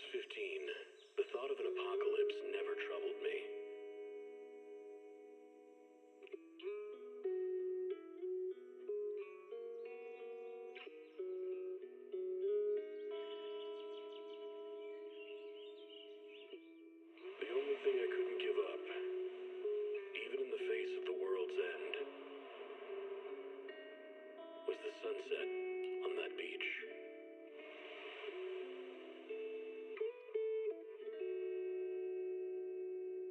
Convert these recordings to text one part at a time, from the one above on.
was 15, the thought of an apocalypse never troubled me. The only thing I couldn't give up, even in the face of the world's end, was the sunset on that beach.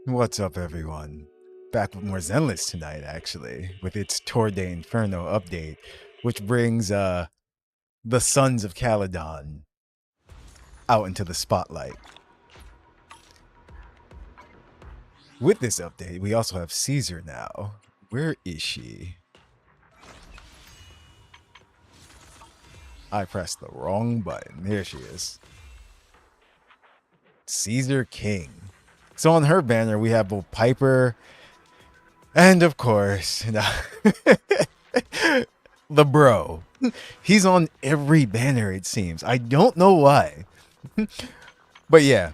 What's up, everyone? Back with more Zenless tonight, actually, with its Tour de Inferno update, which brings the Sons of Caledon out into the spotlight. With this update, we also have Caesar now. Where is she? I pressed the wrong button. Here she is. Caesar King. So on her banner, we have both Piper and, of course, the bro. He's on every banner, it seems. I don't know why. But yeah.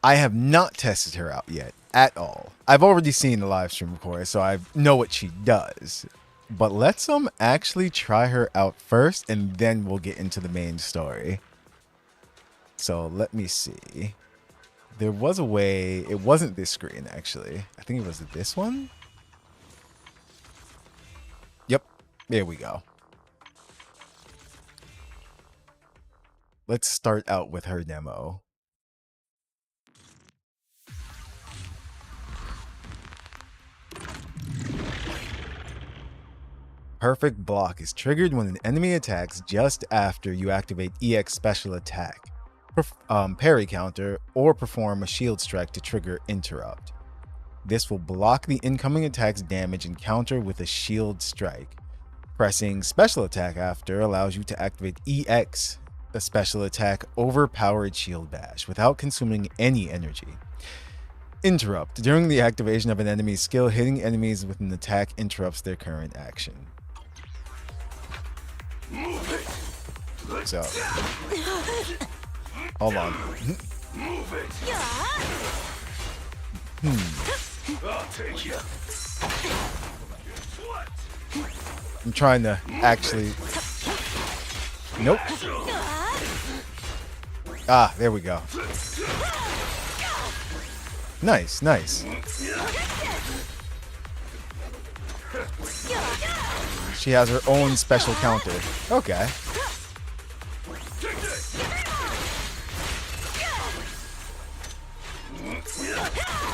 I have not tested her out yet at all. I've already seen the live stream, of course, so I know what she does. But let's actually try her out first, and then we'll get into the main story. So let me see. There was a way. It wasn't this screen, actually. I think it was this one. Yep. There we go. Let's start out with her demo. Perfect block is triggered when an enemy attacks just after you activate EX special attack, parry counter, or perform a shield strike to trigger interrupt. This will block the incoming attack's damage and counter with a shield strike. Pressing special attack after allows you to activate EX, a special attack overpowered shield bash, without consuming any energy. Interrupt. During the activation of an enemy's skill, hitting enemies with an attack interrupts their current action. So, hold on. I'm trying to actually... Nope. Ah, there we go. Nice, nice. She has her own special counter. Okay.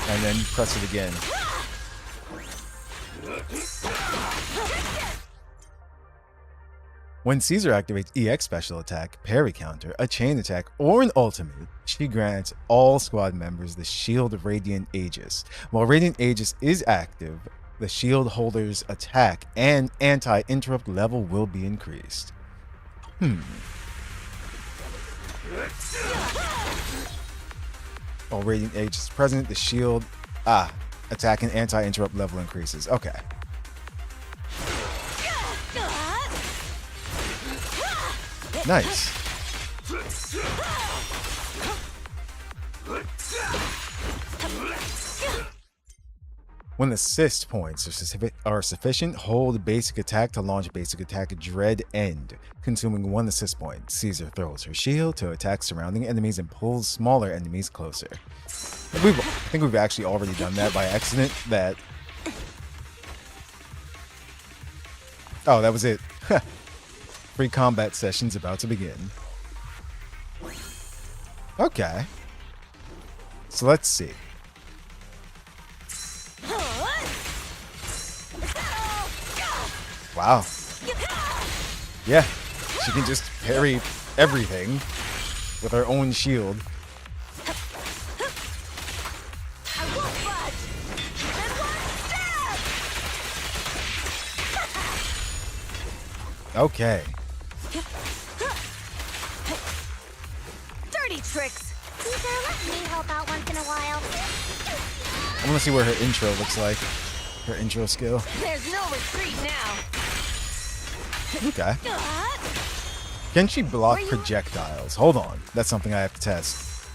And then press it again. When Caesar activates EX special attack, parry counter, a chain attack, or an ultimate, she grants all squad members the Shield of Radiant Aegis. While Radiant Aegis is active, the shield holder's attack and anti-interrupt level will be increased. While Radiant Aegis is present, the shield attack and anti-interrupt level increases. Okay. Nice. When assist points are sufficient, hold basic attack to launch basic attack Dread End, consuming 1 assist point. Caesar throws her shield to attack surrounding enemies and pulls smaller enemies closer. I think we've actually already done that by accident. Oh, that was it. Free combat session's about to begin. Okay. So let's see. Wow. Yeah, she can just parry everything with her own shield. Okay. Dirty tricks. Caesar, let me help out once in a while. I want to see where her intro looks like. Her intro skill. There's no retreat now. Okay. Can she block projectiles? Hold on. That's something I have to test.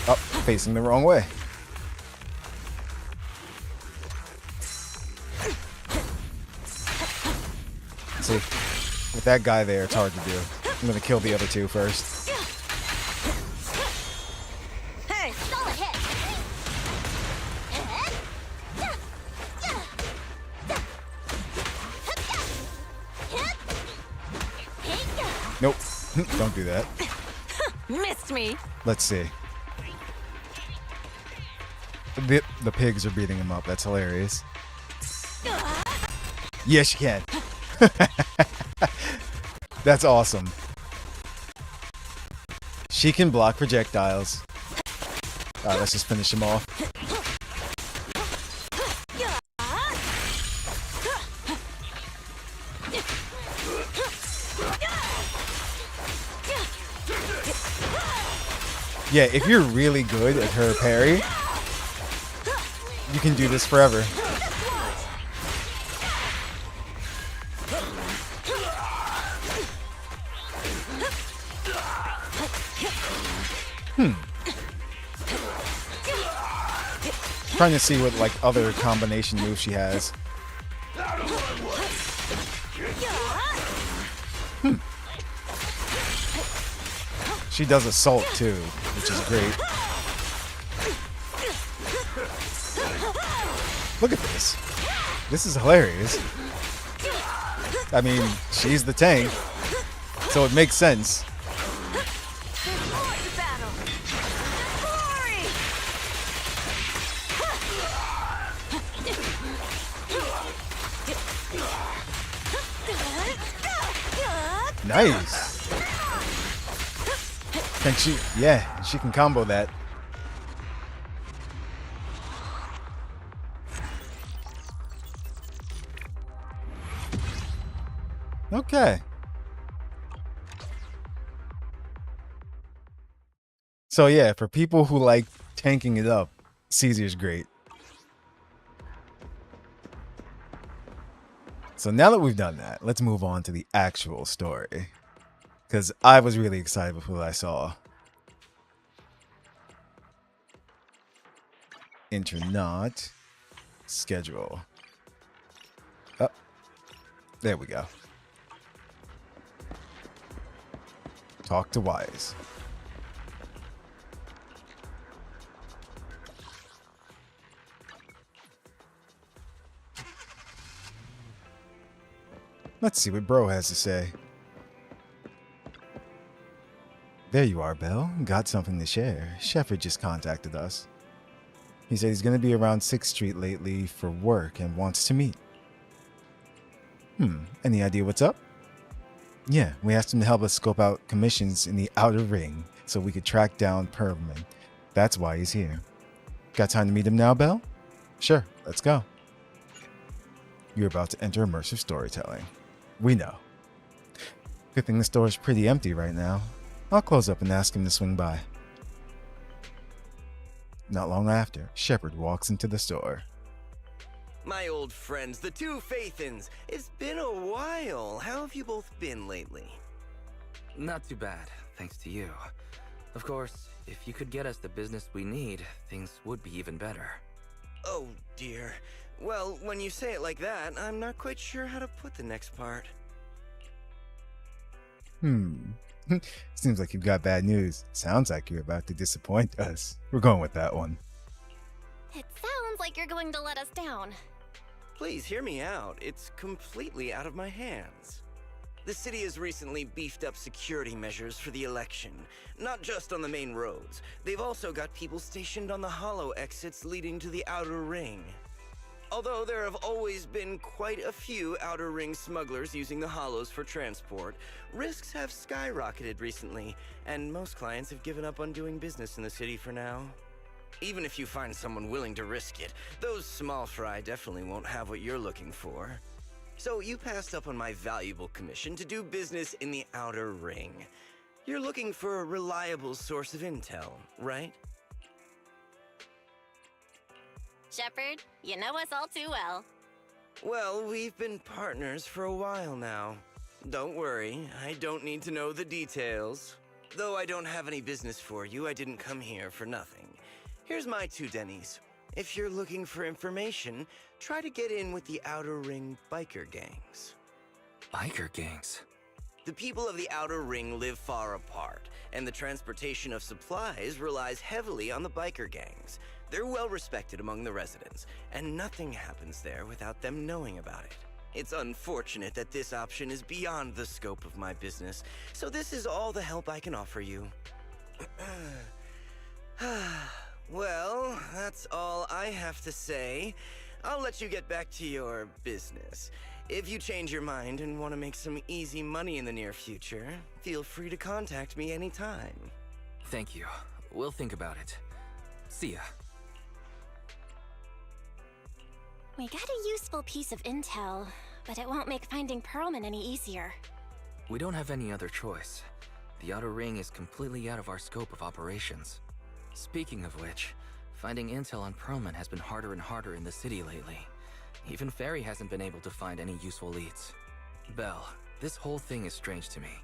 Oh, facing the wrong way. See, with that guy there, it's hard to do. I'm gonna kill the other two first. Hey, solid hit. Nope. Don't do that. Missed me. Let's see. The pigs are beating him up. That's hilarious. Yes, you can. That's awesome. She can block projectiles. Alright, let's just finish him off. Yeah, if you're really good at her parry, you can do this forever. Trying to see what like other combination moves she has. She does assault too, which is great. Look at this. This is hilarious. I mean, she's the tank, so it makes sense. Nice. Can she? Yeah, she can combo that. Okay. So yeah, for people who like tanking it up, Caesar's great. So now that we've done that, let's move on to the actual story. Because I was really excited with what I saw. Enter not. Schedule. Oh, there we go. Talk to Wise. Let's see what Bro has to say. There you are, Belle. Got something to share. Shepard just contacted us. He said he's going to be around 6th Street lately for work and wants to meet. Any idea what's up? Yeah, we asked him to help us scope out commissions in the Outer Ring so we could track down Perlman. That's why he's here. Got time to meet him now, Belle? Sure, let's go. You're about to enter immersive storytelling. We know. Good thing the store is pretty empty right now. I'll close up and ask him to swing by. Not long after, Shepard walks into the store. My old friends, the two Faithins. It's been a while. How have you both been lately? Not too bad, thanks to you. Of course, if you could get us the business we need, things would be even better. Oh, dear. Well, when you say it like that, I'm not quite sure how to put the next part. Seems like you've got bad news. Sounds like you're about to disappoint us. We're going with that one. It sounds like you're going to let us down. Please hear me out. It's completely out of my hands. The city has recently beefed up security measures for the election. Not just on the main roads. They've also got people stationed on the hollow exits leading to the Outer Ring. Although there have always been quite a few Outer Ring smugglers using the hollows for transport, risks have skyrocketed recently, and most clients have given up on doing business in the city for now. Even if you find someone willing to risk it, those small fry definitely won't have what you're looking for. So you passed up on my valuable commission to do business in the Outer Ring. You're looking for a reliable source of intel, right? Shepard, you know us all too well. Well, we've been partners for a while now. Don't worry, I don't need to know the details. Though I don't have any business for you, I didn't come here for nothing. Here's my 2 Denny's. If you're looking for information, try to get in with the Outer Ring biker gangs. Biker gangs? The people of the Outer Ring live far apart, and the transportation of supplies relies heavily on the biker gangs. They're well respected among the residents, and nothing happens there without them knowing about it. It's unfortunate that this option is beyond the scope of my business, so this is all the help I can offer you. Well, that's all I have to say. I'll let you get back to your business. If you change your mind and want to make some easy money in the near future, feel free to contact me anytime. Thank you. We'll think about it. See ya. We got a useful piece of intel, but it won't make finding Perlman any easier. We don't have any other choice. The Outer Ring is completely out of our scope of operations. Speaking of which, finding intel on Perlman has been harder and harder in the city lately. Even Fairy hasn't been able to find any useful leads. Belle, this whole thing is strange to me.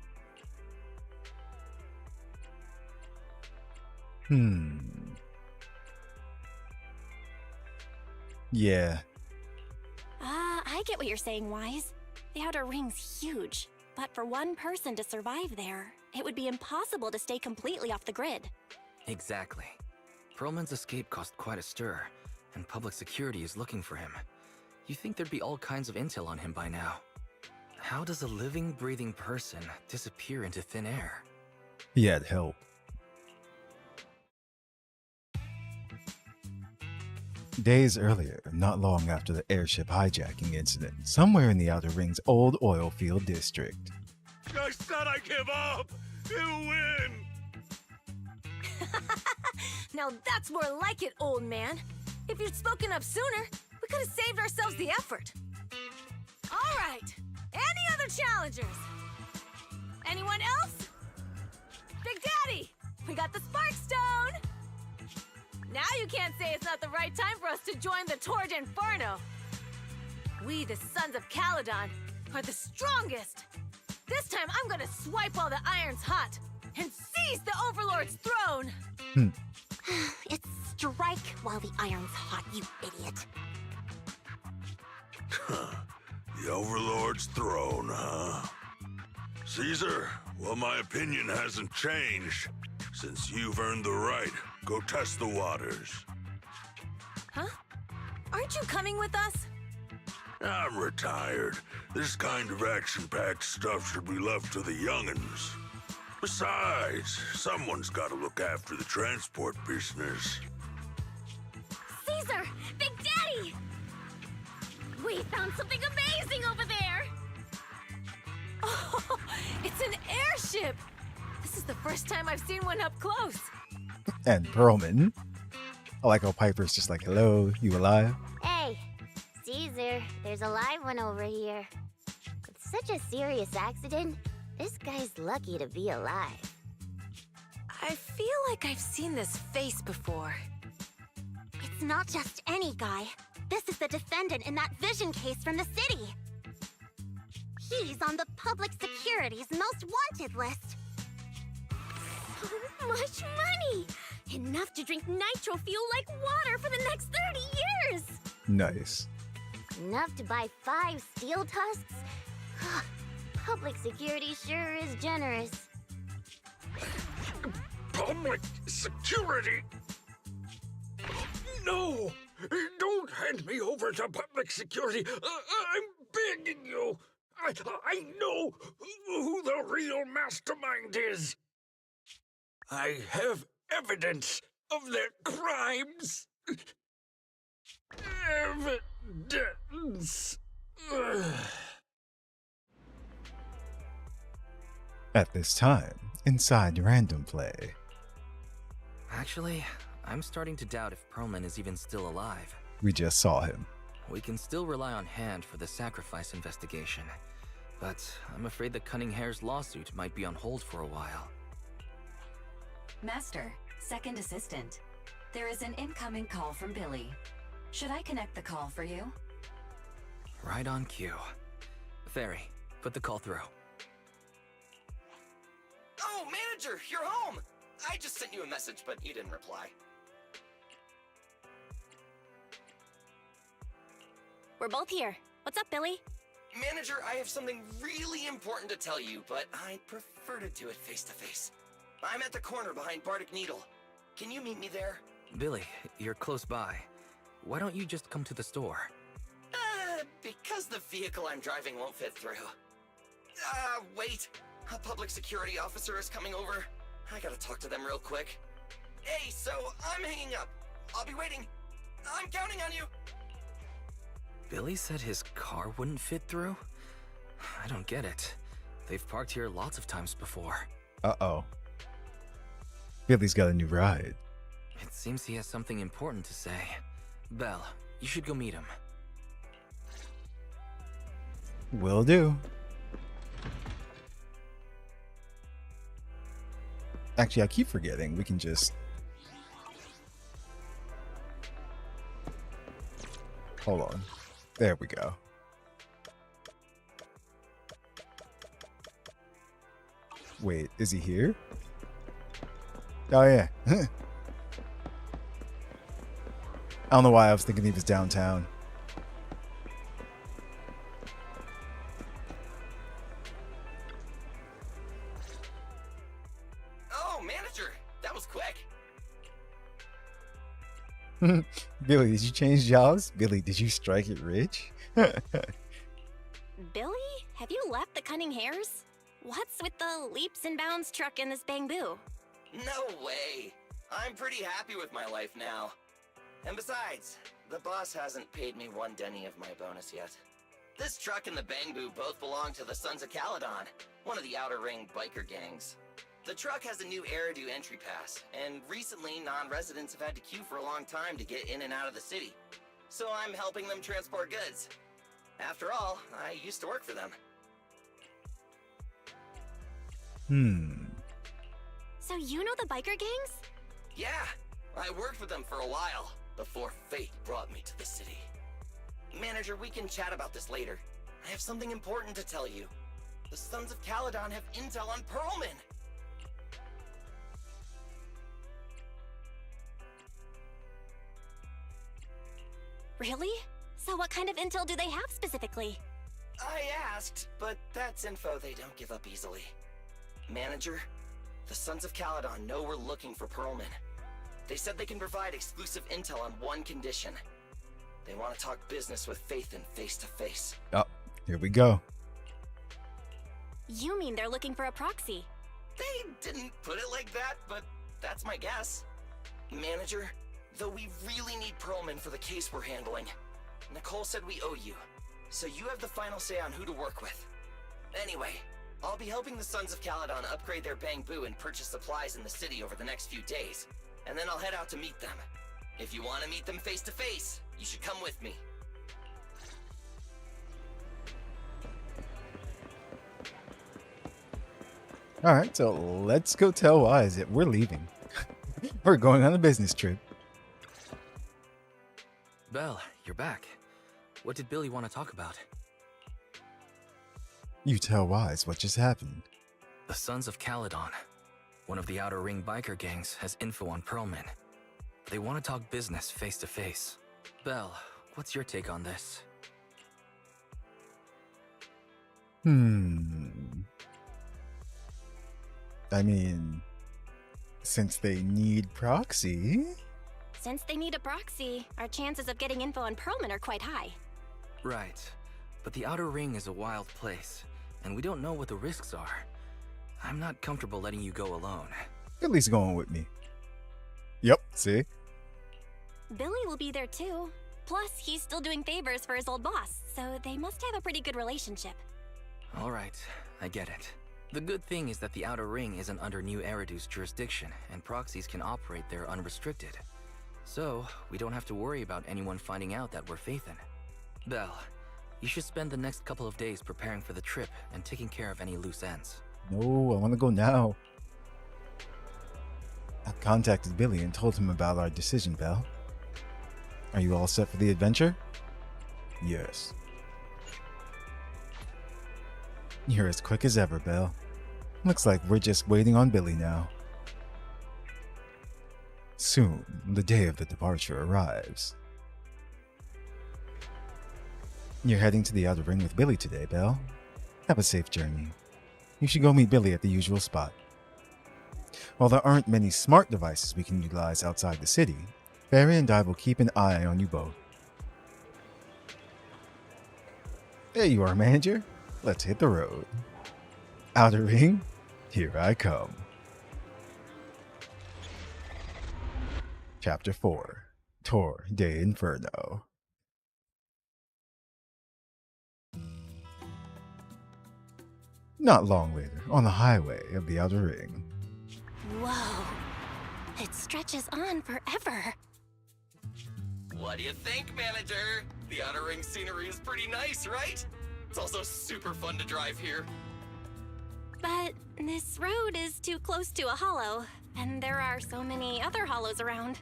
Yeah. I get what you're saying, Wise. The Outer Ring's huge, but for one person to survive there, it would be impossible to stay completely off the grid. Exactly. Perlman's escape caused quite a stir, and public security is looking for him. You'd think there'd be all kinds of intel on him by now. How does a living, breathing person disappear into thin air? He had help. Days earlier, not long after the airship hijacking incident, somewhere in the Outer Ring's old oil field district. I said I give up! You win! Now that's more like it, old man. If you'd spoken up sooner, we could have saved ourselves the effort. All right. Any other challengers? Anyone else? Big Daddy, we got the Spark Stone. Now you can't say it's not the right time for us to join the Torrid Inferno. We, the Sons of Caledon, are the strongest. This time I'm gonna swipe while the iron's hot and seize the Overlord's throne. It's strike while the iron's hot, you idiot. The Overlord's throne, huh? Caesar, well, my opinion hasn't changed. Since you've earned the right, go test the waters. Huh? Aren't you coming with us? I'm retired. This kind of action-packed stuff should be left to the young'uns. Besides, someone's got to look after the transport business. Caesar! Big Daddy! We found something amazing over there! Oh, it's an airship! This is the first time I've seen one up close. And Perlman. I like how Piper's just like, hello, you alive? Hey, Caesar, there's a live one over here. With such a serious accident, this guy's lucky to be alive. I feel like I've seen this face before. It's not just any guy. This is the defendant in that vision case from the city. He's on the public security's most wanted list. So much money! Enough to drink nitro fuel like water for the next 30 years! Nice. Enough to buy 5 steel tusks? Public security sure is generous. Public security? No! Don't hand me over to public security! I'm begging you! I know who the real mastermind is! I have evidence of their crimes! Evidence! At this time, inside Random Play. Actually, I'm starting to doubt if Perlman is even still alive. We just saw him. We can still rely on Hand for the sacrifice investigation, but I'm afraid the Cunning Hare's lawsuit might be on hold for a while. Master, second assistant. There is an incoming call from Billy. Should I connect the call for you? Right on cue. Fairy, put the call through. Oh, manager, you're home! I just sent you a message, but you didn't reply. We're both here. What's up, Billy? Manager, I have something really important to tell you, but I'd prefer to do it face-to-face. I'm at the corner behind Bardic Needle. Can you meet me there? Billy, you're close by. Why don't you just come to the store? Because the vehicle I'm driving won't fit through. Wait. A public security officer is coming over. I gotta talk to them real quick. Hey, so I'm hanging up. I'll be waiting. I'm counting on you. Billy said his car wouldn't fit through? I don't get it. They've parked here lots of times before. Uh-oh. Billy's got a new ride. It seems he has something important to say. Belle, you should go meet him. Will do. Actually, I keep forgetting. We can just... Hold on. There we go. Wait, is he here? Oh, yeah. I don't know why I was thinking he was downtown. Oh, manager, that was quick. Billy, did you change jobs? Billy, did you strike it rich? Billy? Have you left the cunning hairs? What's with the leaps and bounds truck and this bamboo? No way. I'm pretty happy with my life now. And besides, the boss hasn't paid me 1 denny of my bonus yet. This truck and the bamboo both belong to the Sons of Caledon, one of the Outer Ring biker gangs. The truck has a new Eridu entry pass, and recently non-residents have had to queue for a long time to get in and out of the city. So I'm helping them transport goods. After all, I used to work for them. So you know the biker gangs? Yeah, I worked with them for a while, before fate brought me to the city. Manager, we can chat about this later. I have something important to tell you. The Sons of Caledon have intel on Pearlman! Really? So what kind of intel do they have specifically? I asked, but that's info they don't give up easily. Manager, the Sons of Caledon know we're looking for Pearlman. They said they can provide exclusive intel on one condition. They want to talk business with Faith face-to-face. Oh, here we go. You mean they're looking for a proxy? They didn't put it like that, but that's my guess. Manager, though we really need Pearlman for the case we're handling, Nicole said we owe you, so you have the final say on who to work with. Anyway, I'll be helping the Sons of Caledon upgrade their bamboo and purchase supplies in the city over the next few days, and then I'll head out to meet them. If you want to meet them face-to-face, you should come with me. Alright, so let's go tell Wise that we're leaving. We're going on a business trip. Belle, you're back. What did Billy want to talk about? You tell Wise what just happened. The Sons of Caledon, one of the Outer Ring biker gangs, has info on Pearlman. They want to talk business face-to-face. Belle, what's your take on this? I mean, since they need proxy... Since they need a proxy, our chances of getting info on Pearlman are quite high. Right, but the Outer Ring is a wild place, and we don't know what the risks are. I'm not comfortable letting you go alone. At least going with me. Yep, see? Billy will be there too. Plus, he's still doing favors for his old boss, so they must have a pretty good relationship. Alright, I get it. The good thing is that the Outer Ring isn't under New Eridu's jurisdiction, and proxies can operate there unrestricted. So, we don't have to worry about anyone finding out that we're Faithin. Belle, you should spend the next couple of days preparing for the trip and taking care of any loose ends. No, I want to go now. I contacted Billy and told him about our decision, Belle. Are you all set for the adventure? Yes. You're as quick as ever, Belle. Looks like we're just waiting on Billy now. Soon, the day of the departure arrives. You're heading to the Outer Ring with Billy today, Belle. Have a safe journey. You should go meet Billy at the usual spot. While there aren't many smart devices we can utilize outside the city, Barry and I will keep an eye on you both. There you are, Manager. Let's hit the road. Outer Ring, here I come. Chapter 4, Tour de Inferno. Not long later, on the highway of the Outer Ring. Whoa. It stretches on forever. What do you think, Manager? The Outer Ring scenery is pretty nice, right? It's also super fun to drive here. But this road is too close to a hollow, and there are so many other hollows around.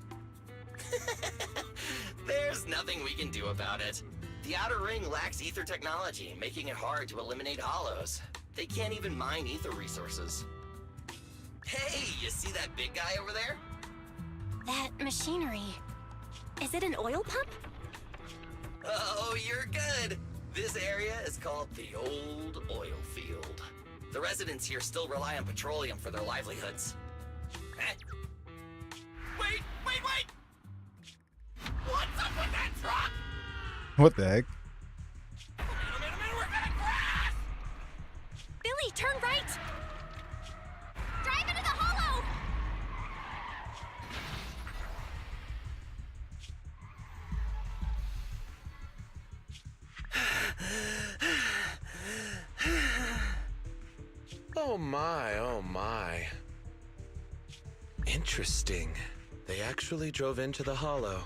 There's nothing we can do about it. The Outer Ring lacks ether technology, making it hard to eliminate hollows. They can't even mine ether resources. Hey, you see that big guy over there? That machinery. Is it an oil pump? Oh, you're good. This area is called the Old Oil Field. The residents here still rely on petroleum for their livelihoods. Eh? Wait! What's up with that truck? What the heck? Man, we're gonna crash! Billy, turn right! Drive into the hollow! Oh my. Interesting. They actually drove into the hollow.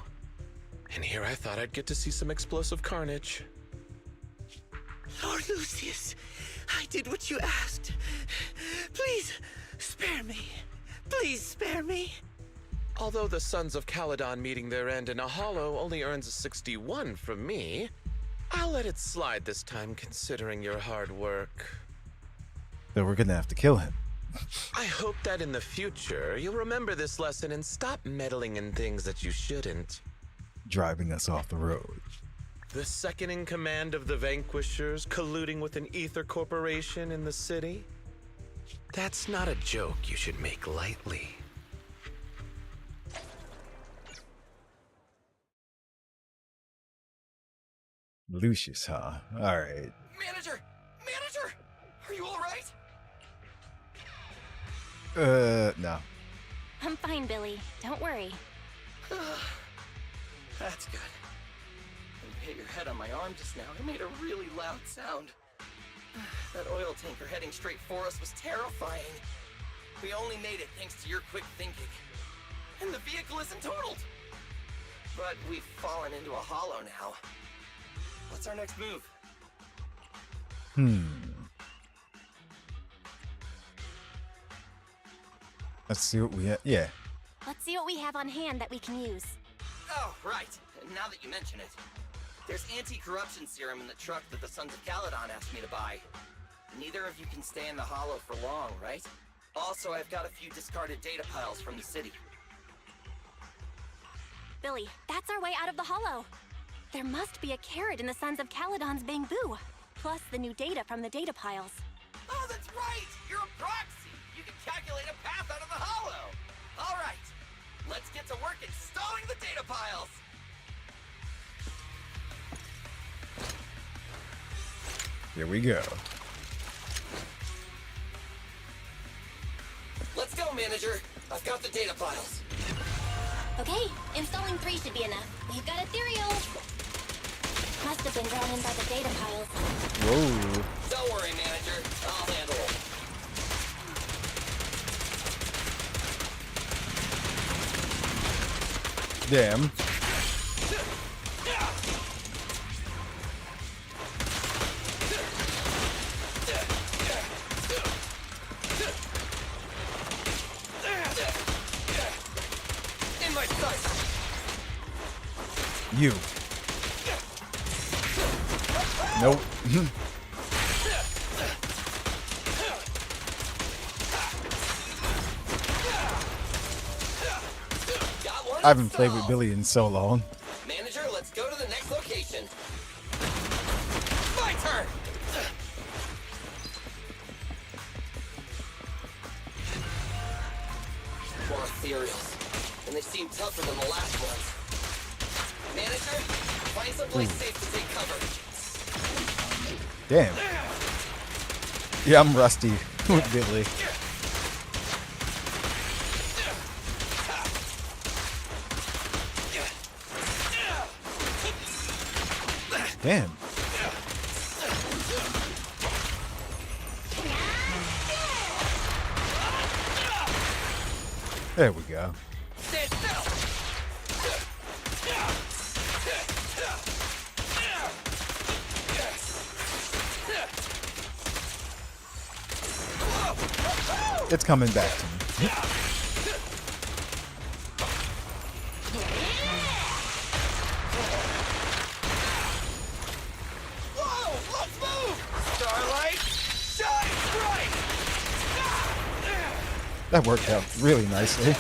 And here I thought I'd get to see some explosive carnage. Lord Lucius, I did what you asked. Please, spare me. Please spare me. Although the Sons of Caledon meeting their end in a hollow only earns a 61 from me, I'll let it slide this time considering your hard work. Though we're gonna have to kill him. I hope that in the future, you'll remember this lesson and stop meddling in things that you shouldn't. Driving us off the road. The second in command of the Vanquishers colluding with an ether corporation in the city? That's not a joke you should make lightly. Lucius, huh? Alright. Manager, are you all right? No. I'm fine, Billy. Don't worry. That's good. When you hit your head on my arm just now, it made a really loud sound. That oil tanker heading straight for us was terrifying. We only made it thanks to your quick thinking. And the vehicle isn't totaled. But we've fallen into a hollow now. What's our next move? Let's see what we have. Yeah. Let's see what we have on hand that we can use. Oh, right. Now that you mention it. There's anti-corruption serum in the truck that the Sons of Caledon asked me to buy. Neither of you can stay in the hollow for long, right? Also, I've got a few discarded data piles from the city. Billy, that's our way out of the hollow. There must be a carrot in the Sons of Caledon's bamboo, plus the new data from the data piles. Oh, that's right! You're a proxy! You can calculate a path out of the hollow! All right, let's get to work installing the data piles! Here we go. Let's go, Manager. I've got the data piles. Okay, installing 3 should be enough. We've got ethereal. Must have been drawn in by the data piles. Whoa. Don't worry, Manager. I'll handle it. Damn. In my sights! You. Nope. I haven't played with Billy in so long. Manager, let's go to the next location. My turn! More ethereals. And they seem tougher than the last ones. Manager, find someplace safe to take cover. Damn. Yeah, I'm rusty with Billy. Damn. There we go. Stand still! It's coming back to me. Whoa! Let's move! Starlight, shine bright! That worked out really nicely.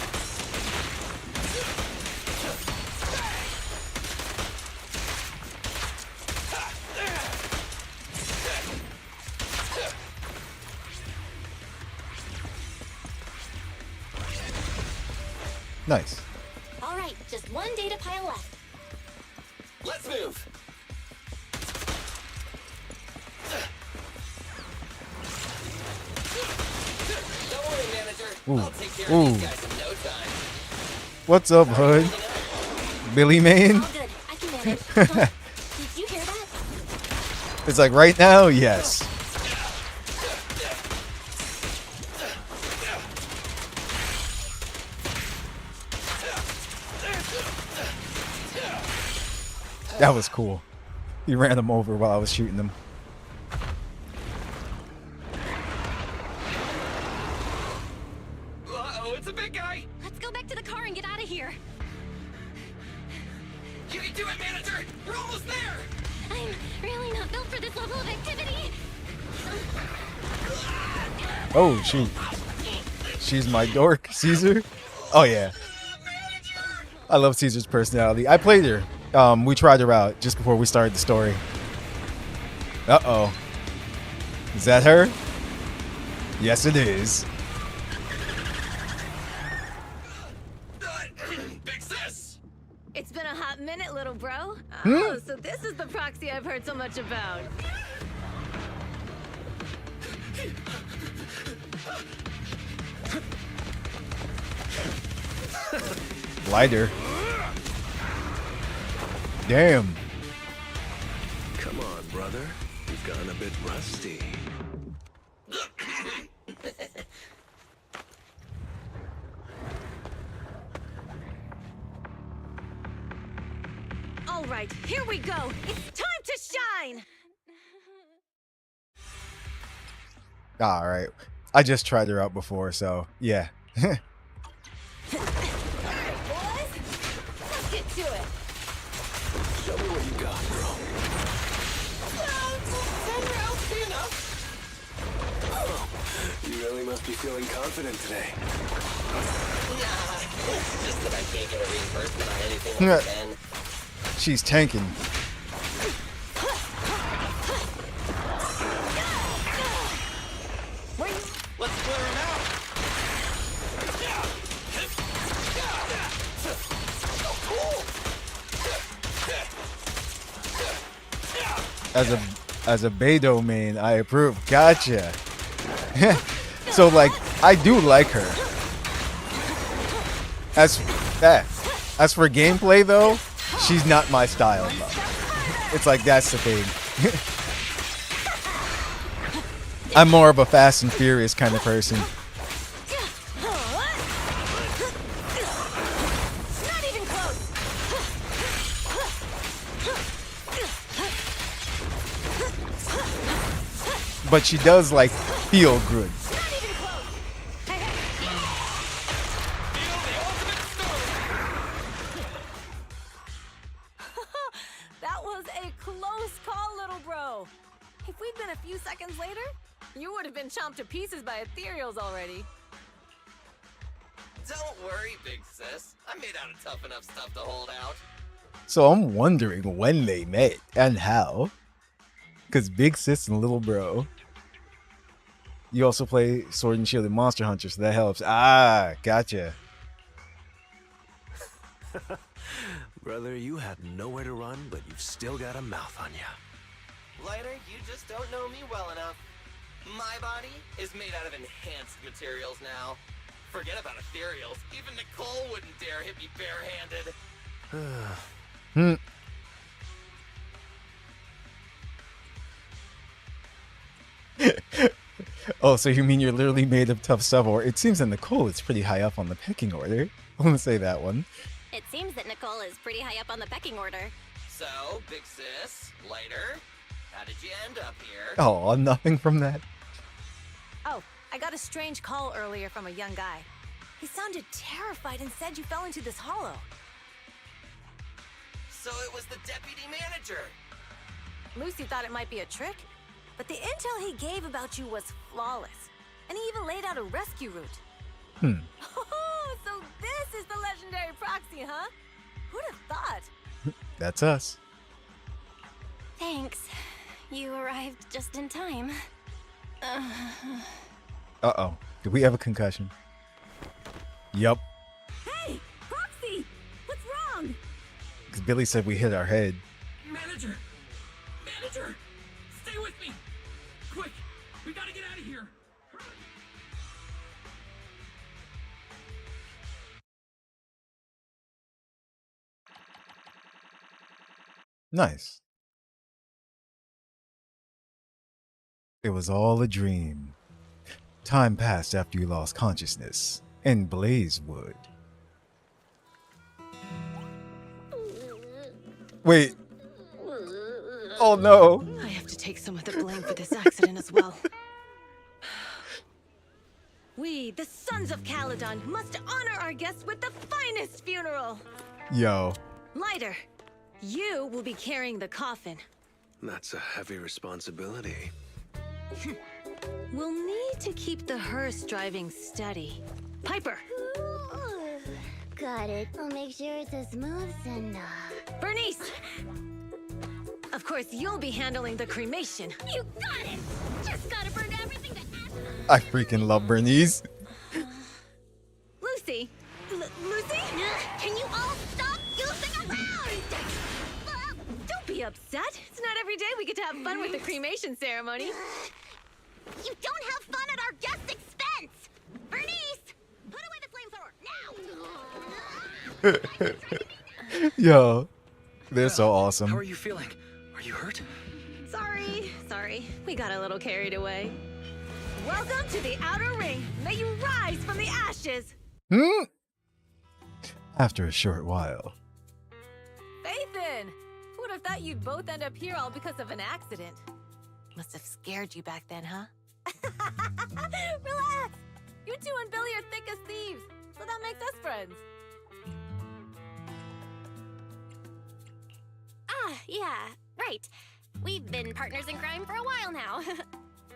Nice. All right, just one data pile left. Let's move! Don't worry, manager. I'll take care of these guys in no time. What's up, Hood? Billy Main? All good. I can manage. Huh? Did you hear that? It's like right now, yes. That was cool. He ran them over while I was shooting them. Uh-oh, it's a big guy! Let's go back to the car and get out of here. You can do it, manager! We're almost there! I'm really not built for this level of activity. Oh, she's my dork, Caesar. Oh yeah, I love Caesar's personality. I played her. We tried her out just before we started the story. Uh-oh. Is that her? Yes, it is. Big sis! It's been a hot minute, little bro. Oh, so this is the proxy I've heard so much about. Lighter. Damn. Come on, brother. You've gotten a bit rusty. All right, here we go. It's time to shine. All right. I just tried her out before, so yeah. All right, boys. Let's get to it. Show me what you got, bro. 10 rounds be enough? Oh, you really must be feeling confident today. Nah, it's just that I can't get a reimbursement on anything over 10. She's tanking. Let's clear him out! As a Beidou main, I approve. Gotcha. So like, I do like her. As for gameplay though, she's not my style though. It's like that's the thing. I'm more of a Fast and Furious kind of person. Not even close. But she does like feel good. Not even close. Hey, hey. That was a close call, little bro. If we'd been a few seconds later, you would have been chomped to pieces by ethereals already. Don't worry, big sis. I'm made out of tough enough stuff to hold out. So I'm wondering when they met and how. Because Big Sis and Little Bro. You also play Sword and Shield and Monster Hunter, so that helps. Ah, gotcha. Brother, you have nowhere to run, but you've still got a mouth on ya. Lighter, you just don't know me well enough. My body is made out of enhanced materials now. Forget about ethereals. Even Nicole wouldn't dare hit me barehanded. Oh, so you mean you're literally made of tough stuff? Or it seems that Nicole is pretty high up on the pecking order. I want to say that one. It seems that Nicole is pretty high up on the pecking order. So, big sis, Lighter, how did you end up here? Oh, nothing from that. Oh, I got a strange call earlier from a young guy. He sounded terrified and said you fell into this hollow. So it was the deputy manager. Lucy thought it might be a trick, but the intel he gave about you was flawless. And he even laid out a rescue route. Oh, so this is the legendary proxy, huh? Who'd have thought? That's us. Thanks. You arrived just in time. Uh-oh. Did we have a concussion? Yup. Hey, Proxy! What's wrong? Because Billy said we hit our head. Manager! Manager! Stay with me! Quick! We gotta get out of here! Nice. It was all a dream. Time passed after you lost consciousness in Blazewood. Wait. Oh no. I have to take some of the blame for this accident as well. We, the Sons of Caledon, must honor our guests with the finest funeral. Yo. Lighter, you will be carrying the coffin. That's a heavy responsibility. We'll need to keep the hearse driving steady. Piper! Got it. I'll make sure it's as smooth enough. Bernice! Of course, you'll be handling the cremation. You got it! Just gotta burn everything to ashes. I freaking love Bernice. Lucy! Lucy? Can you all stop goofing around? Don't be upset. It's not every day we get to have fun with the cremation ceremony. You don't have fun at our guest expense! Bernice! Put away the flamethrower, now! Yo. They're so awesome. How are you feeling? Are you hurt? Sorry. We got a little carried away. Welcome to the Outer Ring. May you rise from the ashes. After a short while. Faithin! Who would have thought you'd both end up here all because of an accident? Must have scared you back then, huh? Relax! You two and Billy are thick as thieves, so that makes us friends. Yeah, right. We've been partners in crime for a while now.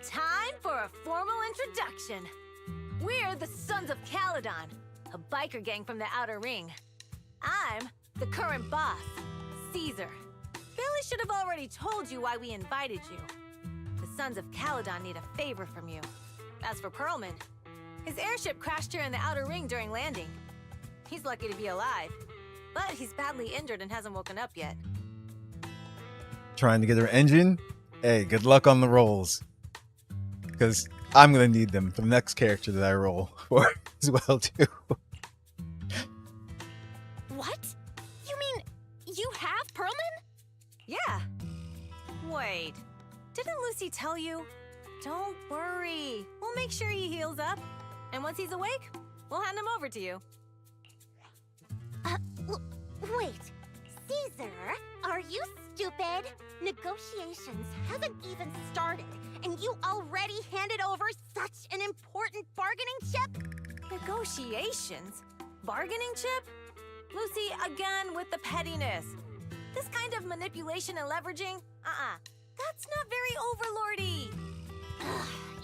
Time for a formal introduction. We're the Sons of Caledon, a biker gang from the Outer Ring. I'm the current boss, Caesar. Billy should have already told you why we invited you. The Sons of Caledon need a favor from you. As for Perlman, his airship crashed here in the Outer Ring during landing. He's lucky to be alive, but he's badly injured and hasn't woken up yet. Trying to get her engine? Hey, good luck on the rolls. Because I'm going to need them for the next character that I roll for as well, too. What? You mean you have Perlman? Yeah. Wait, didn't Lucy tell you? Don't worry. We'll make sure he heals up. And once he's awake, we'll hand him over to you. Wait. Caesar, are you stupid? Negotiations haven't even started, and you already handed over such an important bargaining chip? Negotiations? Bargaining chip? Lucy, again with the pettiness. This kind of manipulation and leveraging? That's not very overlordy.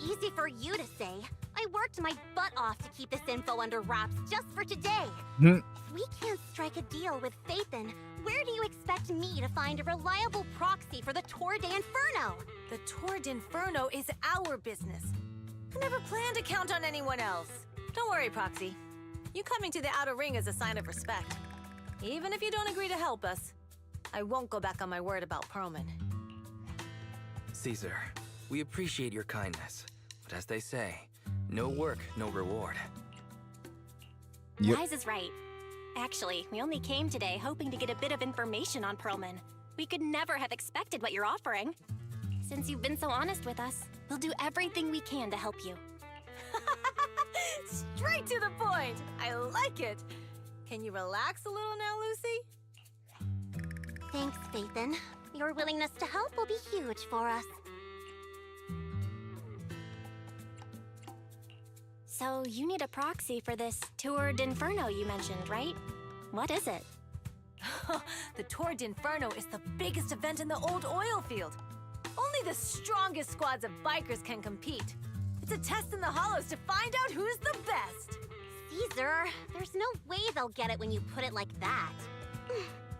Easy for you to say. I I worked my butt off to keep this info under wraps just for today. Hmm. If we can't strike a deal with Phaethon, where do you expect me to find a reliable proxy for the Tour de Inferno? The Tour d'Inferno is our business. I never planned to count on anyone else. Don't worry, Proxy. You coming to the Outer Ring is a sign of respect. Even if you don't agree to help us, I won't go back on my word about Perlman. Caesar, we appreciate your kindness, but as they say, no work, no reward. Yep. Wise is right. Actually, we only came today hoping to get a bit of information on Perlman. We could never have expected what you're offering. Since you've been so honest with us, we'll do everything we can to help you. Straight to the point! I like it! Can you relax a little now, Lucy? Thanks, Phaethon. Your willingness to help will be huge for us. So you need a proxy for this Tour d'Inferno you mentioned, right? What is it? The Tour d'Inferno is the biggest event in the old oil field. Only the strongest squads of bikers can compete. It's a test in the hollows to find out who's the best. Caesar, there's no way they'll get it when you put it like that.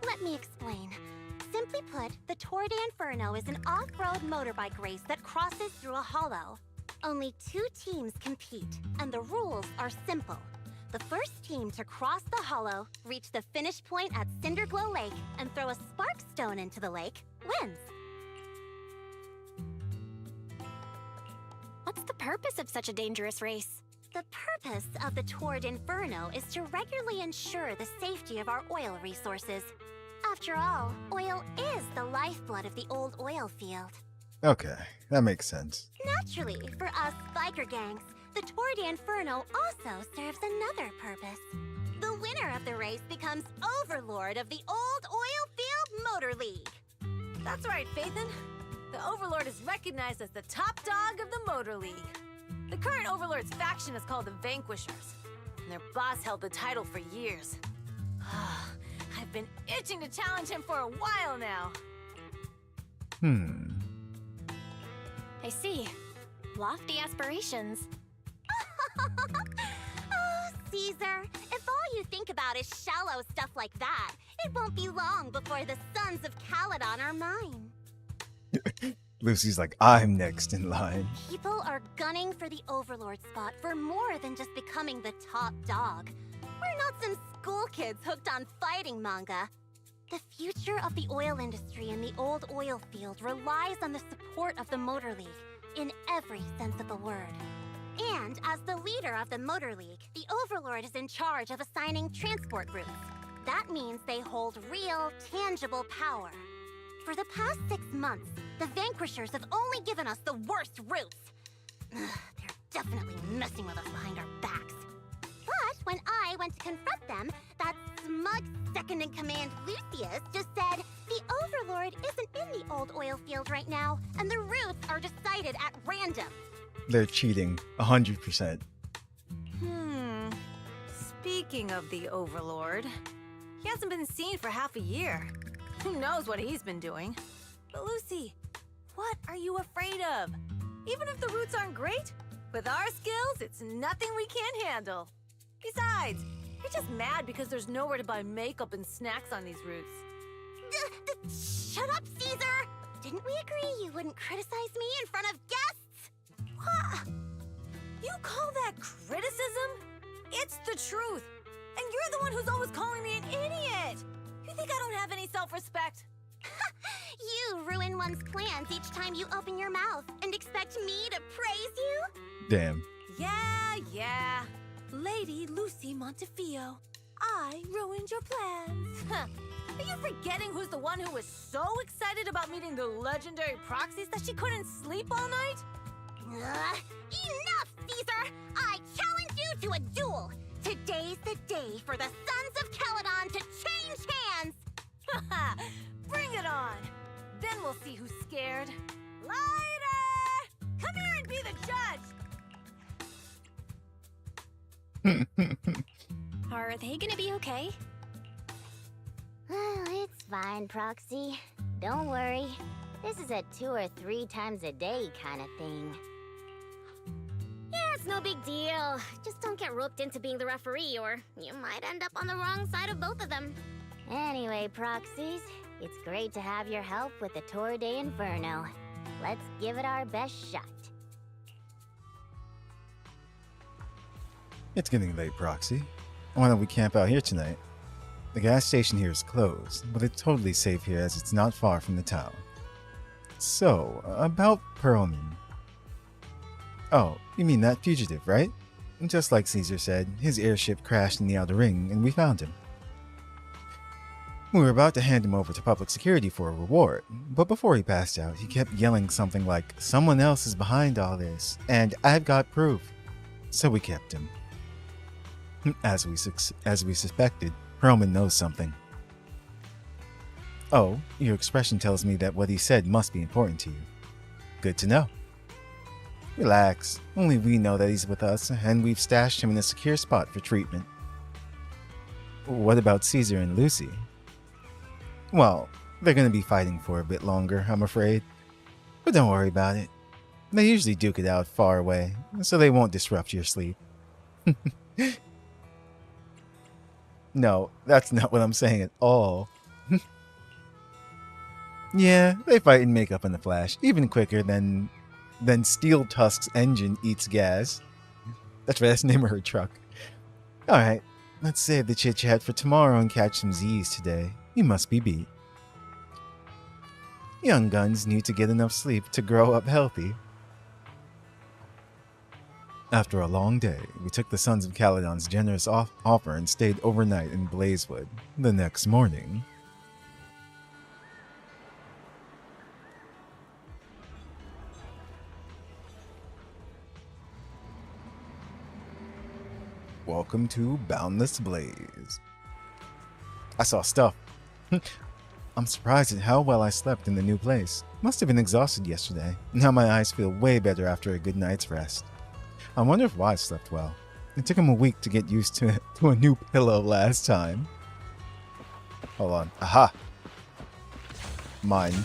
Let me explain. Simply put, the Tour de Inferno is an off-road motorbike race that crosses through a hollow. Only 2 teams compete, and the rules are simple. The first team to cross the hollow, reach the finish point at Cinderglow Lake, and throw a spark stone into the lake, wins. What's the purpose of such a dangerous race? The purpose of the Tour d'Inferno is to regularly ensure the safety of our oil resources. After all, oil is the lifeblood of the old oil field. Okay, that makes sense. Naturally, for us biker gangs, the Tour de Inferno also serves another purpose. The winner of the race becomes overlord of the old oil field motor league. That's right, Phaethon. The Overlord is recognized as the top dog of the Motor League. The current Overlord's faction is called the Vanquishers, and their boss held the title for years. I've been itching to challenge him for a while now. I see. Lofty aspirations. Oh, Caesar, if all you think about is shallow stuff like that, it won't be long before the sons of Caledon are mine. Lucy's like, I'm next in line. People are gunning for the Overlord spot for more than just becoming the top dog. We're not some school kids hooked on fighting manga. The future of the oil industry in the old oil field relies on the support of the Motor League, in every sense of the word. And as the leader of the Motor League, the Overlord is in charge of assigning transport routes. That means they hold real, tangible power. For the past 6 months, the Vanquishers have only given us the worst routes. They're definitely messing with us behind our backs. But when I went to confront them, that smug second-in-command Lucius just said the Overlord isn't in the old oil field right now, and the routes are decided at random. They're cheating, 100%. Speaking of the Overlord, he hasn't been seen for half a year. Who knows what he's been doing? But Lucy, what are you afraid of? Even if the routes aren't great, with our skills, it's nothing we can't handle. Besides, you're just mad because there's nowhere to buy makeup and snacks on these routes. Shut up, Caesar! Didn't we agree you wouldn't criticize me in front of guests? What? You call that criticism? It's the truth. And you're the one who's always calling me an idiot. You think I don't have any self-respect? You ruin one's plans each time you open your mouth and expect me to praise you? Damn. Yeah. Lady Lucy Montefiore, I ruined your plans. Are you forgetting who's the one who was so excited about meeting the legendary proxies that she couldn't sleep all night? Enough, Caesar! I challenge you to a duel! Today's the day for the Sons of Caledon to change hands! Bring it on! Then we'll see who's scared. Lighter! Come here and be the judge! Are they gonna be okay? It's fine, Proxy. Don't worry. This is a 2 or 3 times a day kind of thing. Yeah, it's no big deal. Just don't get roped into being the referee, or you might end up on the wrong side of both of them. Anyway, Proxies, it's great to have your help with the Tour de Inferno. Let's give it our best shot. It's getting late, Proxy. Why don't we camp out here tonight? The gas station here is closed, but it's totally safe here as it's not far from the town. So, about Perlman. Oh, you mean that fugitive, right? Just like Caesar said, his airship crashed in the Outer Ring and we found him. We were about to hand him over to public security for a reward, but before he passed out, he kept yelling something like, "Someone else is behind all this, and I've got proof." So we kept him. As we suspected, Perlman knows something. Oh, your expression tells me that what he said must be important to you. Good to know. Relax, only we know that he's with us, and we've stashed him in a secure spot for treatment. What about Caesar and Lucy? Well, they're gonna be fighting for a bit longer, I'm afraid. But don't worry about it. They usually duke it out far away, so they won't disrupt your sleep. No, that's not what I'm saying at all. Yeah, they fight and make up in a flash, even quicker than Steel Tusk's engine eats gas. That's the name of her truck. Alright, let's save the chit-chat for tomorrow and catch some Z's today. You must be beat. Young guns need to get enough sleep to grow up healthy. After a long day, we took the Sons of Caledon's generous offer and stayed overnight in Blazewood. The next morning... Welcome to Boundless Blaze. I saw stuff. I'm surprised at how well I slept in the new place. Must have been exhausted yesterday. Now my eyes feel way better after a good night's rest. I wonder if Wise slept well. It took him a week to get used to a new pillow last time. Hold on. Aha! Mine.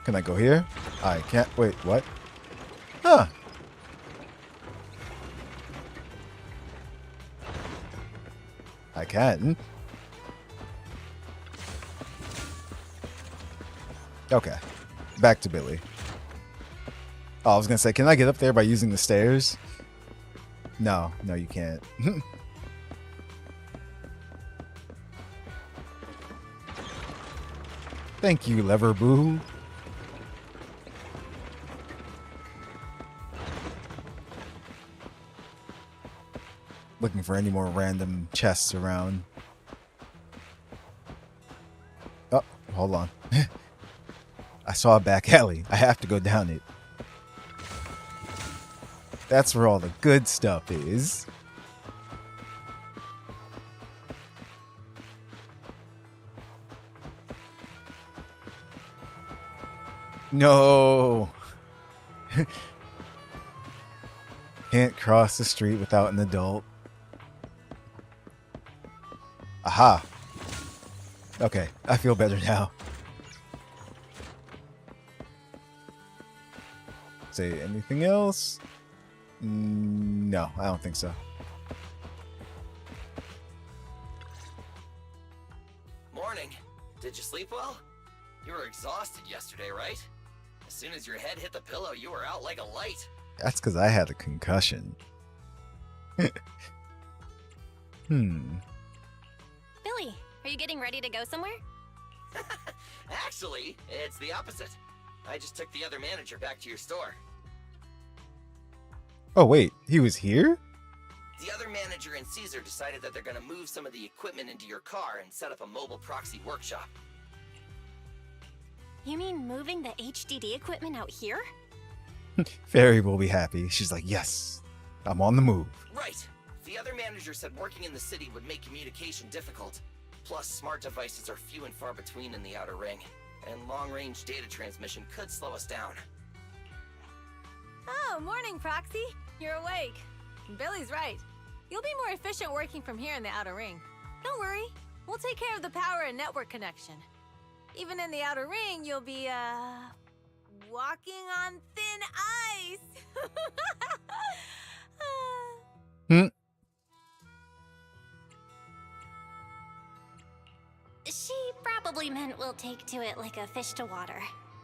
Can I go here? I can't. Wait, what? Huh. I can. Okay. Back to Billy. Oh, I was gonna say, can I get up there by using the stairs? No, you can't. Thank you, Lever Boo. Looking for any more random chests around. Oh, hold on. I saw a back alley. I have to go down it. That's where all the good stuff is. No. Can't cross the street without an adult. Aha. Okay, I feel better now. Say anything else? No, I don't think so. Morning. Did you sleep well? You were exhausted yesterday, right? As soon as your head hit the pillow, you were out like a light. That's because I had a concussion. Billy, are you getting ready to go somewhere? Actually, it's the opposite. I just took the other manager back to your store. Oh wait, he was here? The other manager and Caesar decided that they're gonna move some of the equipment into your car and set up a mobile proxy workshop. You mean moving the HDD equipment out here? Fairy will be happy. She's like, yes, I'm on the move. Right. The other manager said working in the city would make communication difficult. Plus, smart devices are few and far between in the Outer Ring, and long-range data transmission could slow us down. Oh, morning, Proxy. You're awake. Billy's right. You'll be more efficient working from here in the Outer Ring. Don't worry. We'll take care of the power and network connection. Even in the Outer Ring, you'll be, walking on thin ice. Hmm. She probably meant we'll take to it like a fish to water.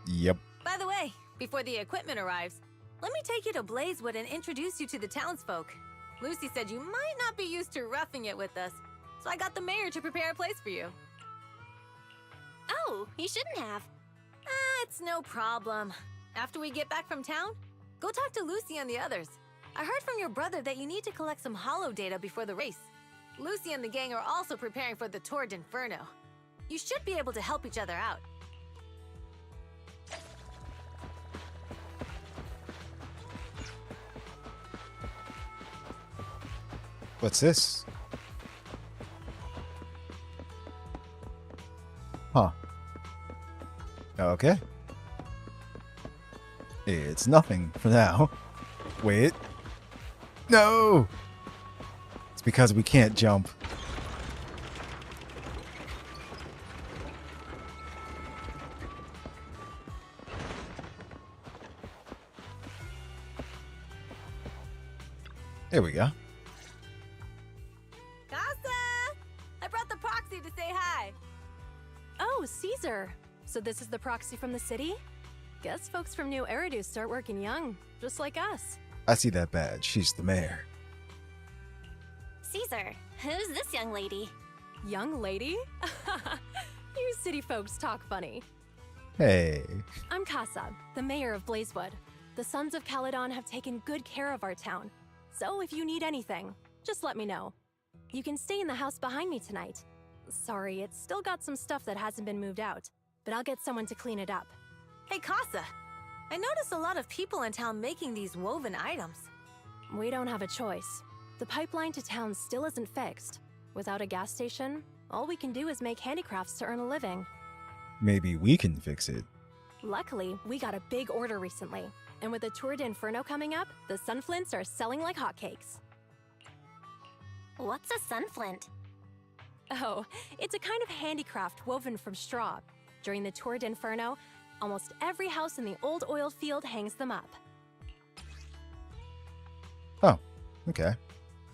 Yep. By the way, before the equipment arrives, let me take you to Blazewood and introduce you to the townsfolk. Lucy said you might not be used to roughing it with us, so I got the mayor to prepare a place for you. Oh, you shouldn't have. It's no problem. After we get back from town, go talk to Lucy and the others. I heard from your brother that you need to collect some holo data before the race. Lucy and the gang are also preparing for the Tour d'Inferno. You should be able to help each other out. What's this? Huh. Okay. It's nothing for now. Wait. No! It's because we can't jump. There we go. Casa! I brought the proxy to say hi. Oh, Caesar. So this is the proxy from the city? Guess folks from New Eridu start working young, just like us. I see that badge. She's the mayor. Caesar, who's this young lady? Young lady? You city folks talk funny. Hey. I'm Casa, the mayor of Blazewood. The Sons of Caledon have taken good care of our town. So if you need anything, just let me know. You can stay in the house behind me tonight. Sorry, it's still got some stuff that hasn't been moved out, but I'll get someone to clean it up. Hey, Casa. I noticed a lot of people in town making these woven items. We don't have a choice. The pipeline to town still isn't fixed. Without a gas station, all we can do is make handicrafts to earn a living. Maybe we can fix it. Luckily, we got a big order recently. And with the Tour d'Inferno coming up, the sunflints are selling like hotcakes. What's a sunflint? Oh, it's a kind of handicraft woven from straw. During the Tour d'Inferno, almost every house in the old oil field hangs them up. Oh, okay.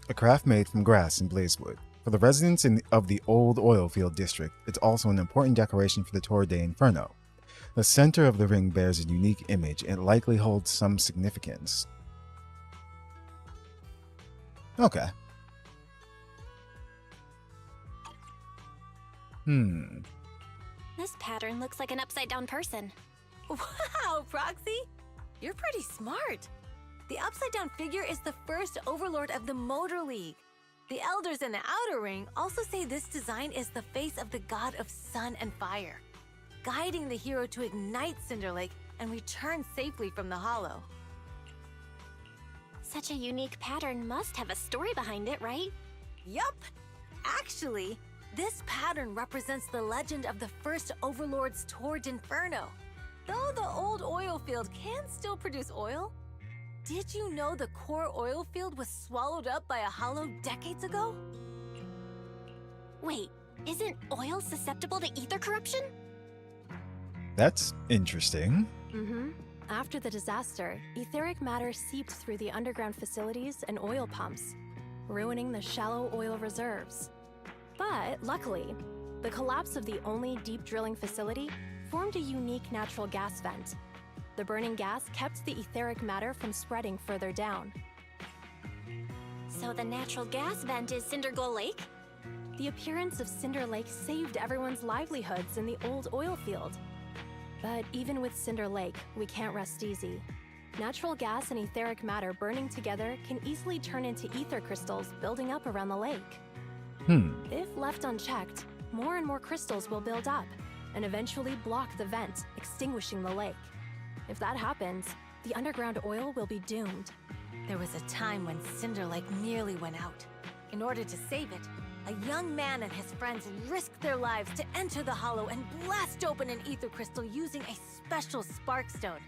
A craft made from grass in Blazewood. For the residents of the old oil field district, it's also an important decoration for the Tour d'Inferno. The center of the ring bears a unique image and likely holds some significance. Okay. This pattern looks like an upside-down person. Wow, Proxy! You're pretty smart. The upside-down figure is the first overlord of the Motor League. The elders in the Outer Ring also say this design is the face of the god of sun and fire, guiding the hero to ignite Cinder Lake and return safely from the hollow. Such a unique pattern must have a story behind it, right? Yup! Actually, this pattern represents the legend of the first Overlord's Tour d'Inferno. Though the old oil field can still produce oil, did you know the core oil field was swallowed up by a hollow decades ago? Wait, isn't oil susceptible to ether corruption? That's interesting. After the disaster, etheric matter seeped through the underground facilities and oil pumps, ruining the shallow oil reserves. But luckily, the collapse of the only deep drilling facility formed a unique natural gas vent. The burning gas kept the etheric matter from spreading further down. So the natural gas vent is Cindergoal Lake? The appearance of Cinder Lake saved everyone's livelihoods in the old oil field. But even with Cinder Lake, we can't rest easy. Natural gas and etheric matter burning together can easily turn into ether crystals building up around the lake. If left unchecked, more and more crystals will build up and eventually block the vent, extinguishing the lake. If that happens, the underground oil will be doomed. There was a time when Cinder Lake nearly went out. In order to save it, a young man and his friends risked their lives to enter the hollow and blast open an ether crystal using a special spark stone,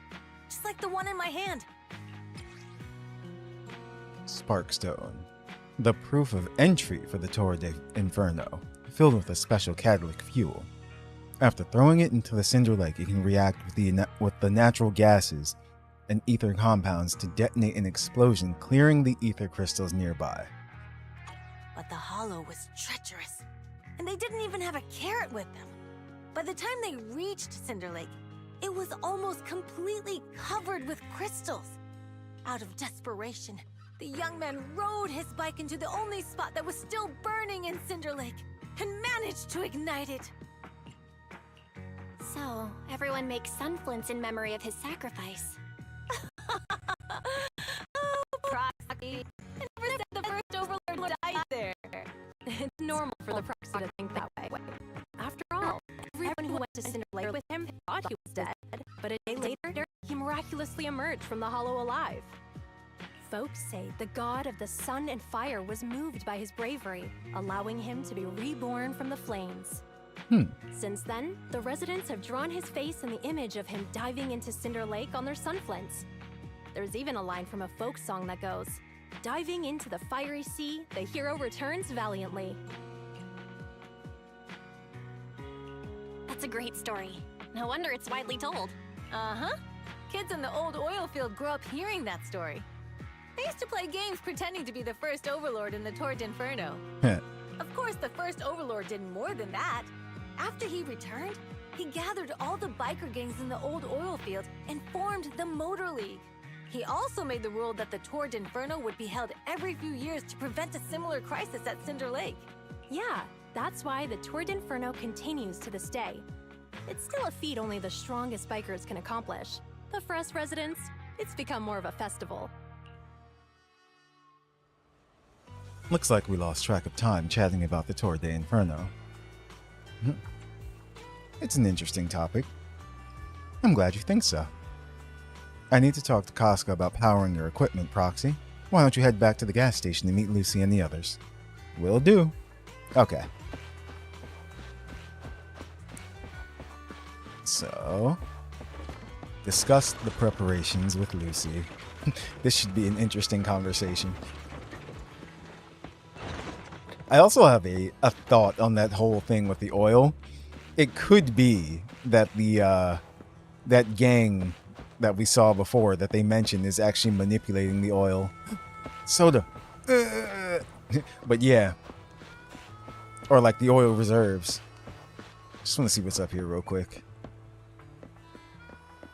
just like the one in my hand. Sparkstone. The proof of entry for the Tour d'Inferno, filled with a special catalytic fuel. After throwing it into the Cinder Lake, it can react with the natural gases and ether compounds to detonate an explosion, clearing the ether crystals nearby. But the hollow was treacherous, and they didn't even have a carrot with them. By the time they reached Cinder Lake, it was almost completely covered with crystals. Out of desperation, the young man rode his bike into the only spot that was still burning in Cinder Lake and managed to ignite it. So, everyone makes sunflints in memory of his sacrifice. Oh, Proxy. I never said the first overlord died there. It's normal for the Proxy to think that way. After all, everyone who went to Cinder Lake with him thought he was dead, but a day later, he miraculously emerged from the hollow alive. Folks say the god of the sun and fire was moved by his bravery, allowing him to be reborn from the flames. Since then, the residents have drawn his face in the image of him diving into Cinder Lake on their sunflints. There's even a line from a folk song that goes, "Diving into the fiery sea, the hero returns valiantly." That's a great story. No wonder it's widely told. Uh-huh. Kids in the old oil field grew up hearing that story. They used to play games pretending to be the first overlord in the Torrent Inferno. Of course, the first overlord did more than that. After he returned, he gathered all the biker gangs in the old oil field and formed the Motor League. He also made the rule that the Torrent Inferno would be held every few years to prevent a similar crisis at Cinder Lake. Yeah, that's why the Torrent Inferno continues to this day. It's still a feat only the strongest bikers can accomplish, but for us residents, it's become more of a festival. Looks like we lost track of time chatting about the Tour de Inferno. It's an interesting topic. I'm glad you think so. I need to talk to Casca about powering your equipment, Proxy. Why don't you head back to the gas station to meet Lucy and the others? Will do. Okay. So, discuss the preparations with Lucy. This should be an interesting conversation. I also have a thought on that whole thing with the oil. It could be that the that gang that we saw before that they mentioned is actually manipulating the oil. Soda. But yeah. Or like the oil reserves. Just want to see what's up here real quick.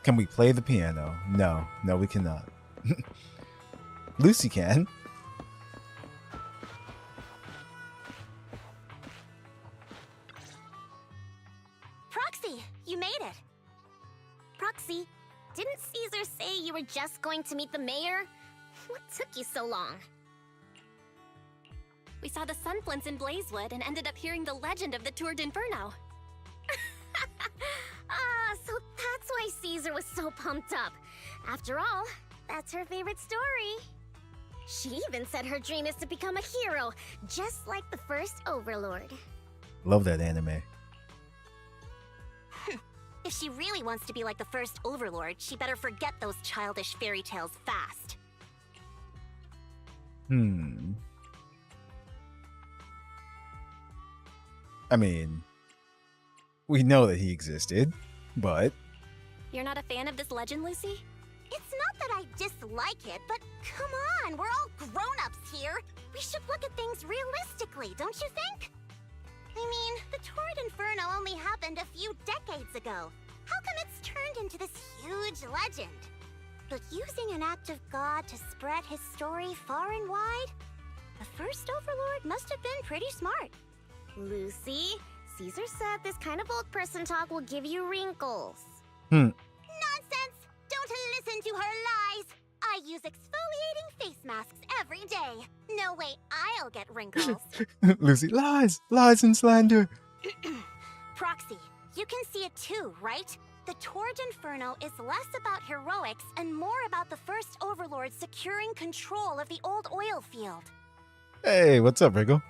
Can we play the piano? No. No, we cannot. Lucy can. Proxy, you made it. Proxy, didn't Caesar say you were just going to meet the mayor? What took you so long? We saw the sunflints in Blazewood and ended up hearing the legend of the Tour d'Inferno. So that's why Caesar was so pumped up. After all, that's her favorite story. She even said her dream is to become a hero, just like the first Overlord. Love that anime. If she really wants to be like the first Overlord, she better forget those childish fairy tales fast. I mean, we know that he existed, but... You're not a fan of this legend, Lucy? It's not that I dislike it, but come on, we're all grown-ups here. We should look at things realistically, don't you think? I mean, the Torrent Inferno only happened a few decades ago. How come it's turned into this huge legend? But using an act of God to spread his story far and wide? The first Overlord must have been pretty smart. Lucy, Caesar said this kind of old person talk will give you wrinkles. Nonsense! Don't listen to her lies! I use exfoliating face masks every day. No way I'll get wrinkles. Lucy, lies! Lies and slander! Proxy, you can see it too, right? The Torrent Inferno is less about heroics and more about the first Overlord securing control of the old oil field. Hey, what's up, Wriggle?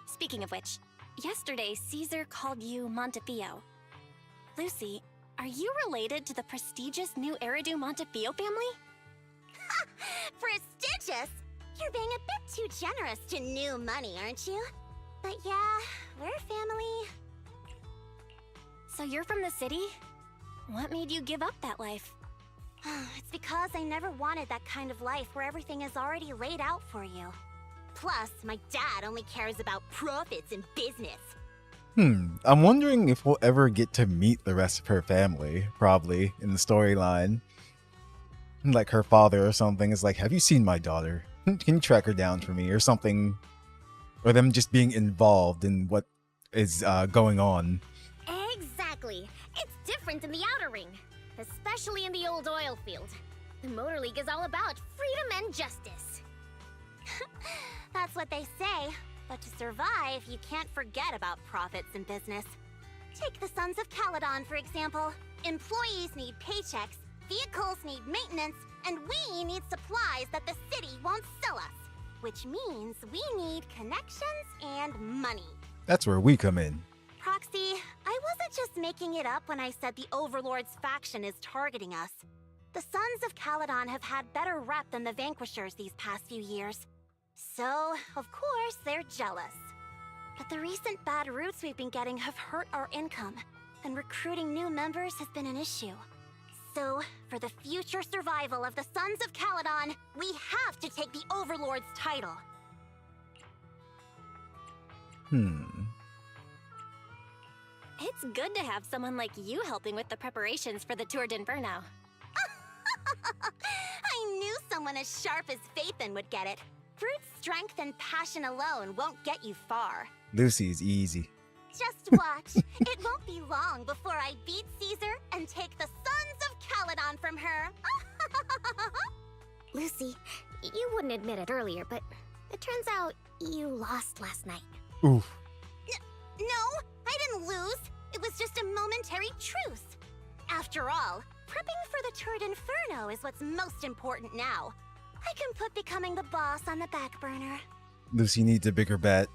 Speaking of which, yesterday Caesar called you Montefiore. Lucy, are you related to the prestigious new Eridu Montefiore family? delicious. You're being a bit too generous to new money, aren't you? But yeah, we're family. So you're from the city? What made you give up that life? It's because I never wanted that kind of life where everything is already laid out for you. Plus, my dad only cares about profits and business. I'm wondering if we'll ever get to meet the rest of her family, probably, in the storyline. Like her father or something is like, have you seen my daughter? Can you track her down for me or something? Or them just being involved in what is going on. Exactly. It's different in the Outer Ring, especially in the old oil field. The Motor League is all about freedom and justice. That's what they say. But to survive, you can't forget about profits in business. Take the Sons of Caledon, for example. Employees need paychecks, vehicles need maintenance, and we need supplies that the city won't sell us. Which means we need connections and money. That's where we come in. Proxy, I wasn't just making it up when I said the Overlord's faction is targeting us. The Sons of Caledon have had better rep than the Vanquishers these past few years. So, of course, they're jealous. But the recent bad routes we've been getting have hurt our income, and recruiting new members has been an issue. So, for the future survival of the Sons of Caledon, we have to take the Overlord's title. It's good to have someone like you helping with the preparations for the Tour d'Inferno. I knew someone as sharp as Phaethon would get it. Brute strength and passion alone won't get you far. Lucy's easy. Just watch. It won't be long before I beat Caesar and take the Sons of Caledon from her. Lucy, you wouldn't admit it earlier, but it turns out you lost last night. Oof. No, I didn't lose. It was just a momentary truce. After all, prepping for the Tour d'Inferno is what's most important now. I can put becoming the boss on the back burner. Lucy needs a bigger bet.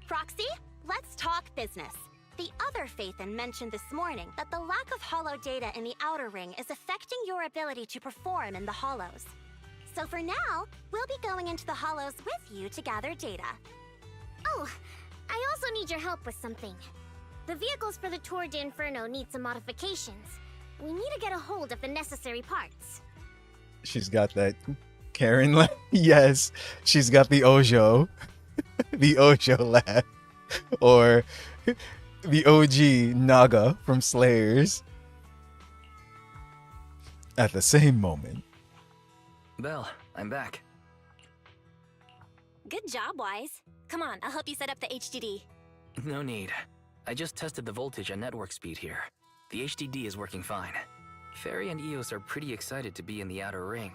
Proxy, let's talk business. The other Phaethon mentioned this morning that the lack of hollow data in the Outer Ring is affecting your ability to perform in the hollows. So for now, we'll be going into the hollows with you to gather data. Oh, I also need your help with something. The vehicles for the Tour d'Inferno need some modifications. We need to get a hold of the necessary parts. She's got that Karen yes, she's got the Ojo. The Ojo laugh. Or the OG Naga from Slayers. At the same moment. Belle, I'm back. Good job, Wise. Come on, I'll help you set up the HDD. No need. I just tested the voltage and network speed here. The HDD is working fine. Fairy and Eos are pretty excited to be in the Outer Ring,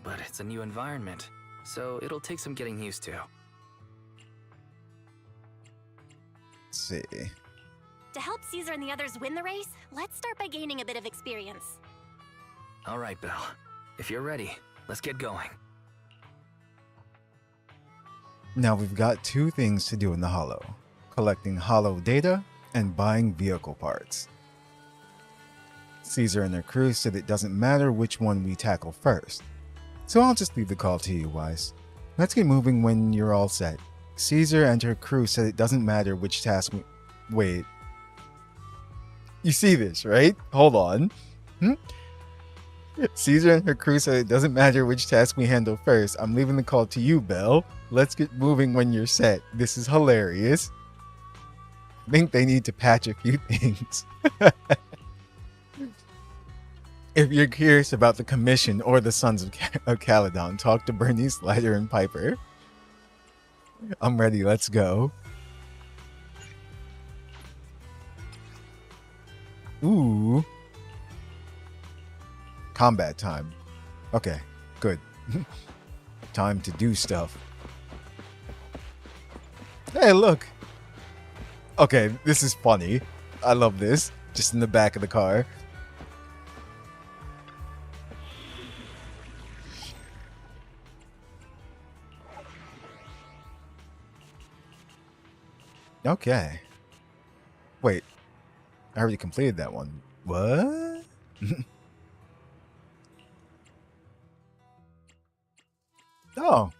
but it's a new environment, so it'll take some getting used to. Let's see. To help Caesar and the others win the race, let's start by gaining a bit of experience. All right, Belle. If you're ready, let's get going. Now we've got two things to do in the Hollow. Collecting Hollow data and buying vehicle parts. Caesar and her crew said it doesn't matter which one we tackle first. So I'll just leave the call to you, Wise. Let's get moving when you're all set. Caesar and her crew said it doesn't matter which task we... Wait. You see this, right? Hold on. Caesar and her crew said it doesn't matter which task we handle first. I'm leaving the call to you, Belle. Let's get moving when you're set. This is hilarious. I think they need to patch a few things. If you're curious about the commission or the Sons of Caledon, talk to Bernice, Lighter, and Piper. I'm ready. Let's go. Ooh. Combat time. Okay, good. Time to do stuff. Hey, look. Okay, this is funny. I love this. Just in the back of the car. Okay. Wait. I already completed that one. What? Oh,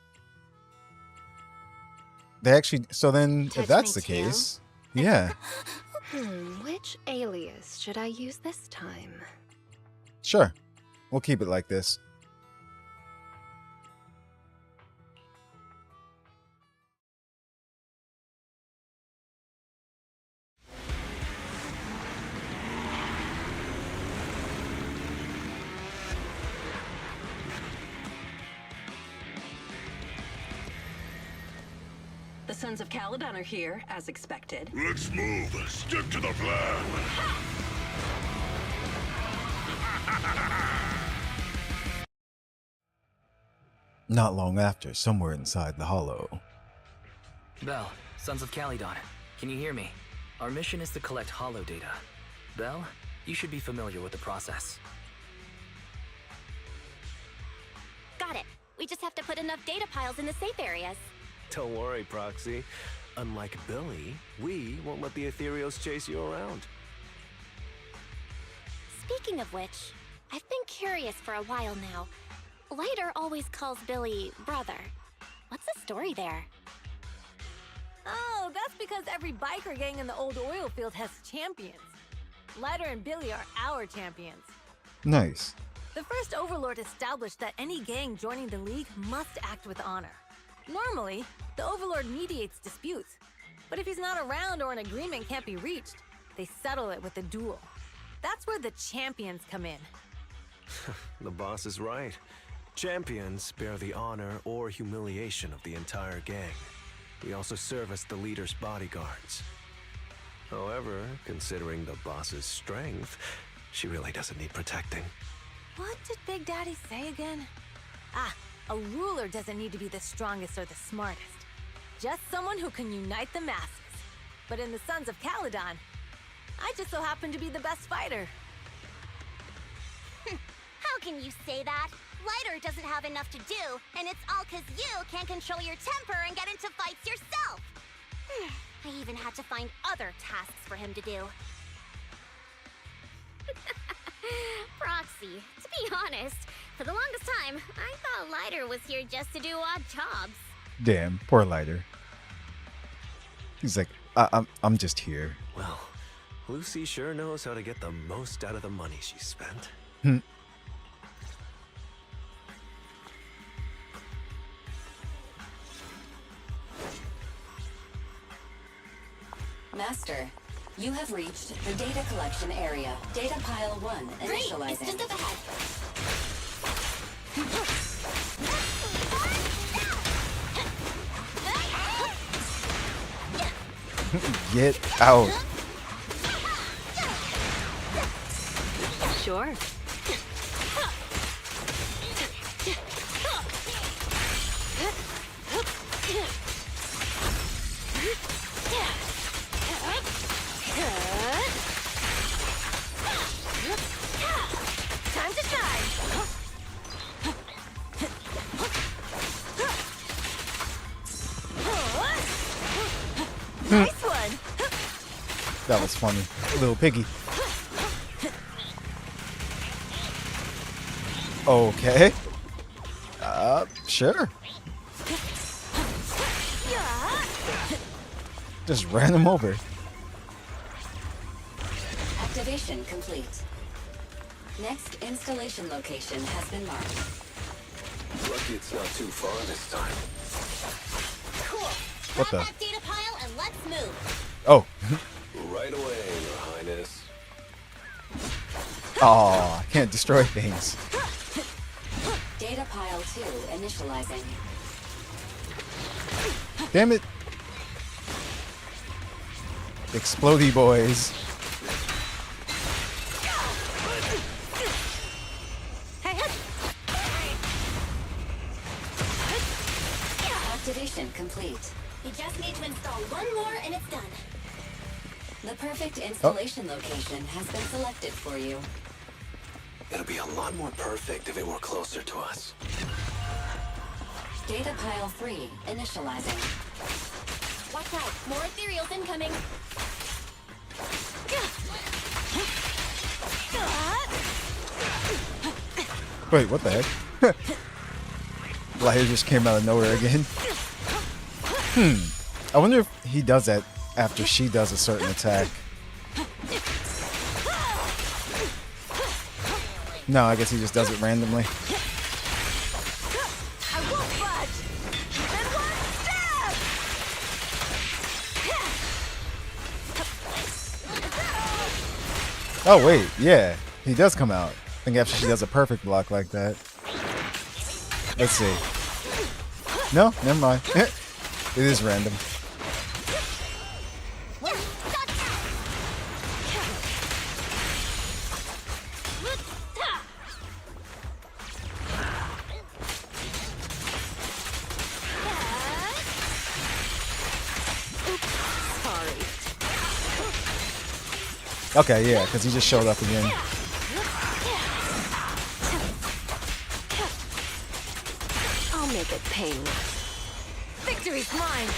they actually. So then, if that's the case, yeah. Which alias should I use this time? Sure. We'll keep it like this. The Sons of Caledon are here, as expected. Let's move. Stick to the plan. Not long after, somewhere inside the hollow. Bell, Sons of Caledon, can you hear me? Our mission is to collect hollow data. Bell, you should be familiar with the process. Got it. We just have to put enough data piles in the safe areas. Don't worry, Proxy. Unlike Billy, we won't let the Ethereals chase you around. Speaking of which, I've been curious for a while now. Lighter always calls Billy brother. What's the story there? Oh, that's because every biker gang in the old oil field has champions. Lighter and Billy are our champions. Nice. The first Overlord established that any gang joining the League must act with honor. Normally, the Overlord mediates disputes, but if he's not around or an agreement can't be reached, they settle it with a duel. That's where the champions come in. The boss is right. Champions bear the honor or humiliation of the entire gang. We also serve as the leader's bodyguards. However, considering the boss's strength, she really doesn't need protecting. What did Big Daddy say again? A ruler doesn't need to be the strongest or the smartest. Just someone who can unite the masses. But in the Sons of Caledon, I just so happen to be the best fighter. How can you say that? Lighter doesn't have enough to do, and it's all 'cause you can't control your temper and get into fights yourself. I even had to find other tasks for him to do. Proxy, to be honest, for the longest time, I thought Lighter was here just to do odd jobs. Damn, poor Lighter. He's like, I'm just here. Well, Lucy sure knows how to get the most out of the money she spent. Master, you have reached the data collection area. Data pile 1 initializing. Great, it's just up ahead. Get out. Sure. Time to shine! Nice one! That was funny. Little piggy. Okay. Sure. Just ran him over. Activation complete. Next installation location has been marked. Lucky it's not too far this time. Cool. What Grab the? that data pile and let's move. Oh. Right away, Your Highness. Oh, I can't destroy things. Data pile 2 initializing. Damn it. Explodey boys. Activation complete. You just need to install one more and it's done. The perfect installation location has been selected for you. It'll be a lot more perfect if it were closer to us. Data pile 3 initializing. Watch out, more ethereals incoming. Wait, what the heck? Lighter just came out of nowhere again. I wonder if he does that after she does a certain attack. No, I guess he just does it randomly. I won't budge. Then one stab. Oh wait, yeah, he does come out. I think after she does a perfect block like that. Let's see. No, never mind. It is random. Okay, yeah, because he just showed up again. I'll make it painless. Victory's mine.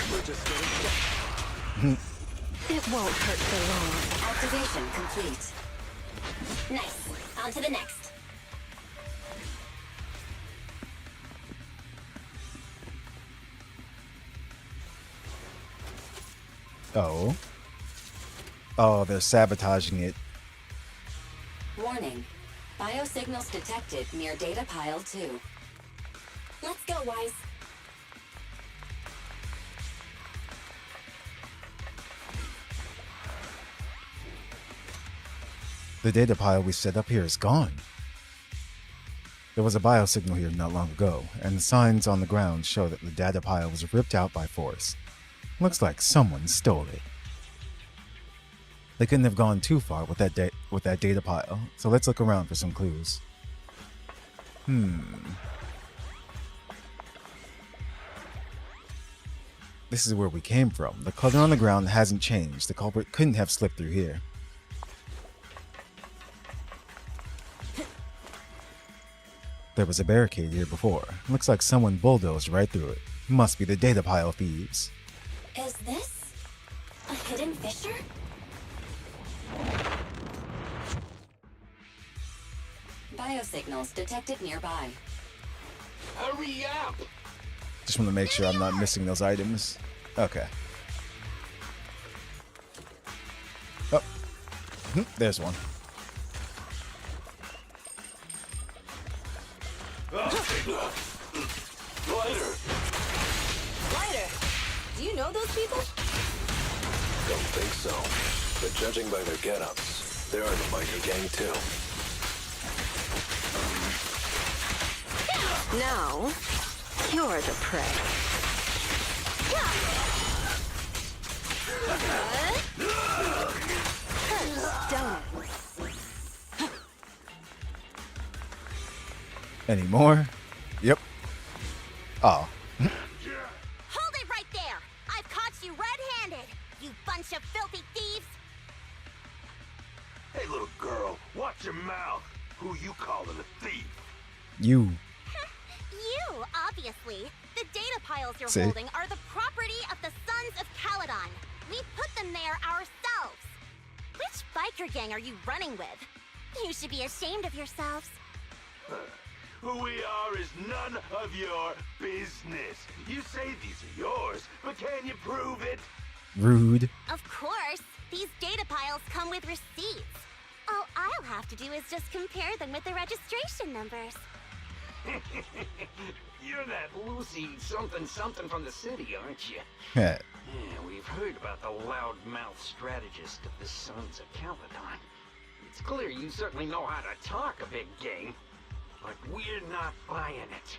It won't hurt for long. Activation complete. Nice. On to the next. Oh. Oh, they're sabotaging it. Warning. Biosignals detected near data pile 2. Let's go, Wise. The data pile we set up here is gone. There was a biosignal here not long ago, and the signs on the ground show that the data pile was ripped out by force. Looks like someone stole it. They couldn't have gone too far with that data pile, so let's look around for some clues. This is where we came from. The color on the ground hasn't changed. The culprit couldn't have slipped through here. There was a barricade here before. Looks like someone bulldozed right through it. Must be the data pile thieves. Is this a hidden fissure? Biosignals detected nearby. Hurry up! Just want to make sure I'm not missing those items. Okay. Oh. There's one. Lighter! Lighter! Do you know those people? Don't think so. But judging by their get-ups, they're in the biker gang too. Now, you're the prey. Any more? Yep. Oh. Hold it right there! I've caught you red-handed, you bunch of filthy thieves! Hey, little girl, watch your mouth. Who you calling a thief? You. You, obviously. The data piles you're See? holding are the property of the Sons of Caledon. We put them there ourselves. Which biker gang are you running with? You should be ashamed of yourselves. Who we are is none of your business. You say these are yours, but can you prove it? Rude. Of course. These data piles come with receipts. All I'll have to do is just compare them with the registration numbers. You're that Lucy something from the city, aren't you? Yeah. Yeah, we've heard about the loudmouth strategist of the Sons of Caledon. It's clear you certainly know how to talk a big game, but we're not buying it.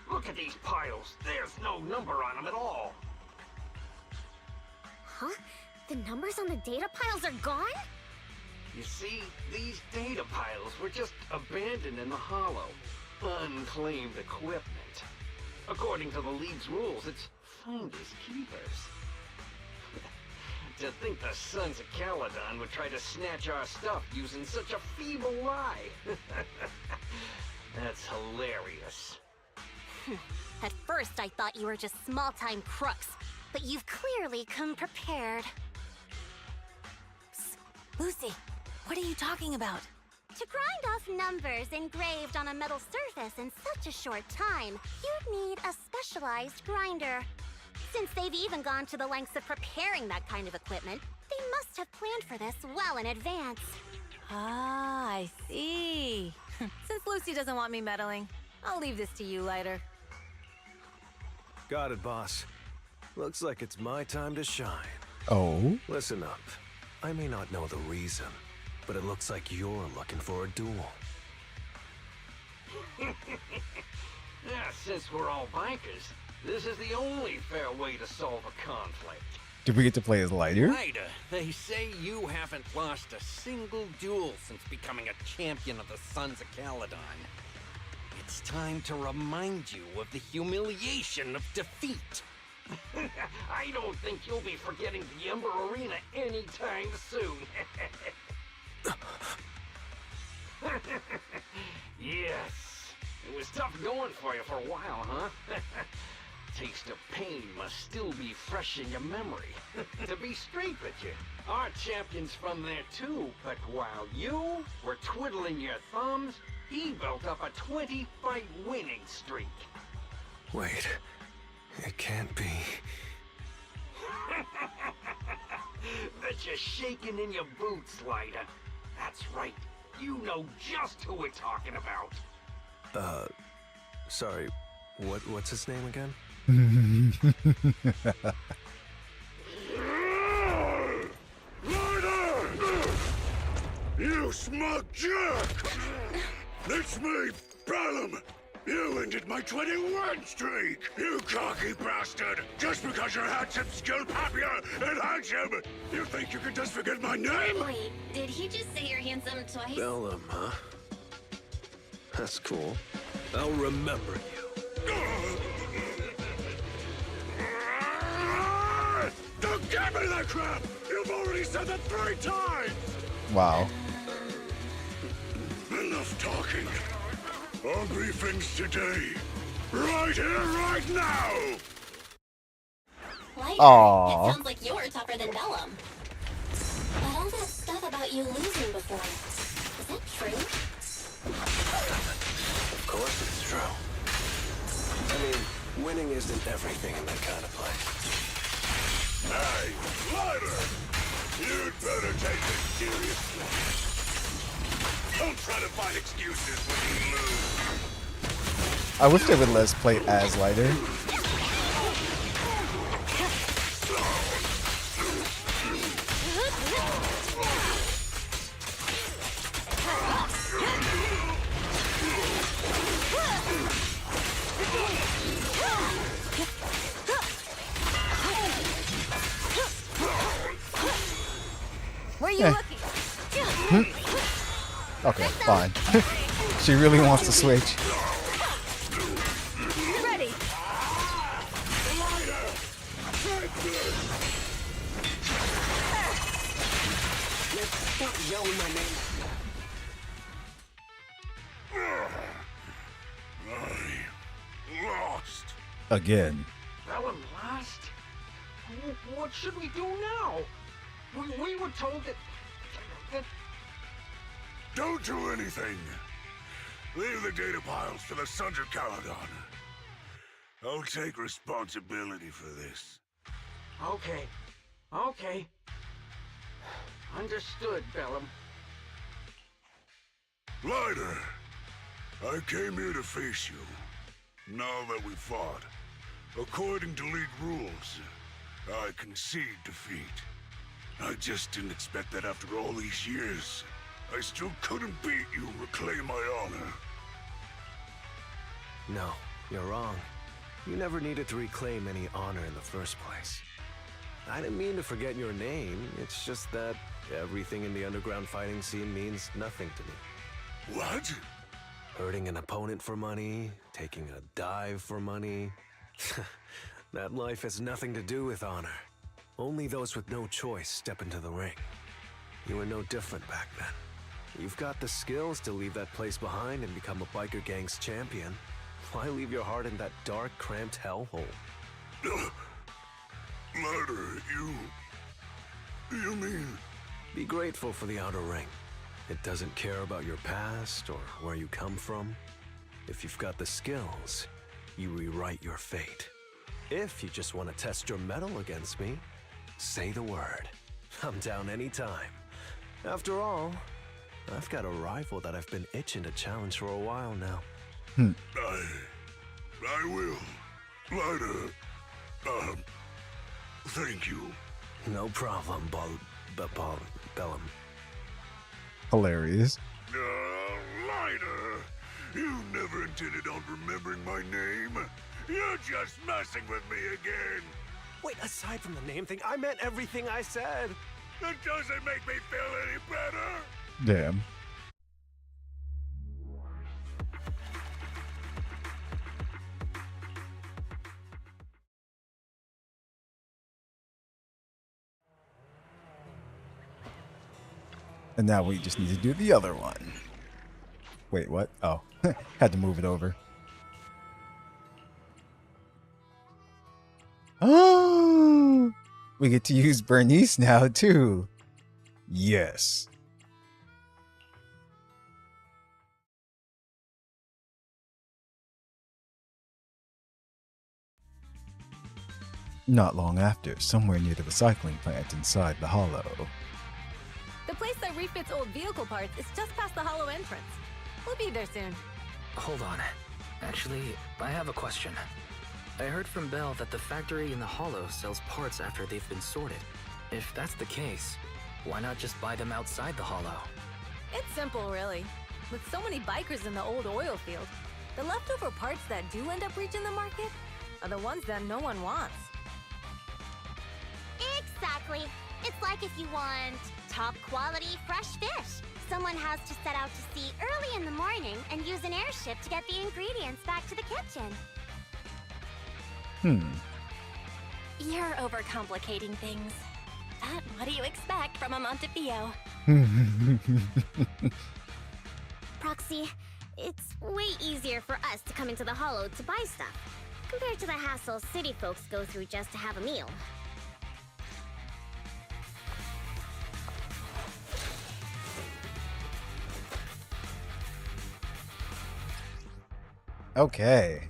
Look at these piles. There's no number on them at all. Huh? The numbers on the data piles are gone? You see, these data piles were just abandoned in the hollow. Unclaimed equipment. According to the League's rules, it's finders keepers. To think the Sons of Caledon would try to snatch our stuff using such a feeble lie. That's hilarious. At first, I thought you were just small-time crooks, but you've clearly come prepared. Psst. Lucy, what are you talking about? To grind off numbers engraved on a metal surface in such a short time, you'd need a specialized grinder. Since they've even gone to the lengths of preparing that kind of equipment, they must have planned for this well in advance. Ah, I see. Since Lucy doesn't want me meddling, I'll leave this to you, Lighter. Got it, boss. Looks like it's my time to shine. Oh? Listen up. I may not know the reason, but it looks like you're looking for a duel. Yeah, since we're all bikers, this is the only fair way to solve a conflict. Did we get to play as Lighter? Ryder, they say you haven't lost a single duel since becoming a champion of the Sons of Caledon. It's time to remind you of the humiliation of defeat. I don't think you'll be forgetting the Ember Arena anytime soon. Yes, it was tough going for you for a while, huh? Taste of pain must still be fresh in your memory. To be straight with you, our champion's from there too, but while you were twiddling your thumbs, he built up a 20-fight winning streak. Wait, it can't be. Bet you're shaking in your boots, Lighter. That's right, you know just who we're talking about. Sorry, what's his name again? Ryder! You smug jerk! It's me, Bellum! You ended my 21 streak, you cocky bastard! Just because you're handsome, skilled, happier, and handsome! You think you can just forget my name? Wait, did he just say you're handsome twice? Bellum, huh? That's cool. I'll remember you. Don't give me that crap! You've already said that 3 times! Wow. Enough talking. I'll be things today. Right here, right now! Lighter, Aww. it sounds like you're tougher than Bellum. But all that stuff about you losing before, is that true? Of course it's true. I mean, winning isn't everything in that kind of place. Hey, Ryder! You'd better take this seriously. Don't try to find excuses when you lose. I wish they would let us play as Lighter. Where you looking? Okay, fine. She really wants to switch. Ready. Stop yelling my name. I lost. Again. Bellum lost? What should we do now? We were told that... Don't do anything. Leave the data piles to the Sons of Caledon. I'll take responsibility for this. Okay. Okay. Understood, Bellum. Ryder, I came here to face you. Now that we fought, according to League rules, I concede defeat. I just didn't expect that after all these years, I still couldn't beat you and reclaim my honor. No, you're wrong. You never needed to reclaim any honor in the first place. I didn't mean to forget your name, it's just that everything in the underground fighting scene means nothing to me. What? Hurting an opponent for money, taking a dive for money. That life has nothing to do with honor. Only those with no choice step into the ring. You were no different back then. You've got the skills to leave that place behind and become a biker gang's champion. Why leave your heart in that dark, cramped hellhole? Ryder, you mean... Be grateful for the outer ring. It doesn't care about your past or where you come from. If you've got the skills, you rewrite your fate. If you just want to test your mettle against me, say the word. I'm down anytime. After all, I've got a rival that I've been itching to challenge for a while now. I will. Lighter. Thank you. No problem, Bellum. Hilarious. Lighter. You never intended on remembering my name. You're just messing with me again. Wait, aside from the name thing, I meant everything I said. That doesn't make me feel any better. Damn. And now we just need to do the other one. Wait, what? Oh, had to move it over. Oh, we get to use Bernice now too. Yes. Not long after, somewhere near the recycling plant inside the hollow. The place that refits old vehicle parts is just past the hollow entrance. We'll be there soon. Hold on. Actually, I have a question. I heard from Belle that the factory in the hollow sells parts after they've been sorted. If that's the case, why not just buy them outside the hollow? It's simple, really. With so many bikers in the old oil field, the leftover parts that do end up reaching the market are the ones that no one wants. Exactly. It's like if you want top quality fresh fish. Someone has to set out to sea early in the morning and use an airship to get the ingredients back to the kitchen. You're overcomplicating things. But what do you expect from a Montefiore? Proxy, it's way easier for us to come into the hollow to buy stuff, compared to the hassle city folks go through just to have a meal. Okay.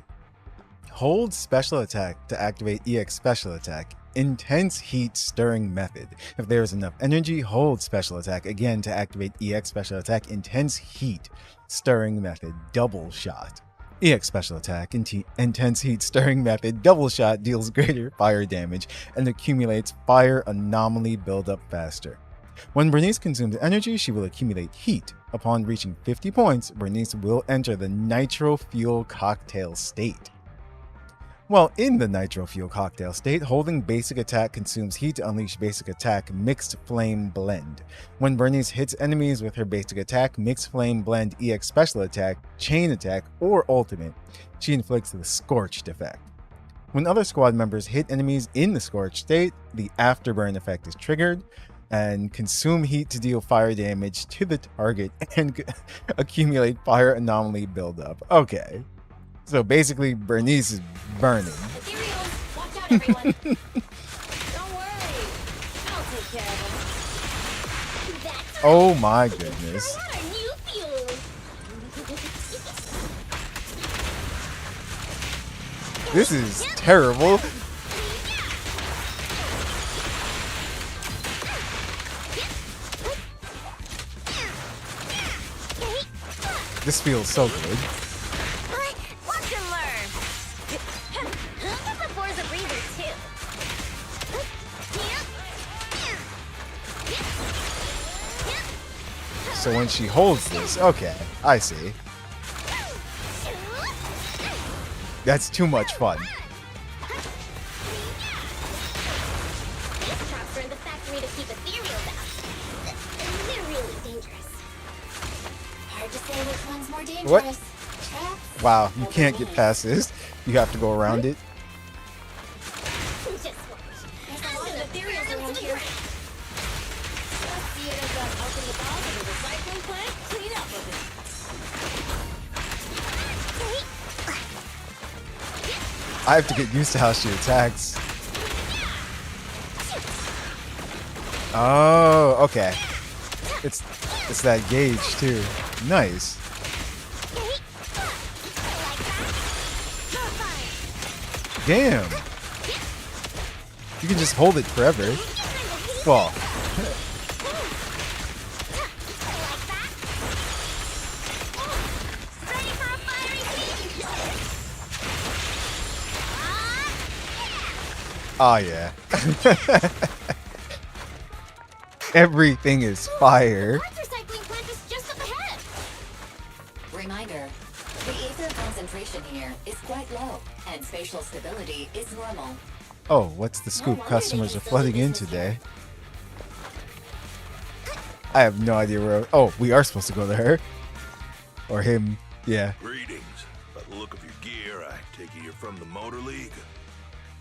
Hold special attack to activate EX special attack. Intense heat stirring method. If there is enough energy, hold special attack again to activate EX special attack. Intense heat stirring method. Double shot. EX special attack. Intense heat stirring method. Double shot deals greater fire damage and accumulates fire anomaly buildup faster. When Bernice consumes energy, she will accumulate heat. Upon reaching 50 points, Bernice will enter the nitro fuel cocktail state. While in the nitro fuel cocktail state, holding basic attack consumes heat to unleash basic attack Mixed Flame Blend. When Bernice hits enemies with her basic attack, Mixed Flame Blend EX special attack, chain attack, or ultimate, she inflicts the Scorched effect. When other squad members hit enemies in the Scorched state, the Afterburn effect is triggered, and consume heat to deal fire damage to the target and accumulate fire anomaly buildup. Okay. So basically, Bernice is burning. Ethereals, watch out, everyone. Don't worry. I'll take care of them. Oh my goodness. What a new fuel! This is terrible. This feels so good. Watch and learn! The boar's a breather, too. So when she holds this, okay, I see. That's too much fun. These traps are in the factory to keep ethereals out. They're really dangerous. Hard to say which one's more dangerous. What? Traps? Wow, you can't get past this. You have to go around it. Just watch. There's a lot of ethereals around here. Let's see it as out in the bog of the recycling plant. Clean up a bit. I have to get used to how she attacks. Oh, okay. It's that gauge too. Nice. Damn. You can just hold it forever. Well, oh yeah. Everything is fire. Recycling plant is just up ahead. Reminder, the ether concentration here is quite low, and spatial stability is normal. Oh, what's the scoop? Customers are flooding in today. I have no idea where. Oh, we are supposed to go to her. Or him. Yeah. Greetings. By the look of your gear, I take it you're from the Motor League?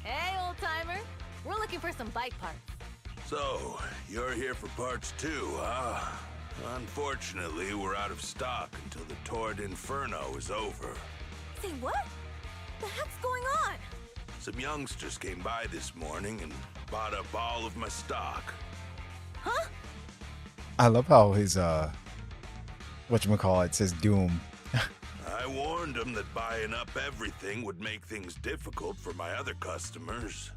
Hey, old-timer. We're looking for some bike parts. So, you're here for parts too, huh? Unfortunately, we're out of stock until the Torrid Inferno is over. Say what? The heck's going on? Some youngsters came by this morning and bought up all of my stock. Huh? I love how his whatchamacallit says Doom. I warned them that buying up everything would make things difficult for my other customers.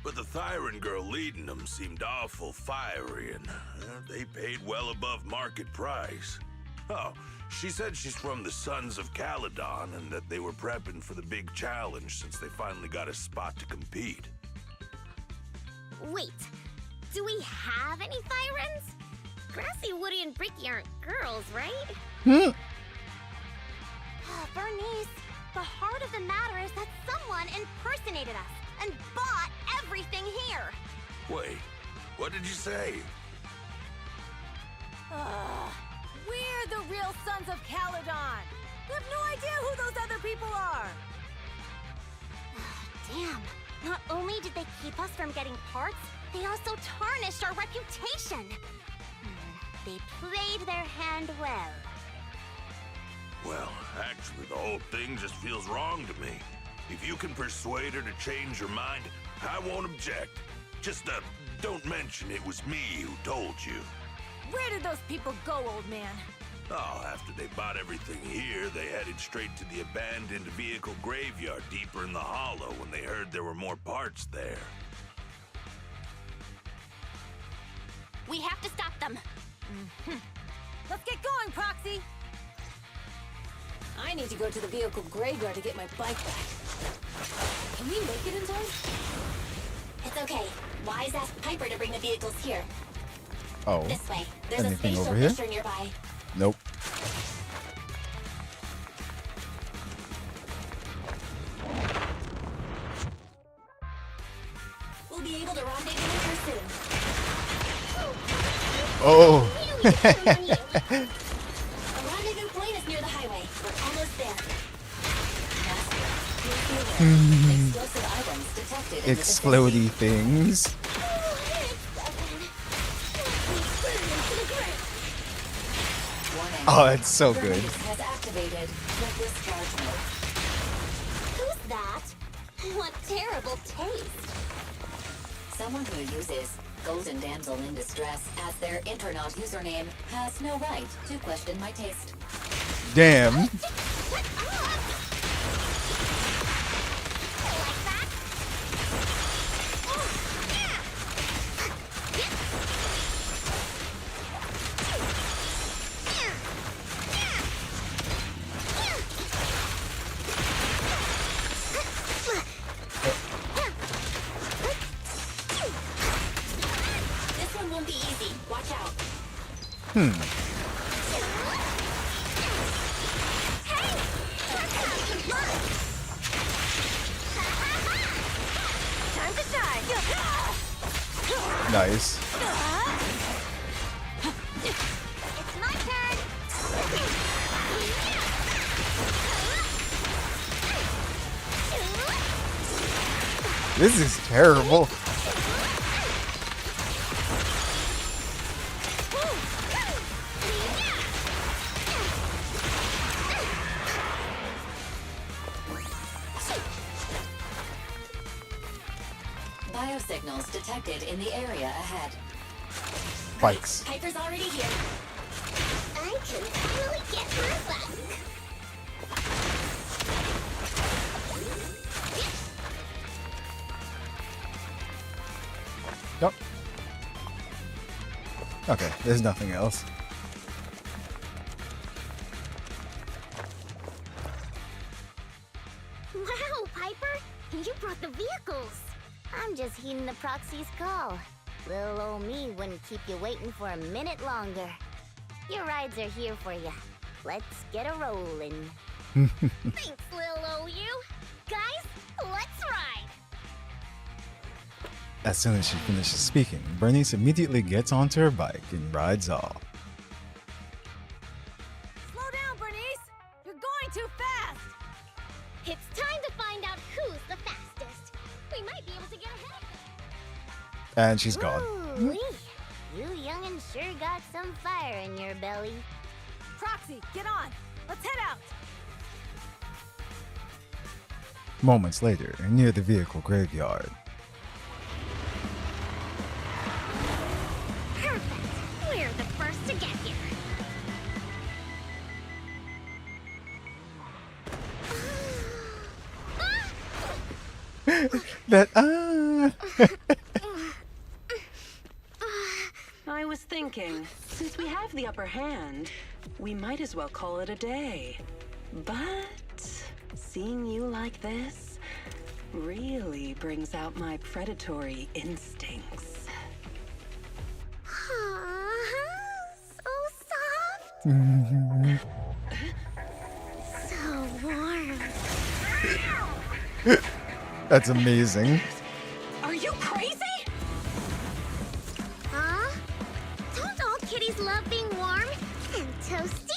But the Thyron girl leading them seemed awful fiery, and they paid well above market price. Oh, she said she's from the Sons of Caledon and that they were prepping for the big challenge since they finally got a spot to compete. Wait, do we have any Thyrans? Grassy, Woody, and Bricky aren't girls, right? Bernice, the heart of the matter is that someone impersonated us and bought everything here. Wait, what did you say? We're the real Sons of Caledon. We have no idea who those other people are. Damn. Not only did they keep us from getting parts, they also tarnished our reputation. They played their hand well. Well, actually, the whole thing just feels wrong to me. If you can persuade her to change her mind, I won't object. Just, don't mention it was me who told you. Where did those people go, old man? Oh, after they bought everything here, they headed straight to the abandoned vehicle graveyard deeper in the hollow when they heard there were more parts there. We have to stop them. Let's get going, Proxy! I need to go to the vehicle graveyard to get my bike back. Can we make it in time? It's okay. Wise asked Piper to bring the vehicles here. Oh. This way. There's a Anything spatial over here? picture nearby. Nope. We'll be able to rendezvous with her soon. Oh. A rendezvous point is near the highway. We're almost there. Explosive items detected in the Explodey things. Oh, it's so good. Has activated reckless charge mode. Who's that? What terrible taste. Someone who uses Golden Damsel in Distress as their Internet username has no right to question my taste. Damn. This one won't be easy. Watch out. Time to shine! Nice. It's my turn. This is terrible. Biosignals detected in the area ahead. Bikes. Piper's already here. I can finally get her back. Yep. Okay, there's nothing else. Wow, Piper! You brought the vehicles! I'm just heeding the proxy's call. Little old me wouldn't keep you waiting for a minute longer. Your rides are here for you. Let's get a rollin'. Thanks, little old you. Guys, let's ride! As soon as she finishes speaking, Bernice immediately gets onto her bike and rides off. Slow down, Bernice! You're going too fast! It's time to find out who's the fastest. We might be able to get ahead of them. And she's gone. Ooh-wee. You young'un sure got some fire in your belly. Proxy, get on! Let's head out! Moments later, near the vehicle graveyard. Perfect. We're the first to get here. That I was thinking, since we have the upper hand, we might as well call it a day. But seeing you like this really brings out my predatory instincts. So soft. So warm. That's amazing. Are you crazy? Huh? Don't all kitties love being warm and toasty?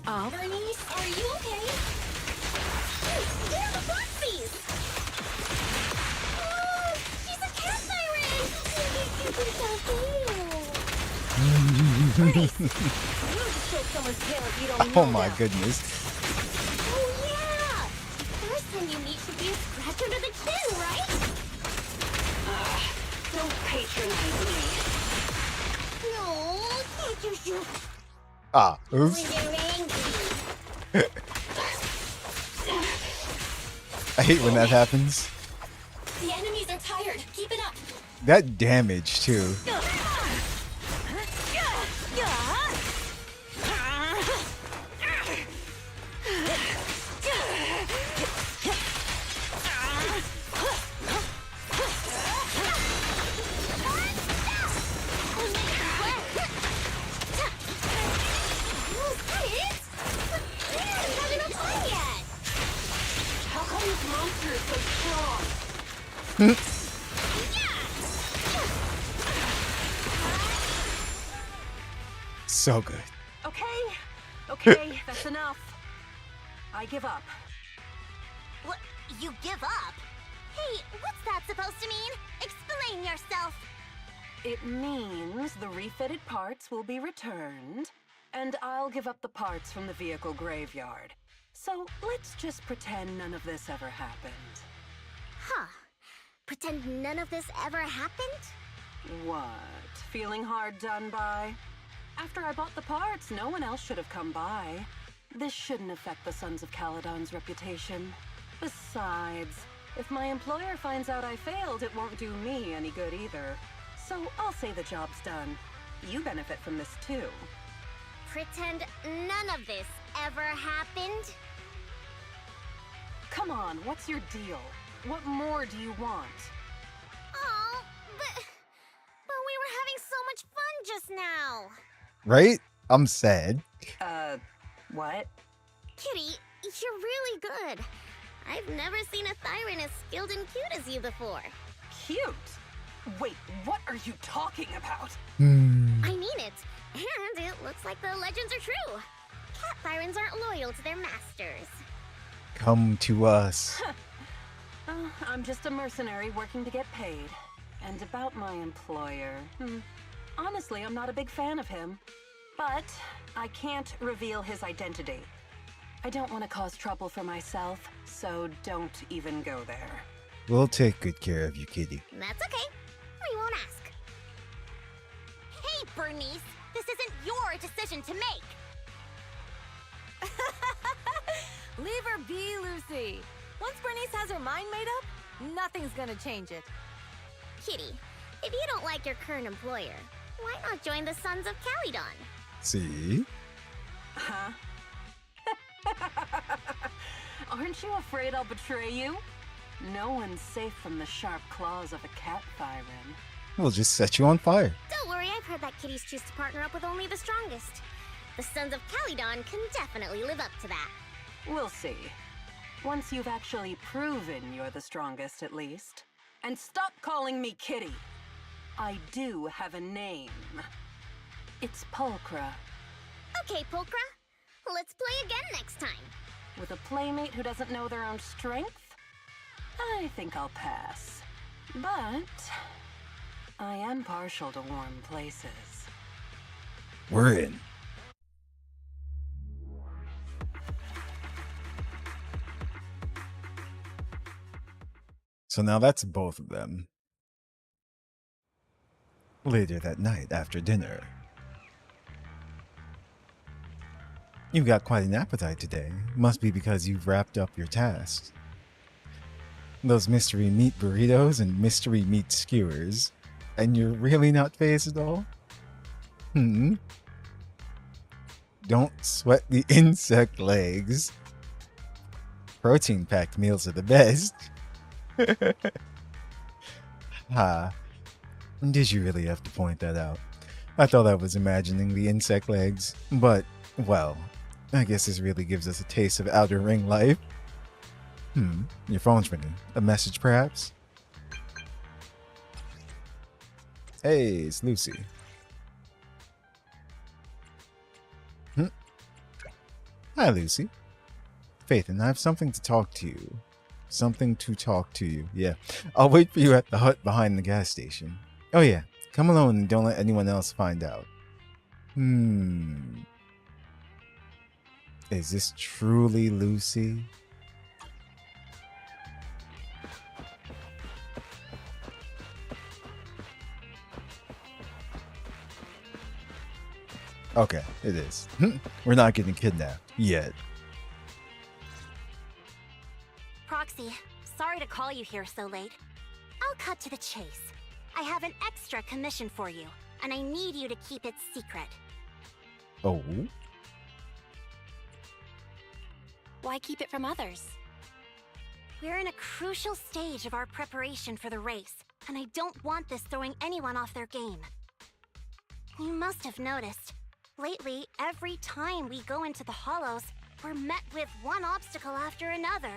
Bernice, are you okay? They're the Foxies! Oh, she's a cat siren! Bernice! You just stroke someone's tail if you don't Oh know my that. goodness. Oh yeah! First thing you need should be a scratch under the chin, right? Don't patronize me. No, can't you shoot Ah, oops. when you're angry? I hate when that happens. The enemies are tired. Keep it up. That damage, too. How come this monster is so strong? So good. Okay, that's enough. I give up. What? You give up? Hey, what's that supposed to mean? Explain yourself. It means the refitted parts will be returned, and I'll give up the parts from the vehicle graveyard. So let's just pretend none of this ever happened. Huh. Pretend none of this ever happened? What? Feeling hard done by? After I bought the parts, no one else should have come by. This shouldn't affect the Sons of Caledon's reputation. Besides, if my employer finds out I failed, it won't do me any good either. So I'll say the job's done. You benefit from this too. Pretend none of this ever happened? Come on, what's your deal? What more do you want? Oh, but we were having so much fun just now. Right? I'm sad. What? Kitty, you're really good. I've never seen a Thyran as skilled and cute as you before. Cute? Wait, what are you talking about? I mean it. And it looks like the legends are true. Cat Thyrans aren't loyal to their masters. Come to us. I'm just a mercenary working to get paid. And about my employer, honestly, I'm not a big fan of him. But I can't reveal his identity. I don't want to cause trouble for myself, so don't even go there. We'll take good care of you, kitty. That's okay. We won't ask. Hey, Bernice, this isn't your decision to make. Leave her be, Lucy. Once Bernice has her mind made up, nothing's gonna change it. Kitty, if you don't like your current employer, why not join the Sons of Calydon? See? Huh? Aren't you afraid I'll betray you? No one's safe from the sharp claws of a cat, Thyren. We'll just set you on fire. Don't worry, I've heard that kitties choose to partner up with only the strongest. The Sons of Calydon can definitely live up to that. We'll see. Once you've actually proven you're the strongest, at least. And stop calling me Kitty. I do have a name. It's Pulchra. Okay, Pulchra. Let's play again next time. With a playmate who doesn't know their own strength? I think I'll pass. But I am partial to warm places. We're in. So now that's both of them. Later that night after dinner. You've got quite an appetite today. Must be because you've wrapped up your tasks. Those mystery meat burritos and mystery meat skewers. And you're really not phased at all? Don't sweat the insect legs. Protein-packed meals are the best. Ha. Did you really have to point that out? I thought I was imagining the insect legs, but, well, I guess this really gives us a taste of outer ring life. Your phone's ringing. A message, perhaps? Hey, it's Lucy. Hi, Lucy. Faithin, I have something to talk to you. Something to talk to you. Yeah. I'll wait for you at the hut behind the gas station. Oh yeah. Come alone and don't let anyone else find out. Is this truly Lucy? Okay, it is. We're not getting kidnapped yet. Proxy, sorry to call you here so late. I'll cut to the chase. I have an extra commission for you, and I need you to keep it secret. Oh? Why keep it from others? We're in a crucial stage of our preparation for the race, and I don't want this throwing anyone off their game. You must have noticed, lately, every time we go into the Hollows, we're met with one obstacle after another.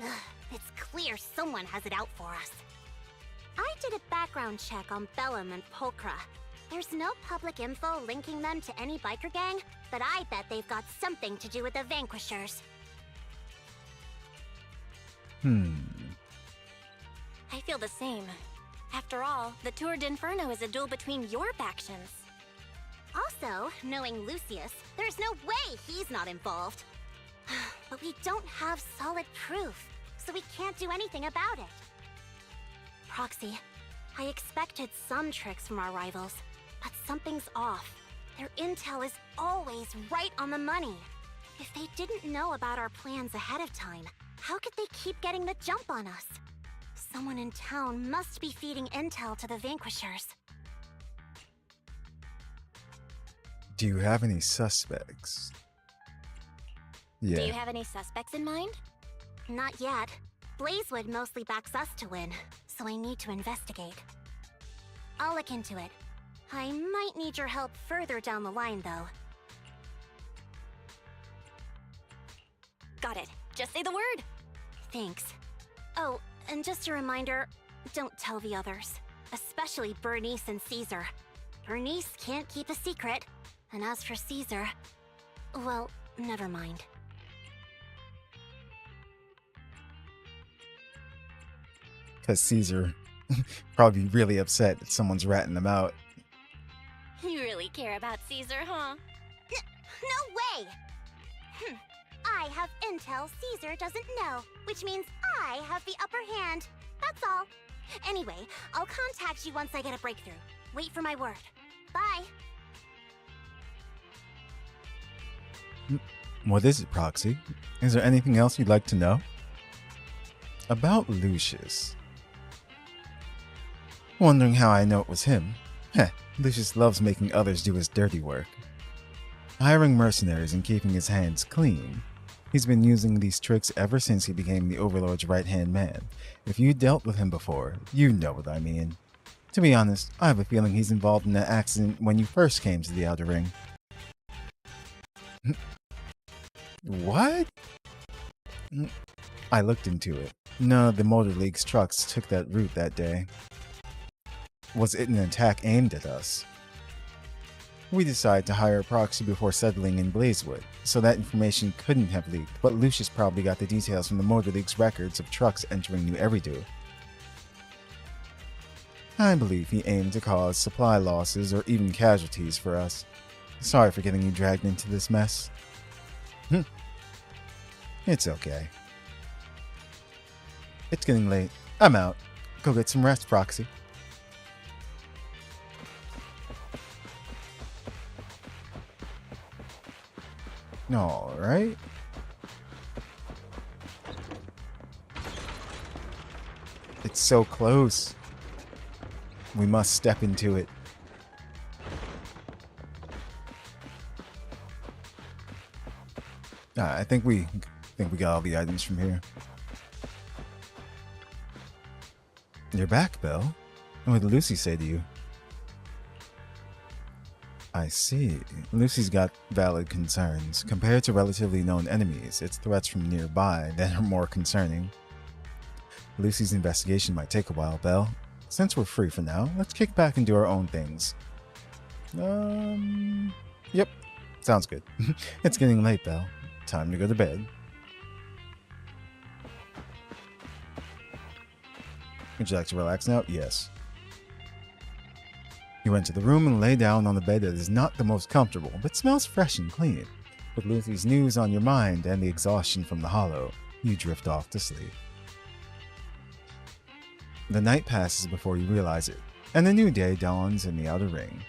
Ugh, it's clear someone has it out for us. I did a background check on Bellum and Pulchra. There's no public info linking them to any biker gang, but I bet they've got something to do with the Vanquishers. I feel the same. After all, the Tour d'Inferno is a duel between your factions. Also, knowing Lucius, there's no way he's not involved. But we don't have solid proof, so we can't do anything about it. Proxy, I expected some tricks from our rivals, but something's off. Their intel is always right on the money. If they didn't know about our plans ahead of time, how could they keep getting the jump on us? Someone in town must be feeding intel to the Vanquishers. Do you have any suspects? Yeah. Do you have any suspects in mind? Not yet. Blazewood mostly backs us to win, so I need to investigate. I'll look into it. I might need your help further down the line, though. Got it. Just say the word. Thanks. Oh, and just a reminder, don't tell the others. Especially Bernice and Caesar. Bernice can't keep a secret. And as for Caesar, well, never mind. Because Caesar probably really upset that someone's ratting them out. You really care about Caesar, huh? No way! I have intel Caesar doesn't know, which means I have the upper hand. That's all. Anyway, I'll contact you once I get a breakthrough. Wait for my word. Bye. What is it, Proxy? Is there anything else you'd like to know? About Lucius. Wondering how I know it was him? Heh, Lucius loves making others do his dirty work. Hiring mercenaries and keeping his hands clean. He's been using these tricks ever since he became the Overlord's right-hand man. If you dealt with him before, you know what I mean. To be honest, I have a feeling he's involved in that accident when you first came to the Outer Ring. What? I looked into it. None of the Motor League's trucks took that route that day. Was it an attack aimed at us? We decided to hire a proxy before settling in Blazewood, so that information couldn't have leaked, but Lucius probably got the details from the Motor League's records of trucks entering New Eridu. I believe he aimed to cause supply losses or even casualties for us. Sorry for getting you dragged into this mess. It's okay. It's getting late. I'm out. Go get some rest, Proxy. Alright. It's so close. We must step into it. I think we got all the items from here. You're back, Belle. What did Lucy say to you? I see. Lucy's got valid concerns. Compared to relatively known enemies, it's threats from nearby that are more concerning. Lucy's investigation might take a while, Belle. Since we're free for now, let's kick back and do our own things. Yep. Sounds good. It's getting late, Belle. Time to go to bed. Would you like to relax now? Yes. You went to the room and lay down on the bed that is not the most comfortable, but smells fresh and clean. With Lucy's news on your mind and the exhaustion from the hollow, you drift off to sleep. The night passes before you realize it, and a new day dawns in the Outer Ring.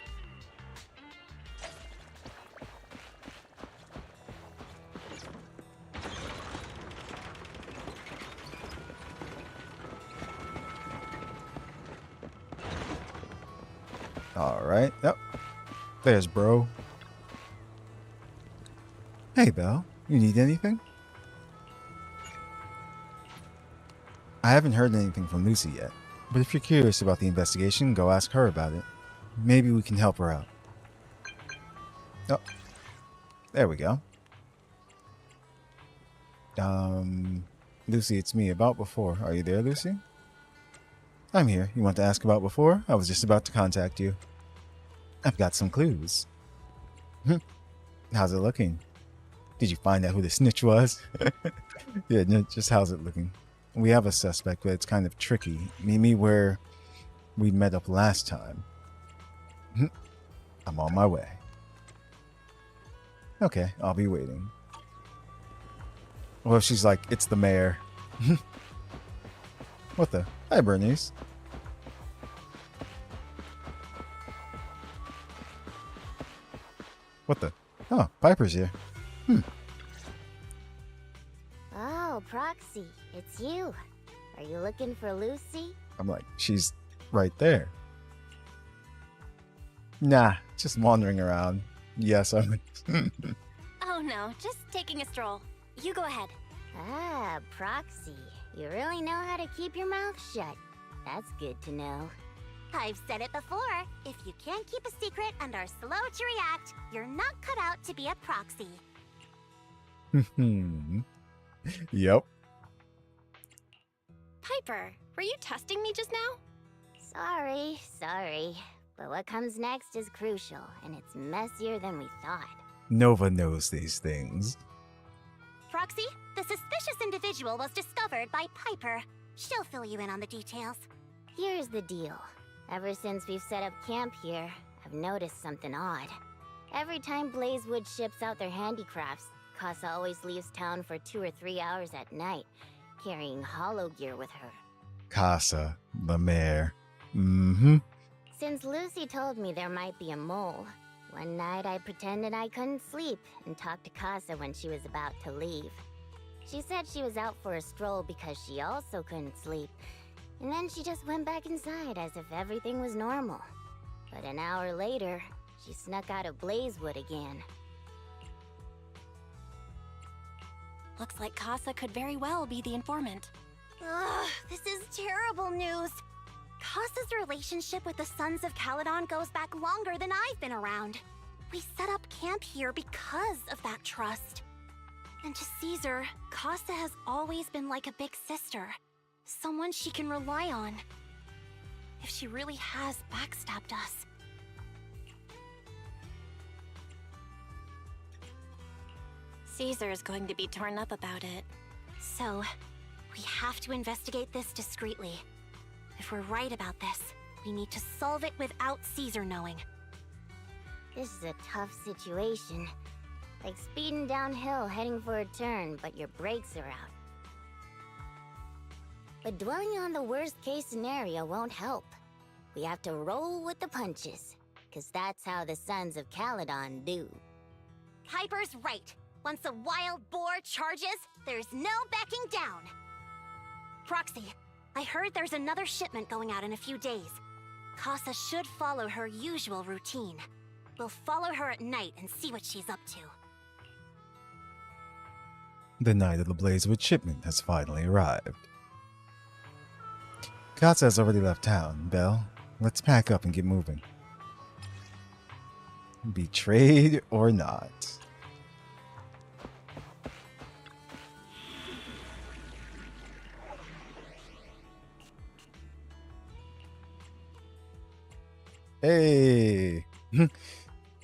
Alright, yep. There's bro. Hey, Belle. You need anything? I haven't heard anything from Lucy yet, but if you're curious about the investigation, go ask her about it. Maybe we can help her out. Oh, there we go. Lucy, it's me. About before. Are you there, Lucy? I'm here. You want to ask about before? I was just about to contact you. I've got some clues. How's it looking? Did you find out who the snitch was? Yeah, no, just how's it looking? We have a suspect, but it's kind of tricky. Meet me where we met up last time. I'm on my way. Okay, I'll be waiting. Well, she's like, it's the mayor. What the? Hi, Bernice. What the? Oh, Piper's here. Oh, Proxy, it's you. Are you looking for Lucy? I'm like, she's right there. Nah, just wandering around. Yes, I'm... Oh no, just taking a stroll. You go ahead. Ah, Proxy. You really know how to keep your mouth shut. That's good to know. I've said it before. If you can't keep a secret and are slow to react, you're not cut out to be a proxy. Yep. Piper, were you testing me just now? Sorry. But what comes next is crucial, and it's messier than we thought. Nova knows these things. Proxy, the suspicious individual was discovered by Piper. She'll fill you in on the details. Here's the deal. Ever since we've set up camp here, I've noticed something odd. Every time Blazewood ships out their handicrafts, Casa always leaves town for 2 or 3 hours at night, carrying hollow gear with her. Casa, the mayor. Since Lucy told me there might be a mole, one night I pretended I couldn't sleep and talked to Casa when she was about to leave. She said she was out for a stroll because she also couldn't sleep, And then she just went back inside as if everything was normal. But an hour later, she snuck out of Blazewood again. Looks like Casa could very well be the informant. Ugh, this is terrible news. Casa's relationship with the Sons of Caledon goes back longer than I've been around. We set up camp here because of that trust. And to Caesar, Casa has always been like a big sister. Someone she can rely on. If she really has backstabbed us. Caesar is going to be torn up about it. So, we have to investigate this discreetly. If we're right about this, we need to solve it without Caesar knowing. This is a tough situation. Like speeding downhill heading for a turn, but your brakes are out. But dwelling on the worst case scenario won't help. We have to roll with the punches, 'cause that's how the Sons of Caledon do. Piper's right. Once a wild boar charges, there's no backing down. Proxy, I heard there's another shipment going out in a few days. Casa should follow her usual routine. We'll follow her at night and see what she's up to. The night of the Blazewood shipment has finally arrived. Casa has already left town. Belle, let's pack up and get moving. Betrayed or not? Hey!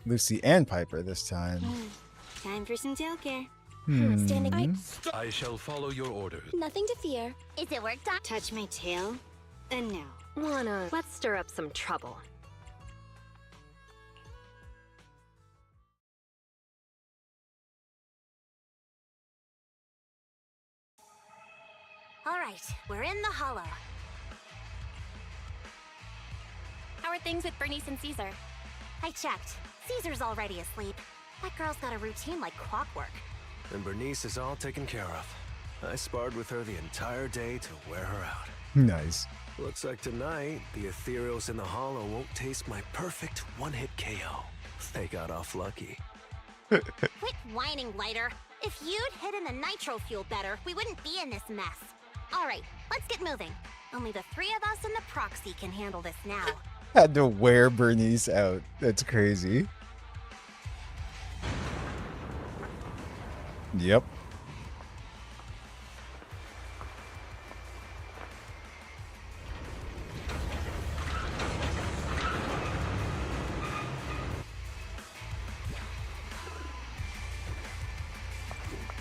Lucy and Piper this time. Time for some tail care. Standing. I shall follow your orders. Nothing to fear. Is it work done? Touch my tail? And no. Let's stir up some trouble. All right, we're in the hollow. How are things with Bernice and Caesar? I checked. Caesar's already asleep. That girl's got a routine like clockwork. And Bernice is all taken care of. I sparred with her the entire day to wear her out. Nice. Looks like tonight, the ethereals in the hollow won't taste my perfect one-hit KO. They got off lucky. Quit whining, Lighter. If you'd hidden the nitro fuel better, we wouldn't be in this mess. All right, let's get moving. Only the three of us and the proxy can handle this now. Had to wear Bernice out. That's crazy. Yep.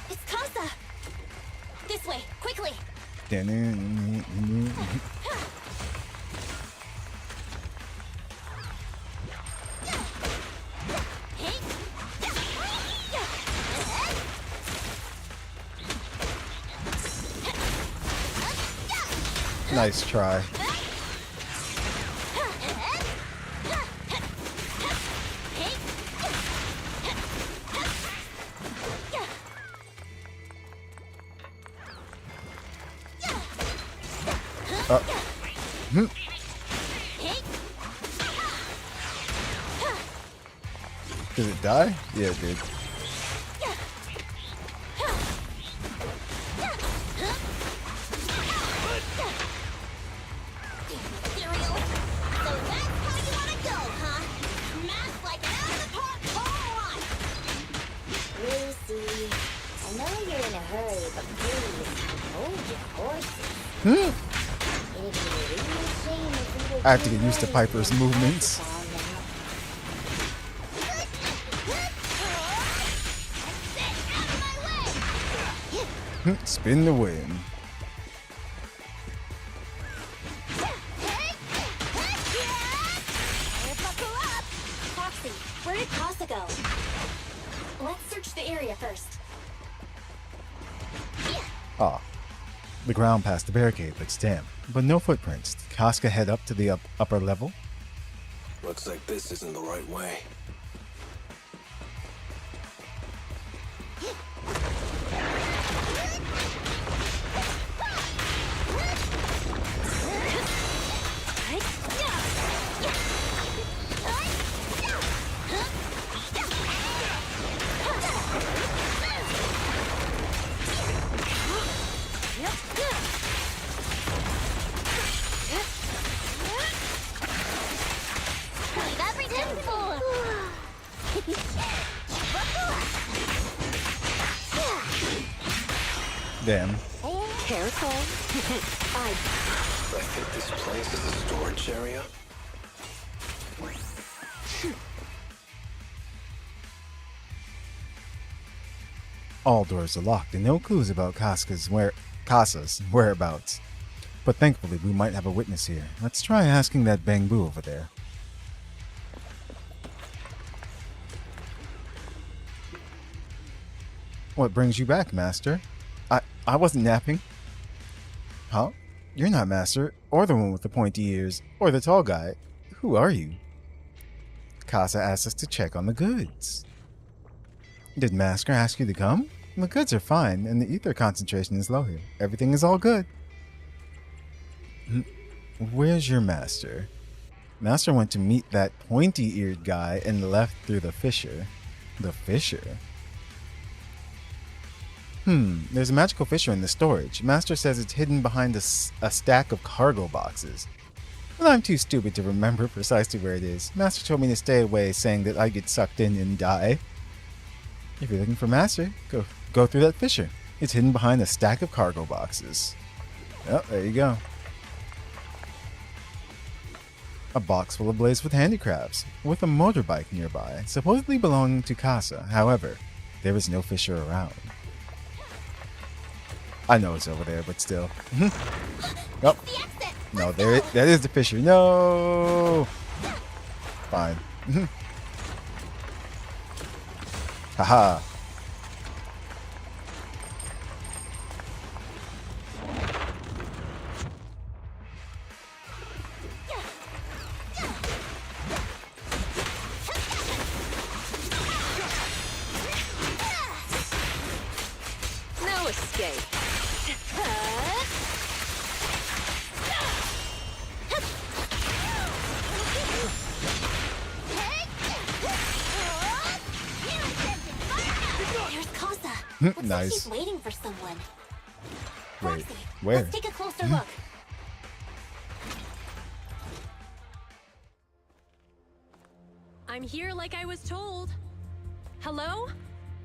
It's Casa! This way, quickly! Nice try. Did it die? Yeah, it did. I have to get used to Piper's movements. Spin the win. Proxy, where did Casa go? Let's search the area first. Ah. The ground past the barricade looks damp, but no footprints. Did Casca head up to the upper level? Looks like this isn't the right way. Damn. Careful. I think this place is a storage area. All doors are locked and no clues about Casca's whereabouts. But thankfully, we might have a witness here. Let's try asking that Bangbu over there. What brings you back, Master? I wasn't napping. Huh? You're not Master, or the one with the pointy ears, or the tall guy. Who are you? Casa asked us to check on the goods. Did Master ask you to come? The goods are fine, and the ether concentration is low here. Everything is all good. Where's your master? Master went to meet that pointy-eared guy and left through the fissure. The fissure? There's a magical fissure in the storage. Master says it's hidden behind a stack of cargo boxes. Well, I'm too stupid to remember precisely where it is. Master told me to stay away, saying that I'd get sucked in and die. If you're looking for Master, go through that fissure. It's hidden behind a stack of cargo boxes. Oh, there you go. A box full of blades with handicrafts, with a motorbike nearby, supposedly belonging to Casa. However, there is no fissure around. I know it's over there, but still. Oh. No, that is the fissure. No! Fine. Haha. No escape. There's Casa. Looks Nice. like she's waiting for someone. Wait, Proxy, where? let's take a closer look. I'm here like I was told. Hello?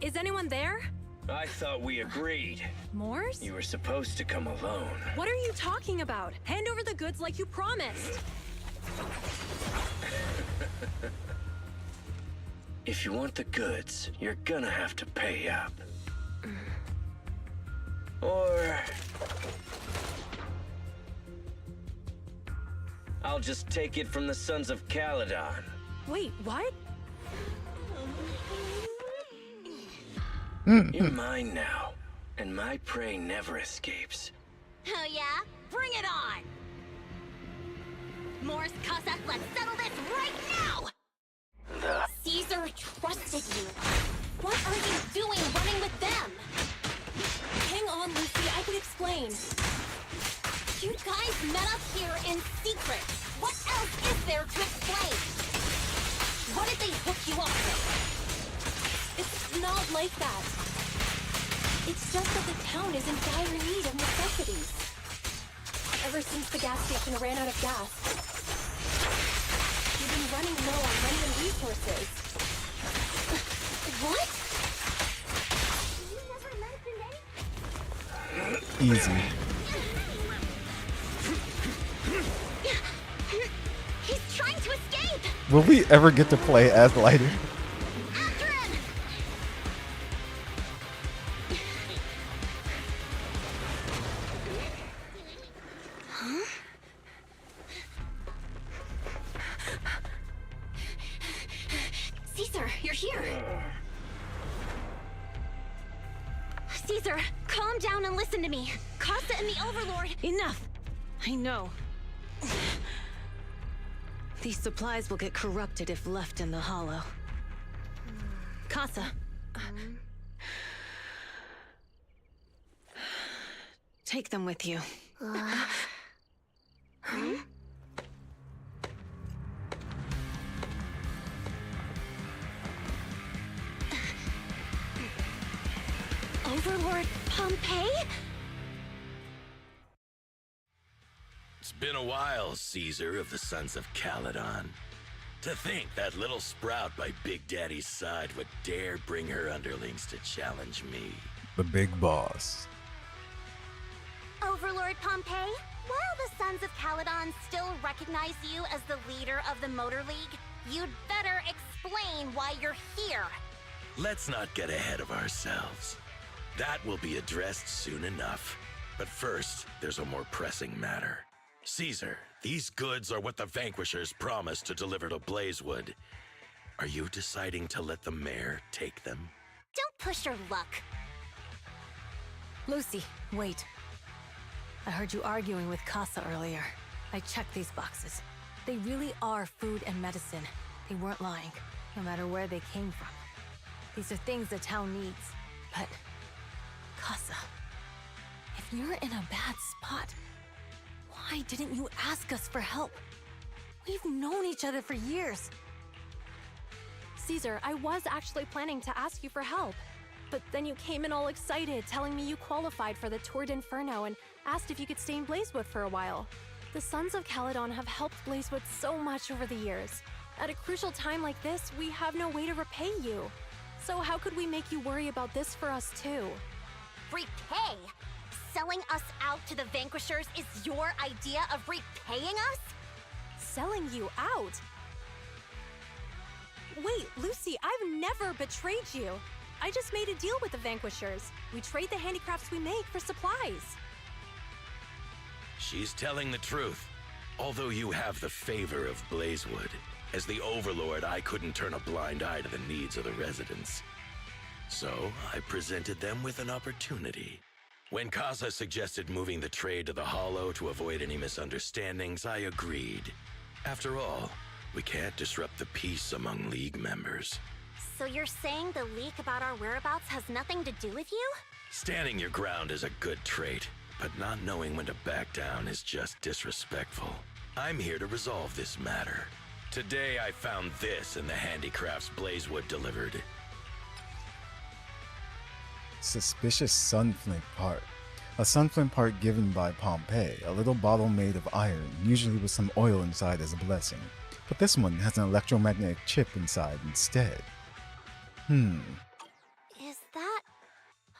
Is anyone there? I thought we agreed. Morse? You were supposed to come alone. What are you talking about? Hand over the goods like you promised. If you want the goods, you're gonna have to pay up. Or I'll just take it from the Sons of Caledon. Wait, what? You're mine now, and my prey never escapes. Oh yeah? Bring it on! Morse, Casa, let's settle this right now! Caesar trusted you. What are you doing running with them? Hang on, Lucy, I can explain. You guys met up here in secret. What else is there to explain? What did they hook you up with? It's not like that. It's just that the town is in dire need of necessities. Ever since the gas station ran out of gas, we've been running low on money and resources. What? Easy. He's trying to escape! Will we ever get to play as Lighter? Caesar, you're here! Caesar, calm down and listen to me. Casa and the Overlord... Enough! I know. These supplies will get corrupted if left in the hollow. Casa. Take them with you. Overlord Pompeii? It's been a while, Caesar of the Sons of Caledon. To think that little sprout by Big Daddy's side would dare bring her underlings to challenge me. The big boss. Overlord Pompeii, while the Sons of Caledon still recognize you as the leader of the Motor League, you'd better explain why you're here. Let's not get ahead of ourselves. That will be addressed soon enough. But first, there's a more pressing matter. Caesar, these goods are what the Vanquishers promised to deliver to Blazewood. Are you deciding to let the mayor take them? Don't push your luck. Lucy, wait. I heard you arguing with Casa earlier. I checked these boxes. They really are food and medicine. They weren't lying, no matter where they came from. These are things the town needs. But, Casa, if you're in a bad spot, why didn't you ask us for help? We've known each other for years. Caesar, I was actually planning to ask you for help. But then you came in all excited, telling me you qualified for the Tour d'Inferno and asked if you could stay in Blazewood for a while. The Sons of Caledon have helped Blazewood so much over the years. At a crucial time like this, we have no way to repay you. So how could we make you worry about this for us too? Repay? Selling us out to the Vanquishers is your idea of repaying us? Selling you out? Wait, Lucy, I've never betrayed you. I just made a deal with the Vanquishers. We trade the handicrafts we make for supplies. She's telling the truth. Although you have the favor of Blazewood, as the Overlord, I couldn't turn a blind eye to the needs of the residents. So, I presented them with an opportunity. When Casa suggested moving the trade to the Hollow to avoid any misunderstandings, I agreed. After all, we can't disrupt the peace among League members. So you're saying the leak about our whereabouts has nothing to do with you? Standing your ground is a good trait, but not knowing when to back down is just disrespectful. I'm here to resolve this matter. Today I found this in the handicrafts Blazewood delivered. Suspicious sunflint part. A sunflint part given by Pompeii, a little bottle made of iron, usually with some oil inside as a blessing. But this one has an electromagnetic chip inside instead. Is that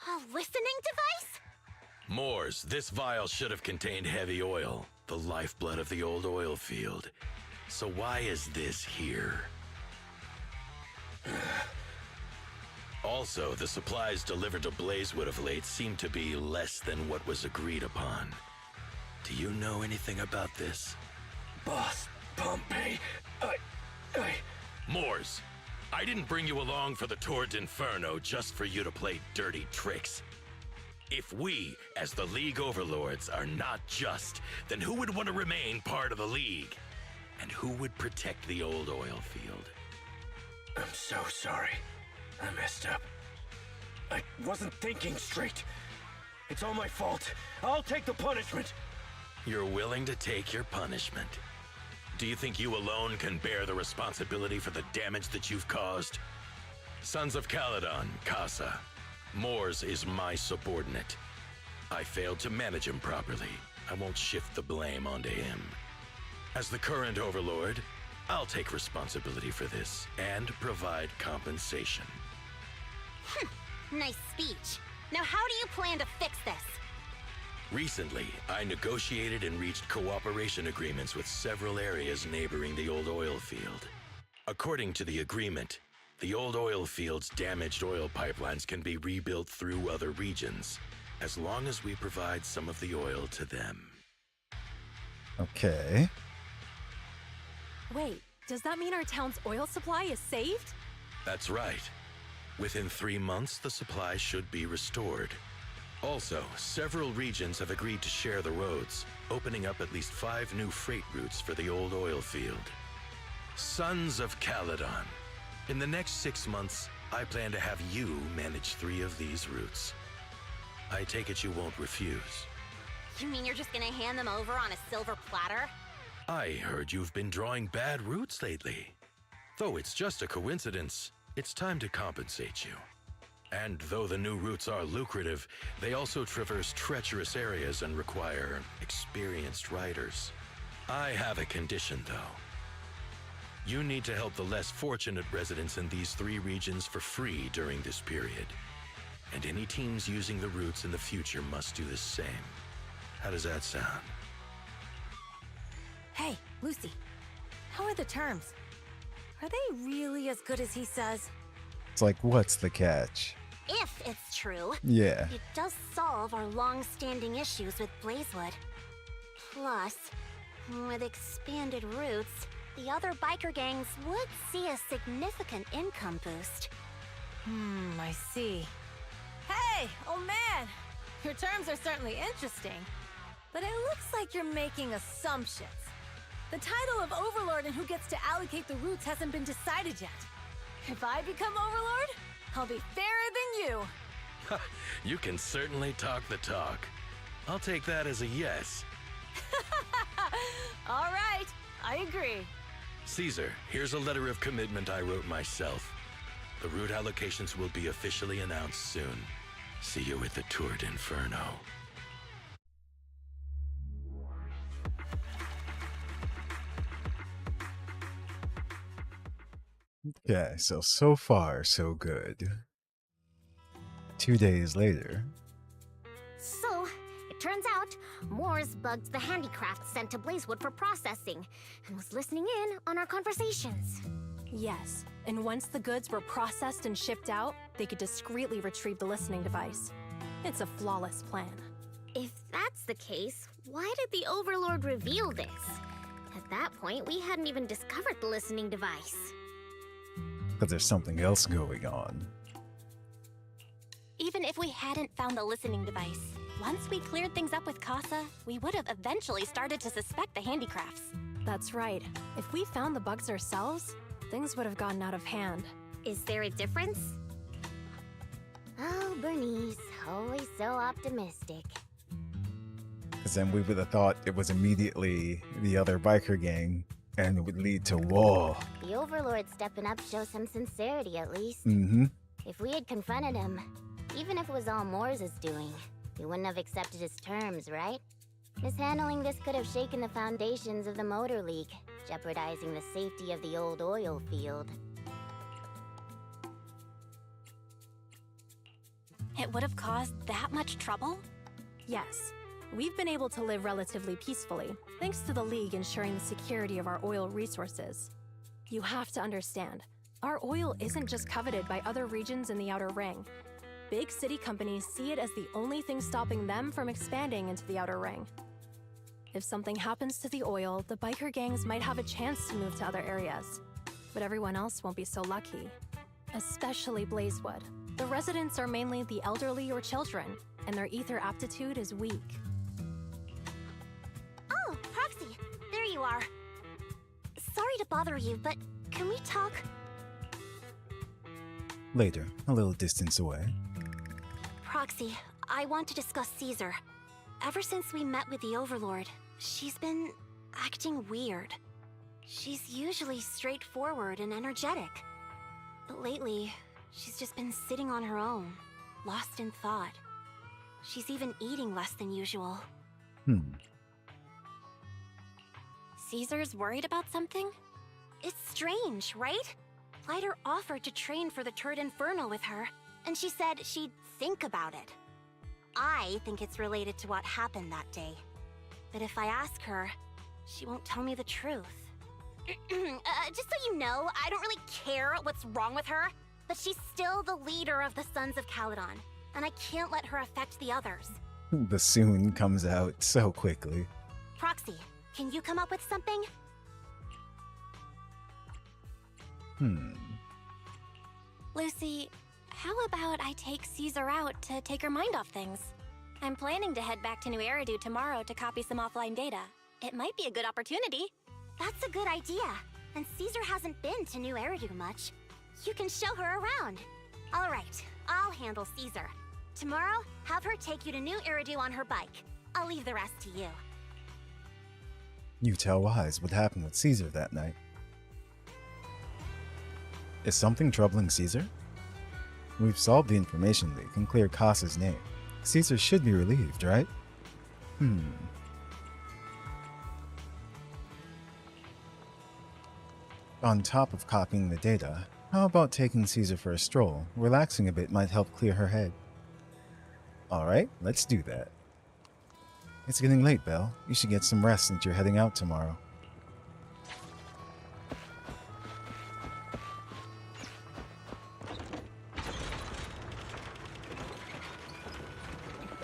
a listening device? Moors, this vial should have contained heavy oil, the lifeblood of the old oil field. So why is this here? Also, the supplies delivered to Blazewood of late seem to be less than what was agreed upon. Do you know anything about this? Boss, Pompeii, Moors, I didn't bring you along for the Tour d'Inferno just for you to play dirty tricks. If we, as the League Overlords, are not just, then who would want to remain part of the League? And who would protect the old oil field? I'm so sorry. I messed up. I wasn't thinking straight. It's all my fault. I'll take the punishment. You're willing to take your punishment. Do you think you alone can bear the responsibility for the damage that you've caused? Sons of Caledon, Casa. Moors is my subordinate. I failed to manage him properly. I won't shift the blame onto him. As the current Overlord, I'll take responsibility for this and provide compensation. Nice speech. Now how do you plan to fix this? Recently, I negotiated and reached cooperation agreements with several areas neighboring the old oil field. According to the agreement, the old oil field's damaged oil pipelines can be rebuilt through other regions, as long as we provide some of the oil to them. Okay. Wait, does that mean our town's oil supply is saved? That's right. Within 3 months, the supply should be restored. Also, several regions have agreed to share the roads, opening up at least 5 new freight routes for the old oil field. Sons of Caledon. In the next 6 months, I plan to have you manage 3 of these routes. I take it you won't refuse. You mean you're just gonna hand them over on a silver platter? I heard you've been drawing bad routes lately. Though it's just a coincidence, it's time to compensate you. And though the new routes are lucrative, they also traverse treacherous areas and require experienced riders. I have a condition, though. You need to help the less fortunate residents in these 3 regions for free during this period. And any teams using the routes in the future must do the same. How does that sound? Hey, Lucy. How are the terms? Are they really as good as he says? It's like, what's the catch? If it's true, Yeah. it does solve our long-standing issues with Blazewood. Plus, with expanded routes, the other biker gangs would see a significant income boost. I see. Hey, old man! Your terms are certainly interesting, but it looks like you're making assumptions. The title of Overlord and who gets to allocate the routes hasn't been decided yet. If I become Overlord, I'll be fairer than you. You can certainly talk the talk. I'll take that as a yes. All right, I agree. Caesar, here's a letter of commitment I wrote myself. The route allocations will be officially announced soon. See you at the Tour d'Inferno. Yeah, so far, so good. 2 days later. So, it turns out, Moores bugged the handicraft sent to Blazewood for processing, and was listening in on our conversations. Yes, and once the goods were processed and shipped out, they could discreetly retrieve the listening device. It's a flawless plan. If that's the case, why did the Overlord reveal this? At that point, we hadn't even discovered the listening device. Because there's something else going on. Even if we hadn't found the listening device, once we cleared things up with Casa, we would have eventually started to suspect the handicrafts. That's right. If we found the bugs ourselves, things would have gotten out of hand. Is there a difference? Oh, Bernice, always so optimistic. Because then we would have thought it was immediately the other biker gang, and it would lead to war. The Overlord stepping up shows some sincerity, at least. Mm-hmm. If we had confronted him, even if it was all Moores' doing, we wouldn't have accepted his terms, right? Mishandling this could have shaken the foundations of the Motor League, jeopardizing the safety of the old oil field. It would have caused that much trouble? Yes. We've been able to live relatively peacefully, thanks to the League ensuring the security of our oil resources. You have to understand, our oil isn't just coveted by other regions in the Outer Ring. Big city companies see it as the only thing stopping them from expanding into the Outer Ring. If something happens to the oil, the biker gangs might have a chance to move to other areas. But everyone else won't be so lucky. Especially Blazewood. The residents are mainly the elderly or children, and their ether aptitude is weak. Oh, Proxy, there you are. Sorry to bother you, but can we talk? Later, a little distance away. Proxy, I want to discuss Caesar. Ever since we met with the Overlord, she's been acting weird. She's usually straightforward and energetic. But lately, she's just been sitting on her own, lost in thought. She's even eating less than usual. Caesar's worried about something? It's strange, right? Lighter offered to train for the Tour d'Inferno with her, and she said she'd think about it. I think it's related to what happened that day. But if I ask her, she won't tell me the truth. Just so you know, I don't really care what's wrong with her, but she's still the leader of the Sons of Caledon, and I can't let her affect the others. The soon comes out so quickly. Proxy, can you come up with something? Lucy, how about I take Caesar out to take her mind off things? I'm planning to head back to New Eridu tomorrow to copy some offline data. It might be a good opportunity. That's a good idea. And Caesar hasn't been to New Eridu much. You can show her around. All right, I'll handle Caesar. Tomorrow, have her take you to New Eridu on her bike. I'll leave the rest to you. You tell Wise what happened with Caesar that night. Is something troubling Caesar? We've solved the information leak and cleared Casa's name. Caesar should be relieved, right? On top of copying the data, how about taking Caesar for a stroll? Relaxing a bit might help clear her head. Alright, let's do that. It's getting late, Belle. You should get some rest since you're heading out tomorrow.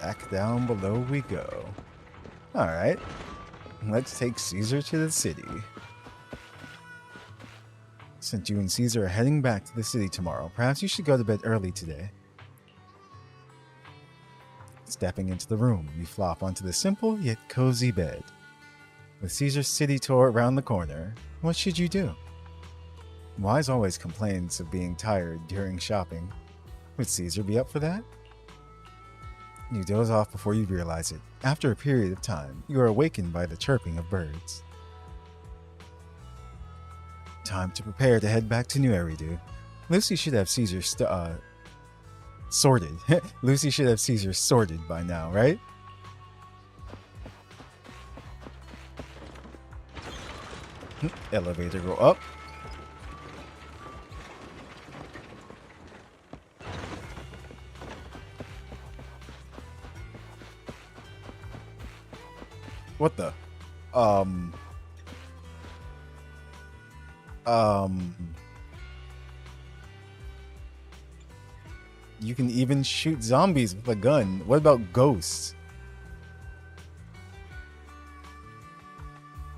Back down below we go. Alright, let's take Caesar to the city. Since you and Caesar are heading back to the city tomorrow, perhaps you should go to bed early today. Stepping into the room, you flop onto the simple yet cozy bed. With Caesar's city tour around the corner, what should you do? Wise always complains of being tired during shopping. Would Caesar be up for that? You doze off before you realize it. After a period of time, you are awakened by the chirping of birds. Time to prepare to head back to New Eridu. Lucy should have Caesar sorted. Lucy should have Caesar sorted by now, right? Elevator go up. What the? You can even shoot zombies with a gun. What about ghosts?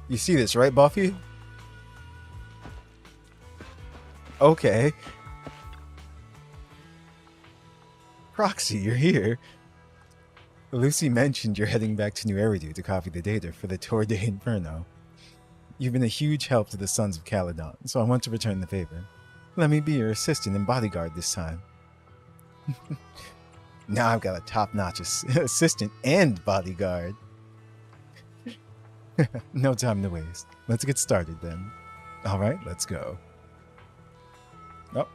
You see this, right, Buffy? Okay. Proxy, you're here. Lucy mentioned you're heading back to New Eridu to copy the data for the Tour de Inferno. You've been a huge help to the Sons of Caledon, so I want to return the favor. Let me be your assistant and bodyguard this time. Now I've got a top-notch assistant and bodyguard. No time to waste. Let's get started then. Alright, let's go. Oh.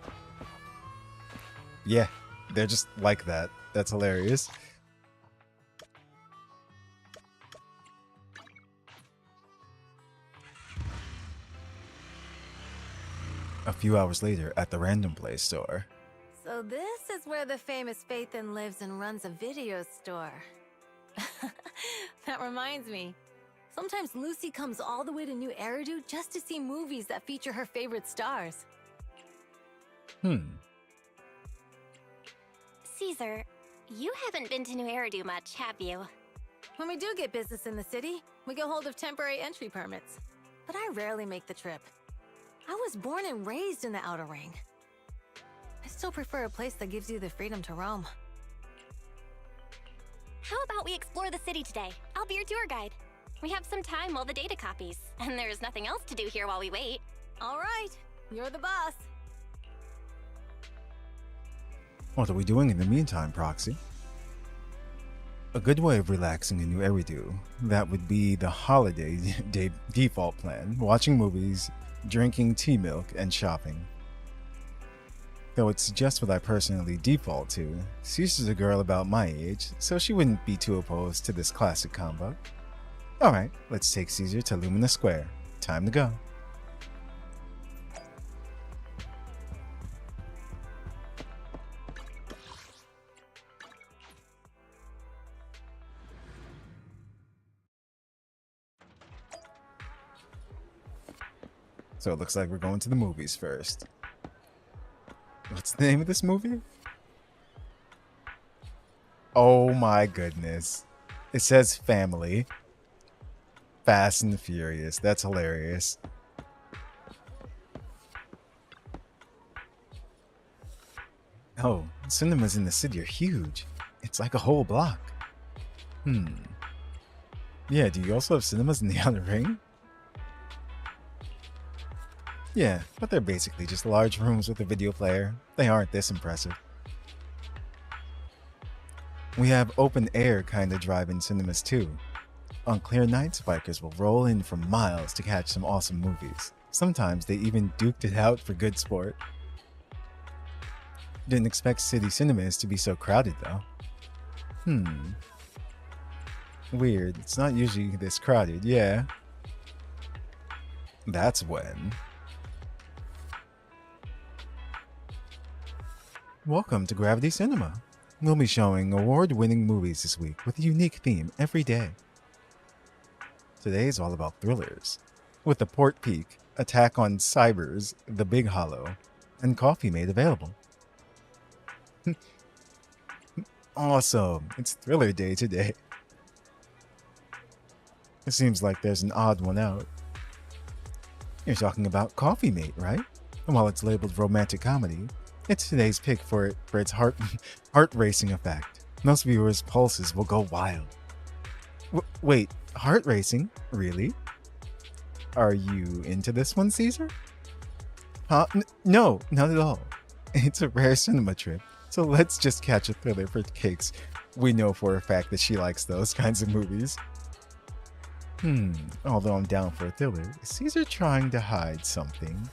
Yeah, they're just like that. That's hilarious. A few hours later at the Random Play store. So this is where the famous Phaethon lives and runs a video store. That reminds me. Sometimes Lucy comes all the way to New Eridu just to see movies that feature her favorite stars. Caesar, you haven't been to New Eridu much, have you? When we do get business in the city, we get hold of temporary entry permits. But I rarely make the trip. I was born and raised in the Outer Ring. I still prefer a place that gives you the freedom to roam. How about we explore the city today? I'll be your tour guide. We have some time while the data copies, and there's nothing else to do here while we wait. All right, you're the boss. What are we doing in the meantime, Proxy? A good way of relaxing in New Eridu, that would be the holiday default plan, watching movies, drinking tea milk, and shopping. Though it's just what I personally default to, Caesar's a girl about my age, so she wouldn't be too opposed to this classic combo. Alright, let's take Caesar to Lumina Square. Time to go. So it looks like we're going to the movies first. What's the name of this movie? Oh my goodness. It says family. Fast and the Furious. That's hilarious. Oh, cinemas in the city are huge. It's like a whole block. Yeah, do you also have cinemas in the Outer Ring? Yeah, but they're basically just large rooms with a video player. They aren't this impressive. We have open air kind of drive-in cinemas too. On clear nights, bikers will roll in from miles to catch some awesome movies. Sometimes they even duked it out for good sport. Didn't expect city cinemas to be so crowded though. Weird, it's not usually this crowded, yeah. That's when. Welcome to Gravity Cinema. We'll be showing award-winning movies this week with a unique theme every day. Today is all about thrillers, with The Port Peak, Attack on Cybers, The Big Hollow, and Coffee Mate available. Awesome! It's Thriller Day today. It seems like there's an odd one out. You're talking about Coffee Mate, right? And while it's labeled romantic comedy, it's today's pick for its heart-racing effect. Most viewers' pulses will go wild. Wait, heart racing? Really? Are you into this one, Caesar? Huh? No, not at all. It's a rare cinema trip, so let's just catch a thriller for kicks. We know for a fact that she likes those kinds of movies. Although I'm down for a thriller, is Caesar trying to hide something?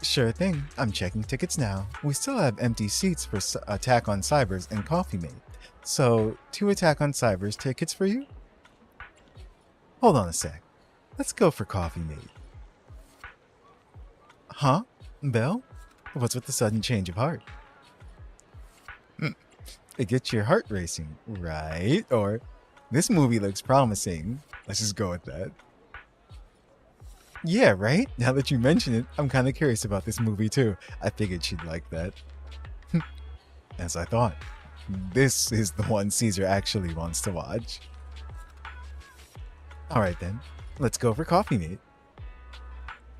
Sure thing. I'm checking tickets now. We still have empty seats for Attack on Cybers and Coffee Mate. So, 2 Attack on Cybers tickets for you? Hold on a sec. Let's go for Coffee Mate. Huh? Belle? What's with the sudden change of heart? It gets your heart racing, right? Or, this movie looks promising. Let's just go with that. Yeah, right? Now that you mention it, I'm kind of curious about this movie too. I figured she'd like that. As I thought. This is the one Caesar actually wants to watch. Alright then, let's go for Coffee Mate.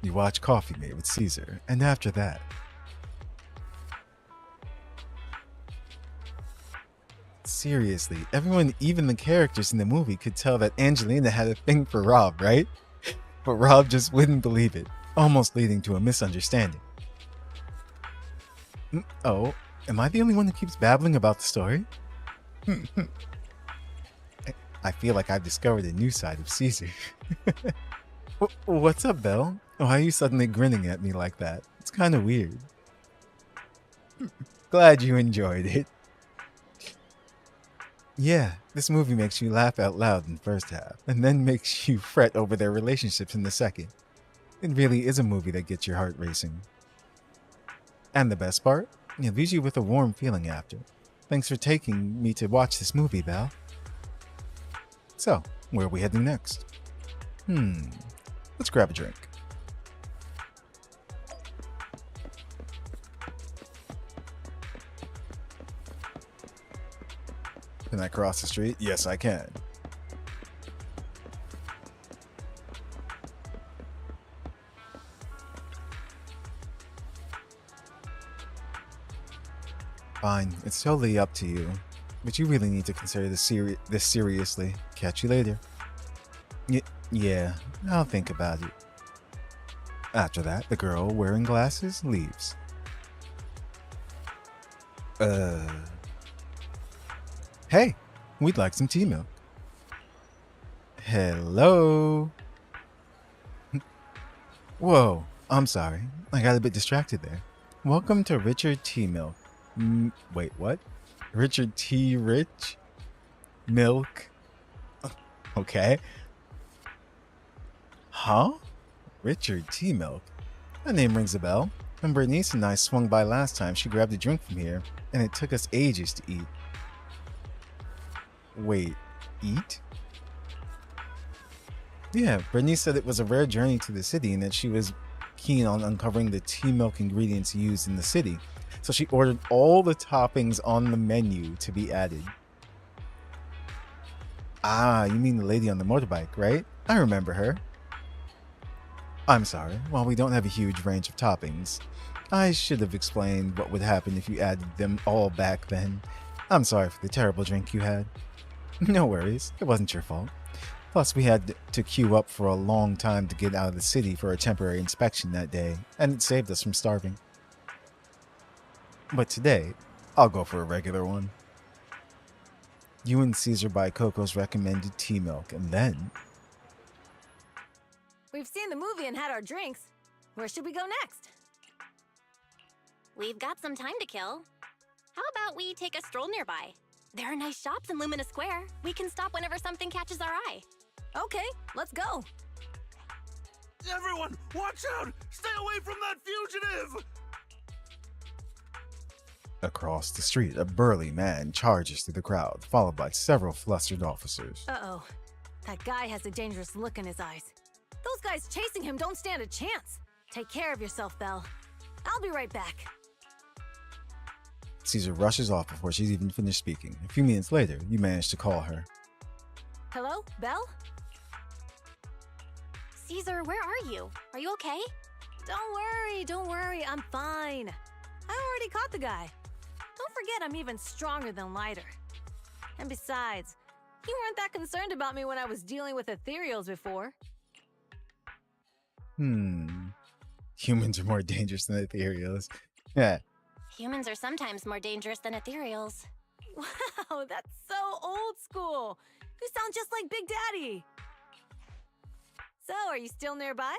You watch Coffee Mate with Caesar, and after that... Seriously, everyone, even the characters in the movie, could tell that Angelina had a thing for Rob, right? But Rob just wouldn't believe it, almost leading to a misunderstanding. Oh, am I the only one who keeps babbling about the story? I feel like I've discovered a new side of Caesar. What's up, Belle? Why are you suddenly grinning at me like that? It's kind of weird. Glad you enjoyed it. Yeah, this movie makes you laugh out loud in the first half, and then makes you fret over their relationships in the second. It really is a movie that gets your heart racing. And the best part? It leaves you with a warm feeling after. Thanks for taking me to watch this movie, Val. So, where are we heading next? Let's grab a drink. Can I cross the street? Yes, I can. Fine, it's totally up to you. But you really need to consider this seriously. Catch you later. Yeah, I'll think about it. After that, the girl wearing glasses leaves. Hey, we'd like some tea milk. Hello? Whoa, I'm sorry. I got a bit distracted there. Welcome to Richard Tea Milk. Wait, what? Richard T. Rich? Milk? Okay. Huh? Richard Tea Milk? That name rings a bell. When Bernice and I swung by last time, she grabbed a drink from here, and it took us ages to eat. Wait, eat? Yeah, Bernice said it was a rare journey to the city and that she was keen on uncovering the tea milk ingredients used in the city, so she ordered all the toppings on the menu to be added. Ah, you mean the lady on the motorbike, right? I remember her. I'm sorry, while we don't have a huge range of toppings, I should have explained what would happen if you added them all back then. I'm sorry for the terrible drink you had. No worries, it wasn't your fault. Plus, we had to queue up for a long time to get out of the city for a temporary inspection that day, and it saved us from starving. But today, I'll go for a regular one. You and Caesar buy Coco's recommended tea milk, and then... We've seen the movie and had our drinks. Where should we go next? We've got some time to kill. How about we take a stroll nearby? There are nice shops in Lumina Square. We can stop whenever something catches our eye. Okay, let's go. Everyone, watch out! Stay away from that fugitive! Across the street, a burly man charges through the crowd, followed by several flustered officers. Uh-oh. That guy has a dangerous look in his eyes. Those guys chasing him don't stand a chance. Take care of yourself, Belle. I'll be right back. Caesar rushes off before she's even finished speaking. A few minutes later, you manage to call her. Hello, Belle? Caesar, where are you? Are you okay? Don't worry, I'm fine. I already caught the guy. Don't forget I'm even stronger than Lighter. And besides, you weren't that concerned about me when I was dealing with ethereals before. Humans are more dangerous than ethereals. Yeah. Humans are sometimes more dangerous than ethereals. Wow, that's so old school. You sound just like Big Daddy. So, are you still nearby?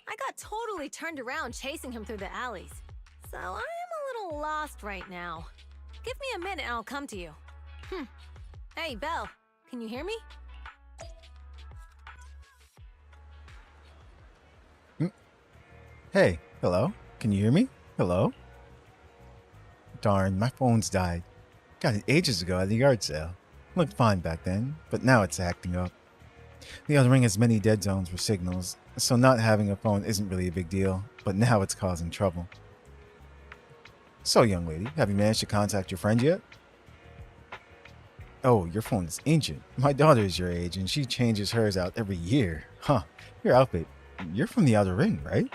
I got totally turned around chasing him through the alleys. So, I am a little lost right now. Give me a minute and I'll come to you. Hey, Belle, can you hear me? Hey, hello? Can you hear me? Hello? Darn, my phone's died. Got it ages ago at the yard sale. Looked fine back then, but now it's acting up. The other ring has many dead zones for signals, so not having a phone isn't really a big deal, but now it's causing trouble. So, young lady, have you managed to contact your friend yet? Oh, your phone is ancient. My daughter is your age, and she changes hers out every year. Huh, your outfit. You're from the Outer Ring, right?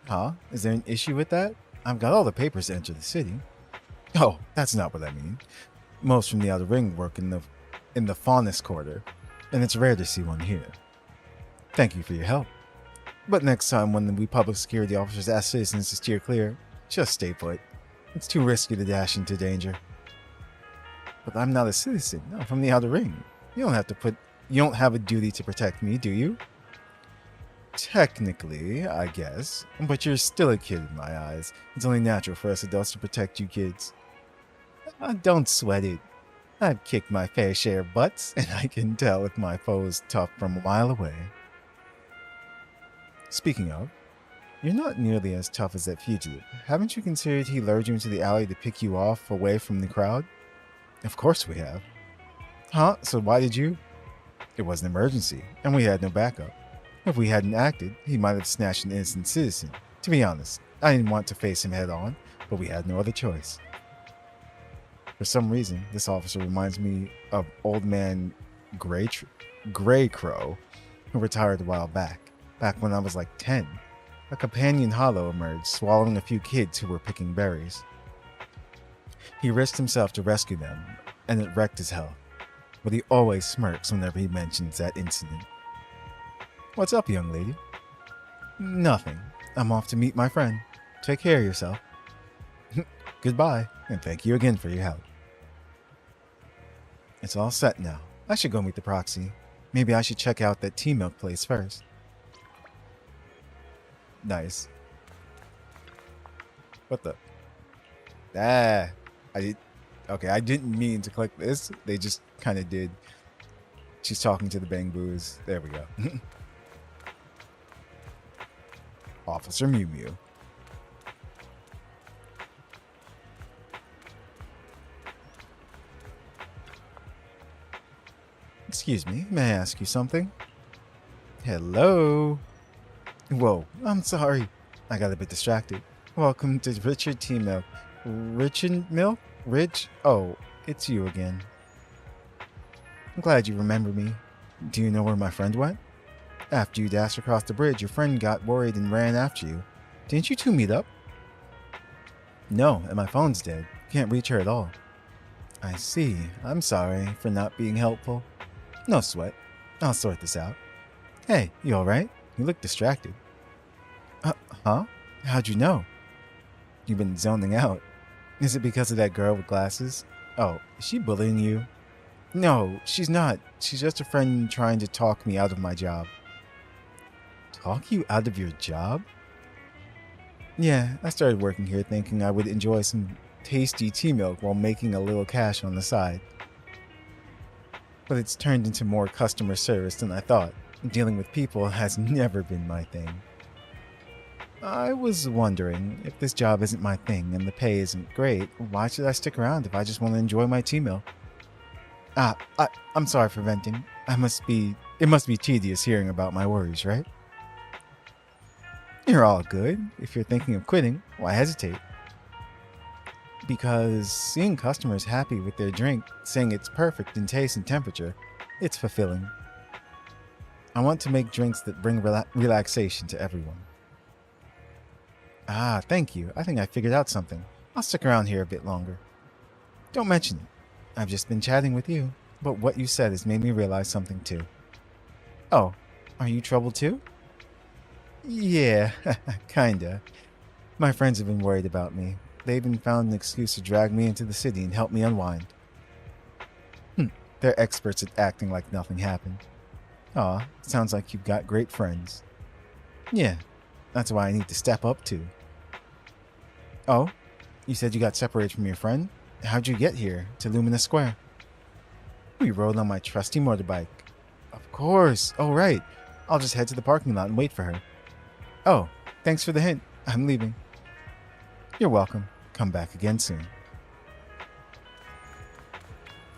Huh? Is there an issue with that? I've got all the papers to enter the city. Oh, that's not what I mean. Most from the Outer Ring work in the Faunus Quarter, and it's rare to see one here. Thank you for your help. But next time when we public security officers ask citizens to steer clear, just stay put. It's too risky to dash into danger. But I'm not a citizen. I'm from the Outer Ring. You don't have a duty to protect me, do you? Technically, I guess. But you're still a kid in my eyes. It's only natural for us adults to protect you kids. Don't sweat it. I've kicked my fair share of butts, and I can tell if my foe's tough from a mile away. Speaking of, you're not nearly as tough as that fugitive. Haven't you considered he lured you into the alley to pick you off away from the crowd? Of course we have. Huh? So why did you? It was an emergency, and we had no backup. If we hadn't acted, he might have snatched an innocent citizen. To be honest, I didn't want to face him head on, but we had no other choice. For some reason, this officer reminds me of Old Man Grey Crow, who retired a while back when I was like 10. A companion hollow emerged, swallowing a few kids who were picking berries. He risked himself to rescue them, and it wrecked his health, but he always smirks whenever he mentions that incident. What's up, young lady? Nothing. I'm off to meet my friend. Take care of yourself. Goodbye, and thank you again for your help. It's all set now. I should go meet the proxy. Maybe I should check out that tea milk place first. Nice. What the? Okay, I didn't mean to click this. They just kind of did. She's talking to the Bang Boos. There we go. Officer Mew Mew. Excuse me, may I ask you something? Hello? Whoa, I'm sorry. I got a bit distracted. Welcome to Richard Tea Milk. Richard Milk? Rich? Oh, it's you again. I'm glad you remember me. Do you know where my friend went? After you dashed across the bridge, your friend got worried and ran after you. Didn't you two meet up? No, and my phone's dead. Can't reach her at all. I see. I'm sorry for not being helpful. No sweat. I'll sort this out. Hey, you alright? You look distracted. Huh? How'd you know? You've been zoning out. Is it because of that girl with glasses? Oh, is she bullying you? No, she's not. She's just a friend trying to talk me out of my job. Talk you out of your job? Yeah, I started working here thinking I would enjoy some tasty tea milk while making a little cash on the side. But it's turned into more customer service than I thought. Dealing with people has never been my thing. I was wondering, if this job isn't my thing and the pay isn't great, why should I stick around if I just want to enjoy my tea meal? I'm sorry for venting. It must be tedious hearing about my worries, right? You're all good. If you're thinking of quitting, why hesitate? Because seeing customers happy with their drink, saying it's perfect in taste and temperature, it's fulfilling. I want to make drinks that bring relaxation to everyone. Ah, thank you. I think I figured out something. I'll stick around here a bit longer. Don't mention it. I've just been chatting with you, but what you said has made me realize something too. Oh, are you troubled too? Yeah, kinda. My friends have been worried about me. They even found an excuse to drag me into the city and help me unwind. They're experts at acting like nothing happened. Aw, sounds like you've got great friends. Yeah, that's why I need to step up too. Oh, you said you got separated from your friend? How'd you get here, to Lumina Square? We rode on my trusty motorbike. Of course, oh right. I'll just head to the parking lot and wait for her. Oh, thanks for the hint. I'm leaving. You're welcome. Come back again soon.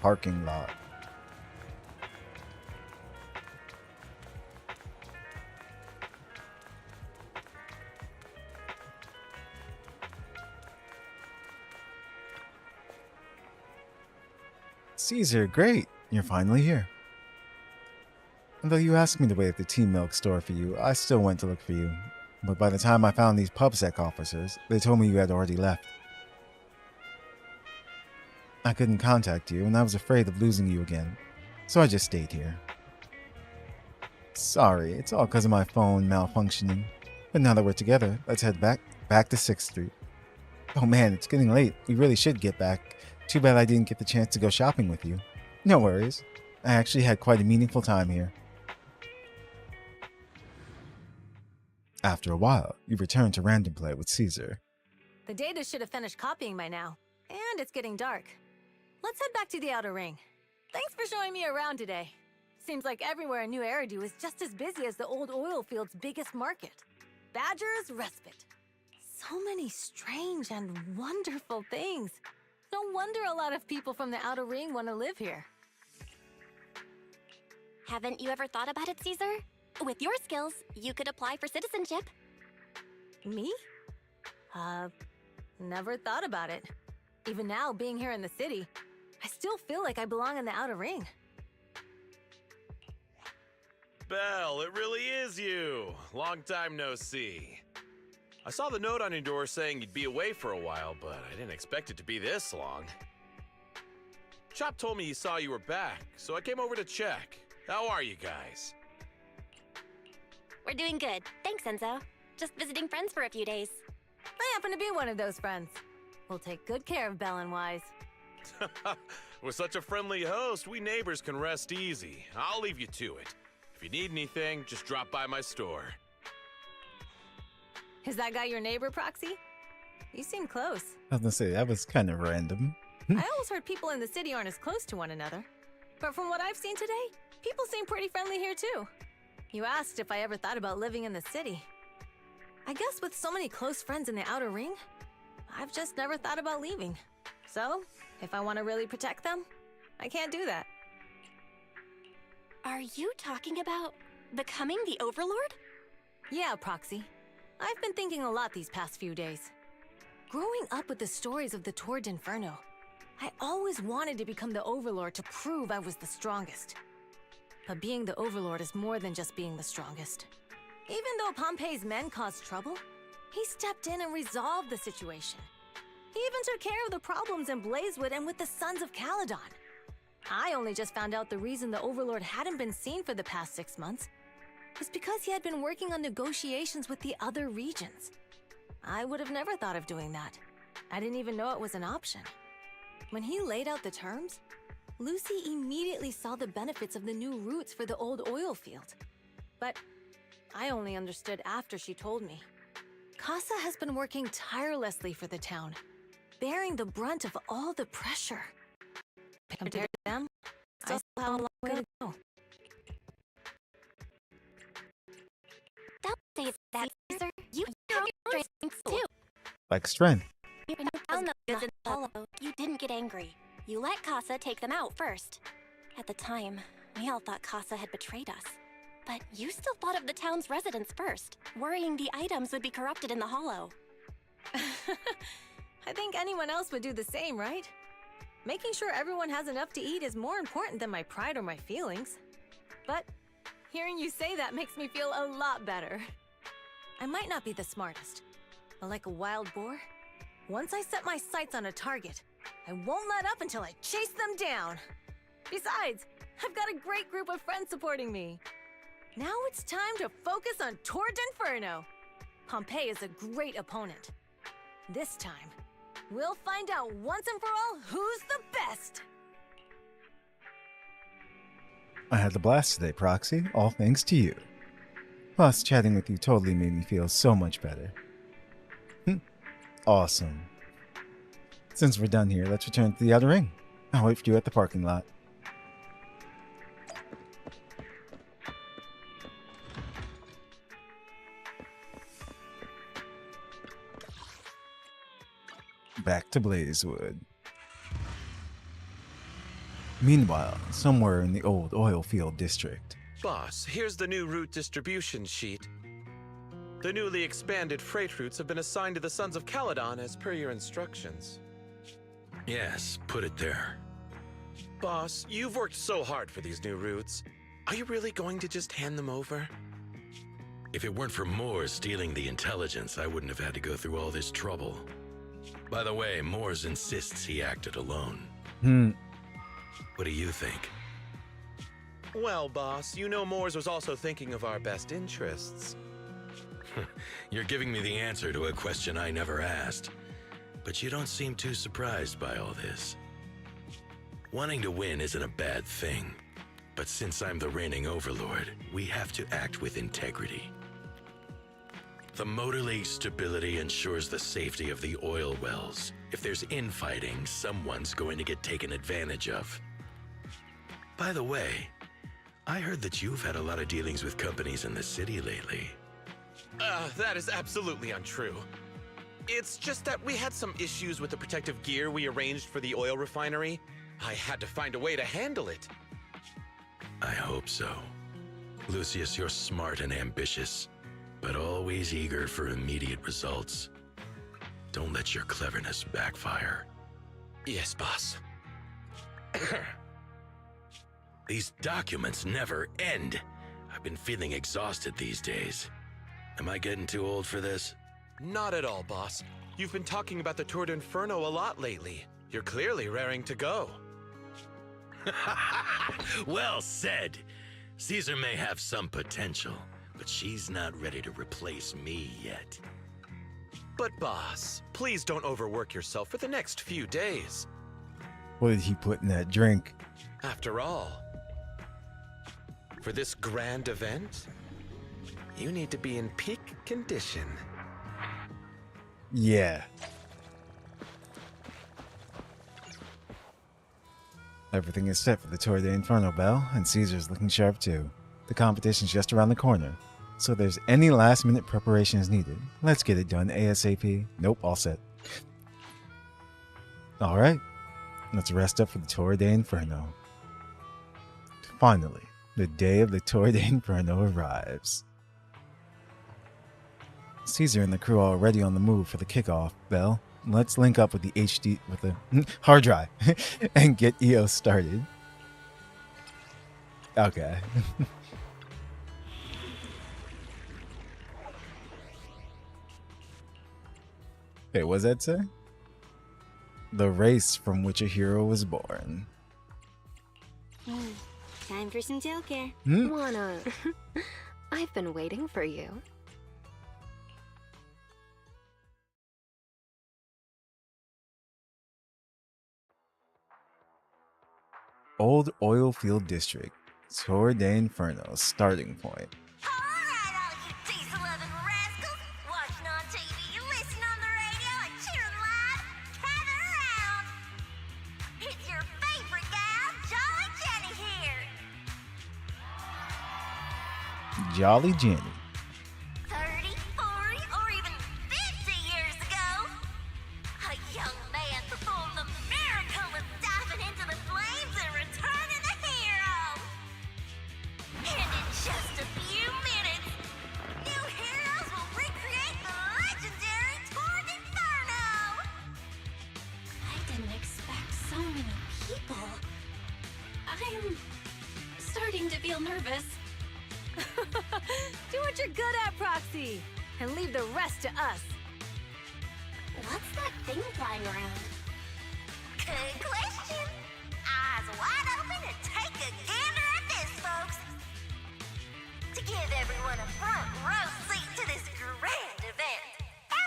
Parking lot. Caesar, great. You're finally here. Though you asked me to wait at the tea milk store for you, I still went to look for you. But by the time I found these PubSec officers, they told me you had already left. I couldn't contact you, and I was afraid of losing you again, so I just stayed here. Sorry, it's all because of my phone malfunctioning. But now that we're together, let's head back to 6th Street. Oh man, it's getting late. We really should get back. Too bad I didn't get the chance to go shopping with you. No worries. I actually had quite a meaningful time here. After a while, you return to random play with Caesar. The data should have finished copying by now. And it's getting dark. Let's head back to the outer ring. Thanks for showing me around today. Seems like everywhere in New Eridu is just as busy as the old oil field's biggest market. Badger's Respite. So many strange and wonderful things. No wonder a lot of people from the outer ring want to live here. Haven't you ever thought about it, Caesar? With your skills, you could apply for citizenship. Me? Never thought about it. Even now, being here in the city, I still feel like I belong in the outer ring. Belle, it really is you. Long time no see. I saw the note on your door saying you'd be away for a while, but I didn't expect it to be this long. Chop told me he saw you were back, so I came over to check. How are you guys? We're doing good. Thanks, Enzo. Just visiting friends for a few days. I happen to be one of those friends. We'll take good care of Belle and Wise. With such a friendly host, we neighbors can rest easy. I'll leave you to it. If you need anything, just drop by my store. Is that guy your neighbor, Proxy? You seem close. I was gonna say, that was kind of random. I always heard people in the city aren't as close to one another. But from what I've seen today, people seem pretty friendly here too. You asked if I ever thought about living in the city. I guess with so many close friends in the outer ring, I've just never thought about leaving. So, if I want to really protect them, I can't do that. Are you talking about becoming the Overlord? Yeah, Proxy. I've been thinking a lot these past few days. Growing up with the stories of the Tour d'Inferno, I always wanted to become the Overlord to prove I was the strongest. But being the Overlord is more than just being the strongest. Even though Pompey's men caused trouble, he stepped in and resolved the situation. He even took care of the problems in Blazewood and with the Sons of Caledon. I only just found out the reason the Overlord hadn't been seen for the past 6 months was because he had been working on negotiations with the other regions. I would have never thought of doing that. I didn't even know it was an option. When he laid out the terms, Lucy immediately saw the benefits of the new routes for the old oil field. But I only understood after she told me. Casa has been working tirelessly for the town, bearing the brunt of all the pressure. Compared to them, I still have a long way to go. like strength. When you found those goods in the hollow, you didn't get angry. You let Casa take them out first. At the time, we all thought Casa had betrayed us. But you still thought of the town's residents first, worrying the items would be corrupted in the hollow. I think anyone else would do the same, right? Making sure everyone has enough to eat is more important than my pride or my feelings. But hearing you say that makes me feel a lot better. I might not be the smartest, but like a wild boar, once I set my sights on a target, I won't let up until I chase them down. Besides, I've got a great group of friends supporting me. Now it's time to focus on Tord Inferno. Pompeii is a great opponent. This time, we'll find out once and for all who's the best. I had a blast today, Proxy, all thanks to you. Plus, chatting with you totally made me feel so much better. Awesome. Since we're done here, let's return to the outer ring. I'll wait for you at the parking lot. Back to Blazewood. Meanwhile, somewhere in the old oil field district. Boss, here's the new route distribution sheet. The newly expanded freight routes have been assigned to the Sons of Caledon as per your instructions. Yes, put it there. Boss, you've worked so hard for these new routes. Are you really going to just hand them over? If it weren't for Moores stealing the intelligence, I wouldn't have had to go through all this trouble. By the way, Moores insists he acted alone. What do you think? Well, boss, you know Moores was also thinking of our best interests. You're giving me the answer to a question I never asked. But you don't seem too surprised by all this. Wanting to win isn't a bad thing. But since I'm the reigning overlord, we have to act with integrity. The Motor League's stability ensures the safety of the oil wells. If there's infighting, someone's going to get taken advantage of. By the way, I heard that you've had a lot of dealings with companies in the city lately. That is absolutely untrue. It's just that we had some issues with the protective gear we arranged for the oil refinery. I had to find a way to handle it. I hope so. Lucius, you're smart and ambitious, but always eager for immediate results. Don't let your cleverness backfire. Yes, boss. These documents never end. I've been feeling exhausted these days. Am I getting too old for this? Not at all, boss. You've been talking about the Tord Inferno a lot lately. You're clearly raring to go. Well said. Caesar may have some potential, but she's not ready to replace me yet. But boss, please don't overwork yourself for the next few days. What did he put in that drink? After all, for this grand event, you need to be in peak condition. Yeah. Everything is set for the Tour de Inferno, Belle, and Caesar's looking sharp too. The competition's just around the corner, so if there's any last-minute preparations needed, let's get it done ASAP. Nope, all set. Alright, let's rest up for the Tour de Inferno. Finally, the day of the Tour de Inferno arrives. Caesar and the crew are already on the move for the kickoff, Belle. Let's link up with the hard drive and get EOS started. Okay. Hey, what's that say? The race from which a hero was born. Time for some tail care. Wanna? I've been waiting for you. Old Oil Field District, Tour de Inferno, starting point. Alright, all you diesel-loving rascals, watching on TV, you listen on the radio, and cheering live, gather around. It's your favorite gal, Jolly Jenny here. Jolly Jenny. 30, 40, or even 50 years ago, little nervous. Do what you're good at, Proxy, and leave the rest to us. What's that thing flying around? Good question. Eyes wide open and take a gander at this, folks. To give everyone a front row seat to this grand event,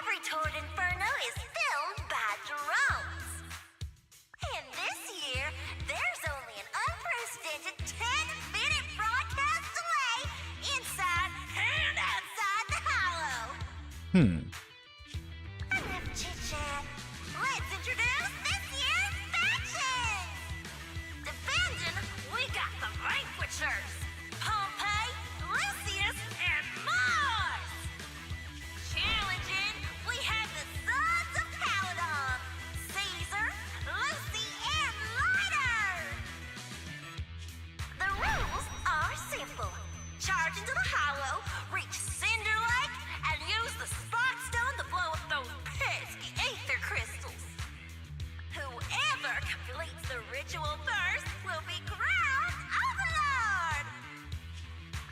every tour at Inferno is filmed by drones. And this year, there's only an unprecedented 10-minute broadcast delay inside and outside the Hollow. Enough chit-chat. Let's introduce this year's factions! Defending, we got the Vanquishers, Pompey, Lucius, and Mars! Challenging, we have the Sons of Caledon, Caesar, Lucy, and Lighter! The rules are simple. Charge into the Hollow, reach Cinder Lake, and use the Spark Stone to blow up those pesky ether crystals. Whoever completes the ritual first will be crowned Overlord!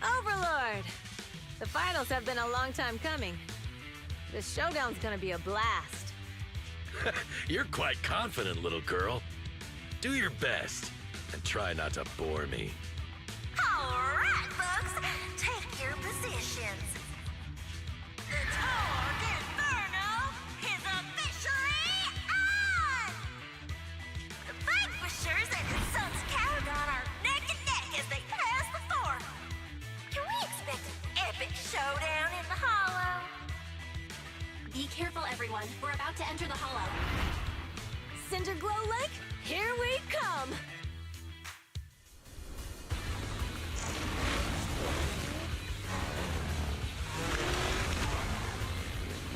Overlord! The finals have been a long time coming. This showdown's gonna be a blast. You're quite confident, little girl. Do your best, and try not to bore me. Alright, folks, take your positions. The Tour d'Inferno is officially on! The Vanquishers and the Sons of Caledon are neck and neck as they pass the fort. Can we expect an epic showdown in the Hollow? Be careful, everyone. We're about to enter the Hollow. Cinderglow Lake, here we come!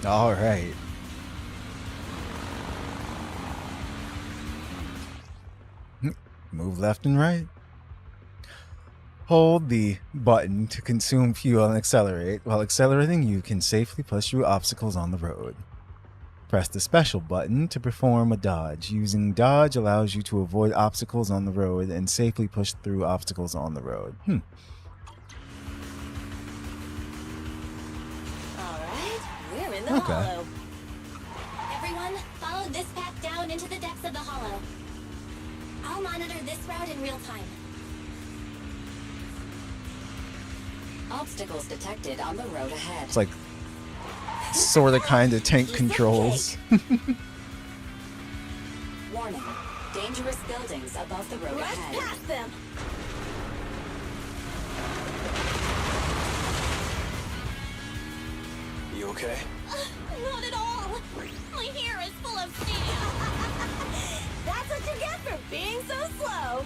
All right. Move left and right. Hold the button to consume fuel and accelerate. While accelerating, you can safely push through obstacles on the road. Press the special button to perform a dodge. Using dodge allows you to avoid obstacles on the road and safely push through obstacles on the road. Alright, we're in the Hollow. Everyone, follow this path down into the depths of the Hollow. I'll monitor this route in real time. Obstacles detected on the road ahead. It's like sort of kind of tank controls. Warning. Dangerous buildings above the road ahead. Past them! You okay? Not at all! My hair is full of sand! That's what you get for being so slow!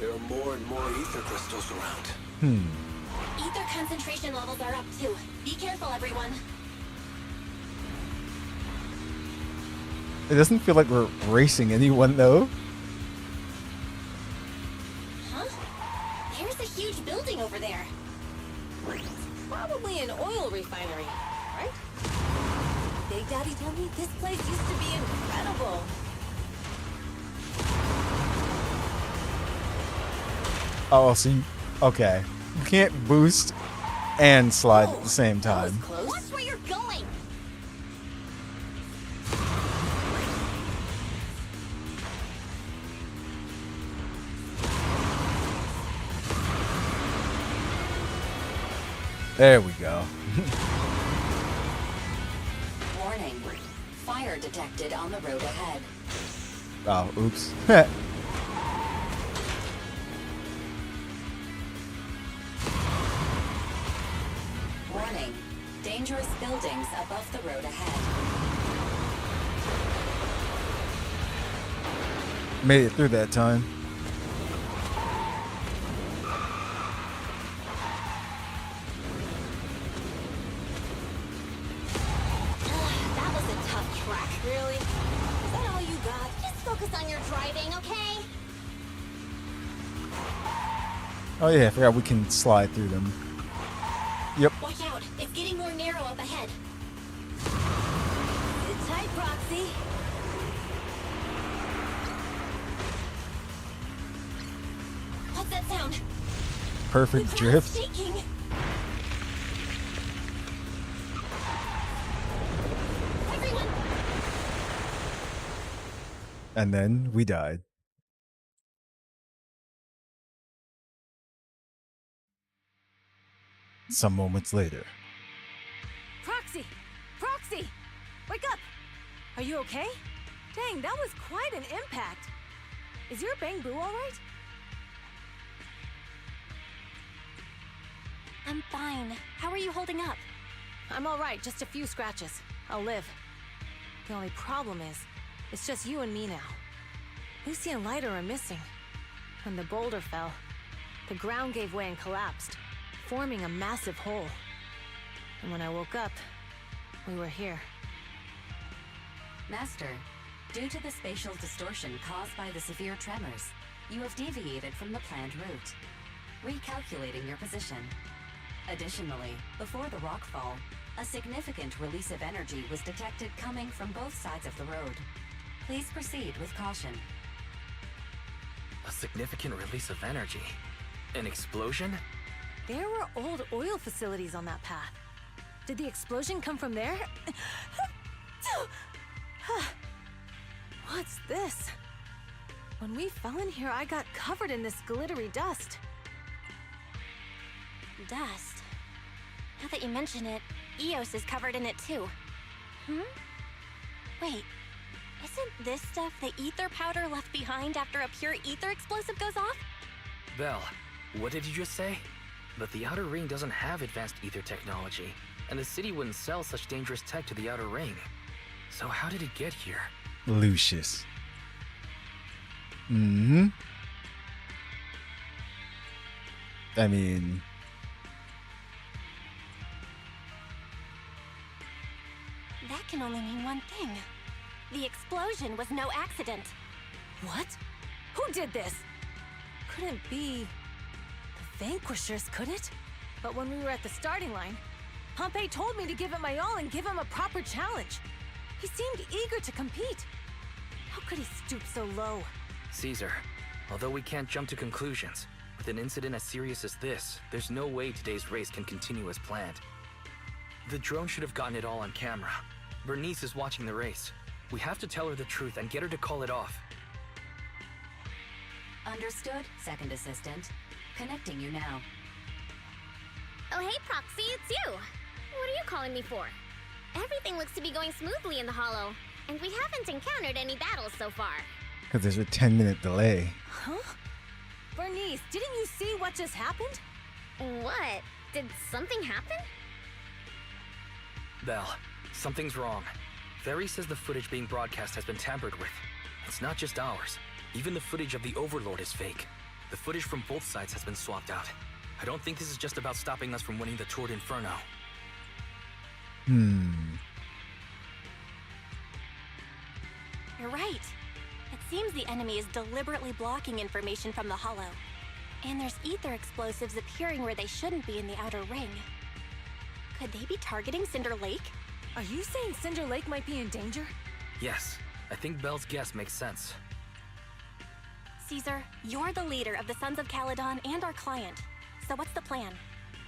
There are more and more ether crystals around. Ether concentration levels are up too. Be careful, everyone. It doesn't feel like we're racing anyone though. Huh? There's a huge building over there. Probably an oil refinery, right? Big Daddy told me this place used to be incredible. Oh, so you, okay. You can't boost and slide at the same time. Watch where you're going! There we go. Warning. Fire detected on the road ahead. Oh, oops. Warning. Dangerous buildings above the road ahead. Made it through that time. That was a tough track. Really? Is that all you got? Just focus on your driving, okay? Oh yeah, I forgot we can slide through them. Yep. Watch out, it's getting more narrow up ahead. Sit tight, Proxy. that sound? Perfect drift. Shaking. Everyone. And then we died. Some moments later. Proxy! Proxy! Wake up! Are you okay? Dang, that was quite an impact. Is your bang boo alright? I'm fine. How are you holding up? I'm alright, just a few scratches. I'll live. The only problem is, it's just you and me now. Lucy and Lighter are missing. When the boulder fell, the ground gave way and collapsed, forming a massive hole. And when I woke up, we were here. Master, due to the spatial distortion caused by the severe tremors, you have deviated from the planned route, recalculating your position. Additionally, before the rockfall, a significant release of energy was detected coming from both sides of the road. Please proceed with caution. A significant release of energy? An explosion? There were old oil facilities on that path. Did the explosion come from there? What's this? When we fell in here, I got covered in this glittery dust. Dust. Now that you mention it, Eos is covered in it too. Wait, isn't this stuff the ether powder left behind after a pure ether explosive goes off? Belle, what did you just say? But the Outer Ring doesn't have advanced ether technology, and the city wouldn't sell such dangerous tech to the Outer Ring. So how did it get here? Lucius. I mean... That can only mean one thing. The explosion was no accident. What? Who did this? Couldn't be... the Vanquishers, could it? But when we were at the starting line, Pompey told me to give it my all and give him a proper challenge. He seemed eager to compete. How could he stoop so low? Caesar, although we can't jump to conclusions, with an incident as serious as this, there's no way today's race can continue as planned. The drone should have gotten it all on camera. Bernice is watching the race. We have to tell her the truth and get her to call it off. Understood, Second Assistant. Connecting you now. Oh, hey, Proxy, it's you. What are you calling me for? Everything looks to be going smoothly in the Hollow, and we haven't encountered any battles so far. Because there's a 10-minute delay. Huh? Bernice, didn't you see what just happened? What? Did something happen? Belle, something's wrong. Ferry says the footage being broadcast has been tampered with. It's not just ours. Even the footage of the Overlord is fake. The footage from both sides has been swapped out. I don't think this is just about stopping us from winning the Tour d'Inferno. You're right. It seems the enemy is deliberately blocking information from the Hollow. And there's ether explosives appearing where they shouldn't be in the Outer Ring. Could they be targeting Cinder Lake? Are you saying Cinder Lake might be in danger? Yes, I think Belle's guess makes sense. Caesar, you're the leader of the Sons of Caledon and our client. So what's the plan?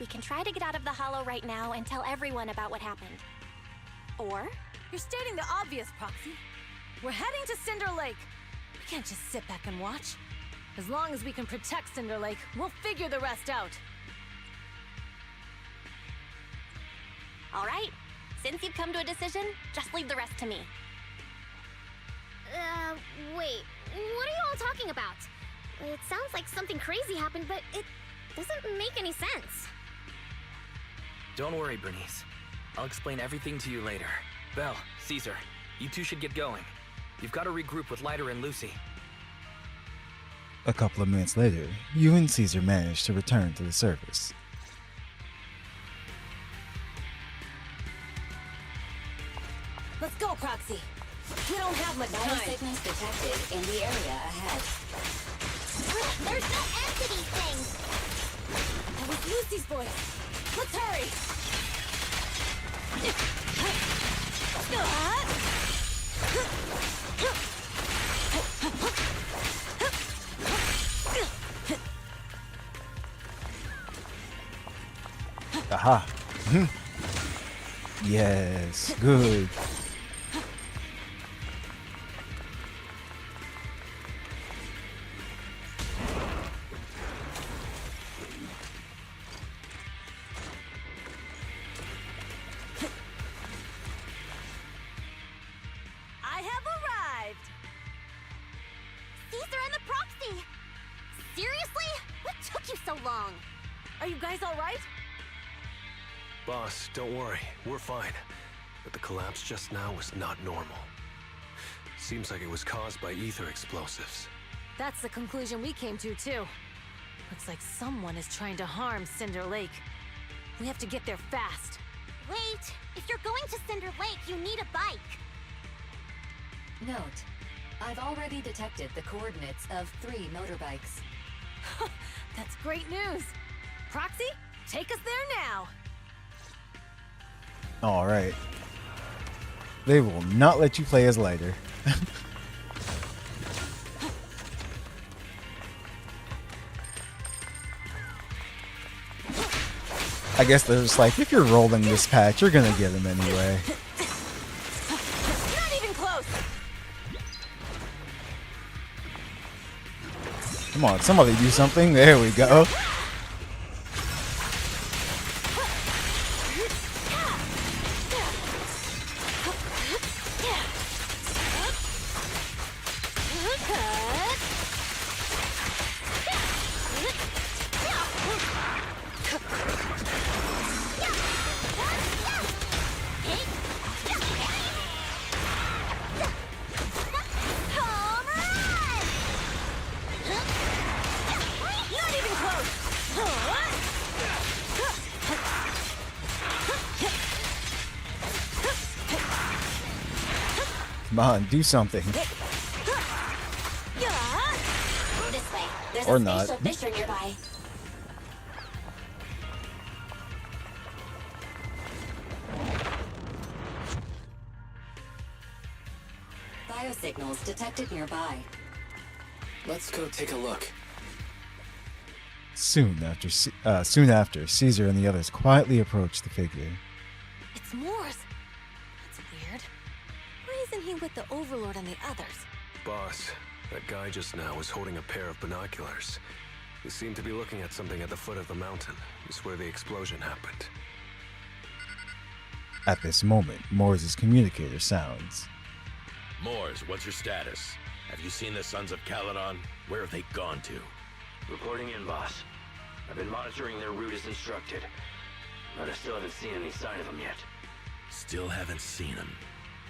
We can try to get out of the Hollow right now and tell everyone about what happened. Or? You're stating the obvious, Proxy. We're heading to Cinder Lake. We can't just sit back and watch. As long as we can protect Cinder Lake, we'll figure the rest out. All right. Since you've come to a decision, just leave the rest to me. Wait. What are you all talking about? It sounds like something crazy happened, but it doesn't make any sense. Don't worry, Bernice. I'll explain everything to you later. Belle, Caesar, you two should get going. You've got to regroup with Lighter and Lucy. A couple of minutes later, you and Caesar managed to return to the surface. Let's go, Proxy. We don't have much time. Sickness detected in the area ahead. There's no end to these things! That was Lucy's voice. Let's hurry! Aha. Yes, good. I have arrived! Caesar and the proxy! Seriously? What took you so long? Are you guys alright? Boss, don't worry. We're fine. But the collapse just now was not normal. Seems like it was caused by ether explosives. That's the conclusion we came to, too. Looks like someone is trying to harm Cinder Lake. We have to get there fast. Wait, if you're going to Cinder Lake, you need a bike. Note, I've already detected the coordinates of 3 motorbikes. That's great news. Proxy, take us there now. All right. They will not let you play as lighter. I guess they're just like, if you're rolling this patch, you're gonna get him anyway. Not even close. Come on, somebody do something. There we go. Not even close. Come on, do something. This way. There's Or a not. spatial fissure nearby. Biosignals detected nearby. Let's go take a look. Soon after, Caesar and the others quietly approach the figure. It's Morse. That's weird. Why isn't he with the Overlord and the others? Boss, that guy just now was holding a pair of binoculars. He seemed to be looking at something at the foot of the mountain. It's where the explosion happened. At this moment, Moore's communicator sounds. Moors, what's your status? Have you seen the Sons of Caledon? Where have they gone to? Reporting in, boss. I've been monitoring their route as instructed, but I still haven't seen any sign of them yet. Still haven't seen them.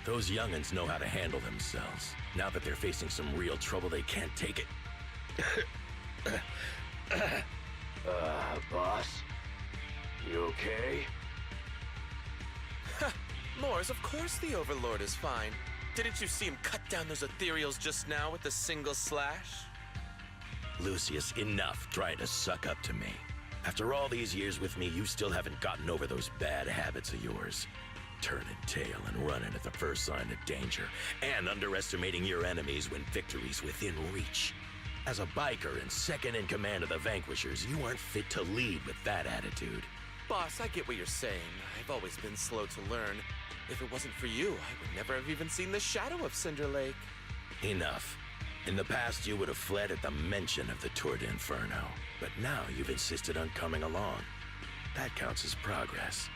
Those young'uns know how to handle themselves. Now that they're facing some real trouble, they can't take it. Boss? You okay? Moors, of course the Overlord is fine. Didn't you see him cut down those ethereals just now with a single slash? Lucius, enough trying to suck up to me. After all these years with me, you still haven't gotten over those bad habits of yours. Turning tail and running at the first sign of danger, and underestimating your enemies when victory's within reach. As a biker and second in command of the Vanquishers, you aren't fit to lead with that attitude. Boss, I get what you're saying. I've always been slow to learn. If it wasn't for you, I would never have even seen the shadow of Cinder Lake. Enough. In the past, you would have fled at the mention of the Tour de Inferno, but now you've insisted on coming along. That counts as progress.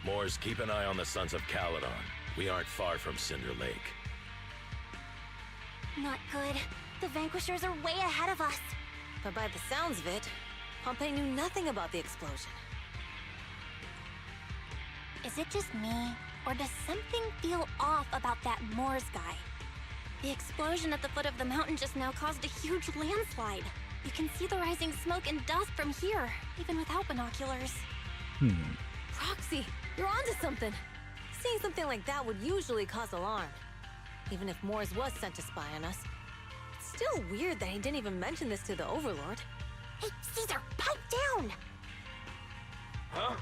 Moors, keep an eye on the Sons of Caledon. We aren't far from Cinder Lake. Not good. The Vanquishers are way ahead of us. But by the sounds of it, Pompey knew nothing about the explosion. Is it just me, or does something feel off about that Moors guy? The explosion at the foot of the mountain just now caused a huge landslide. You can see the rising smoke and dust from here, even without binoculars. Proxy, you're onto something. Seeing something like that would usually cause alarm. Even if Moors was sent to spy on us. It's still weird that he didn't even mention this to the Overlord. Hey, Caesar, pipe down! Huh?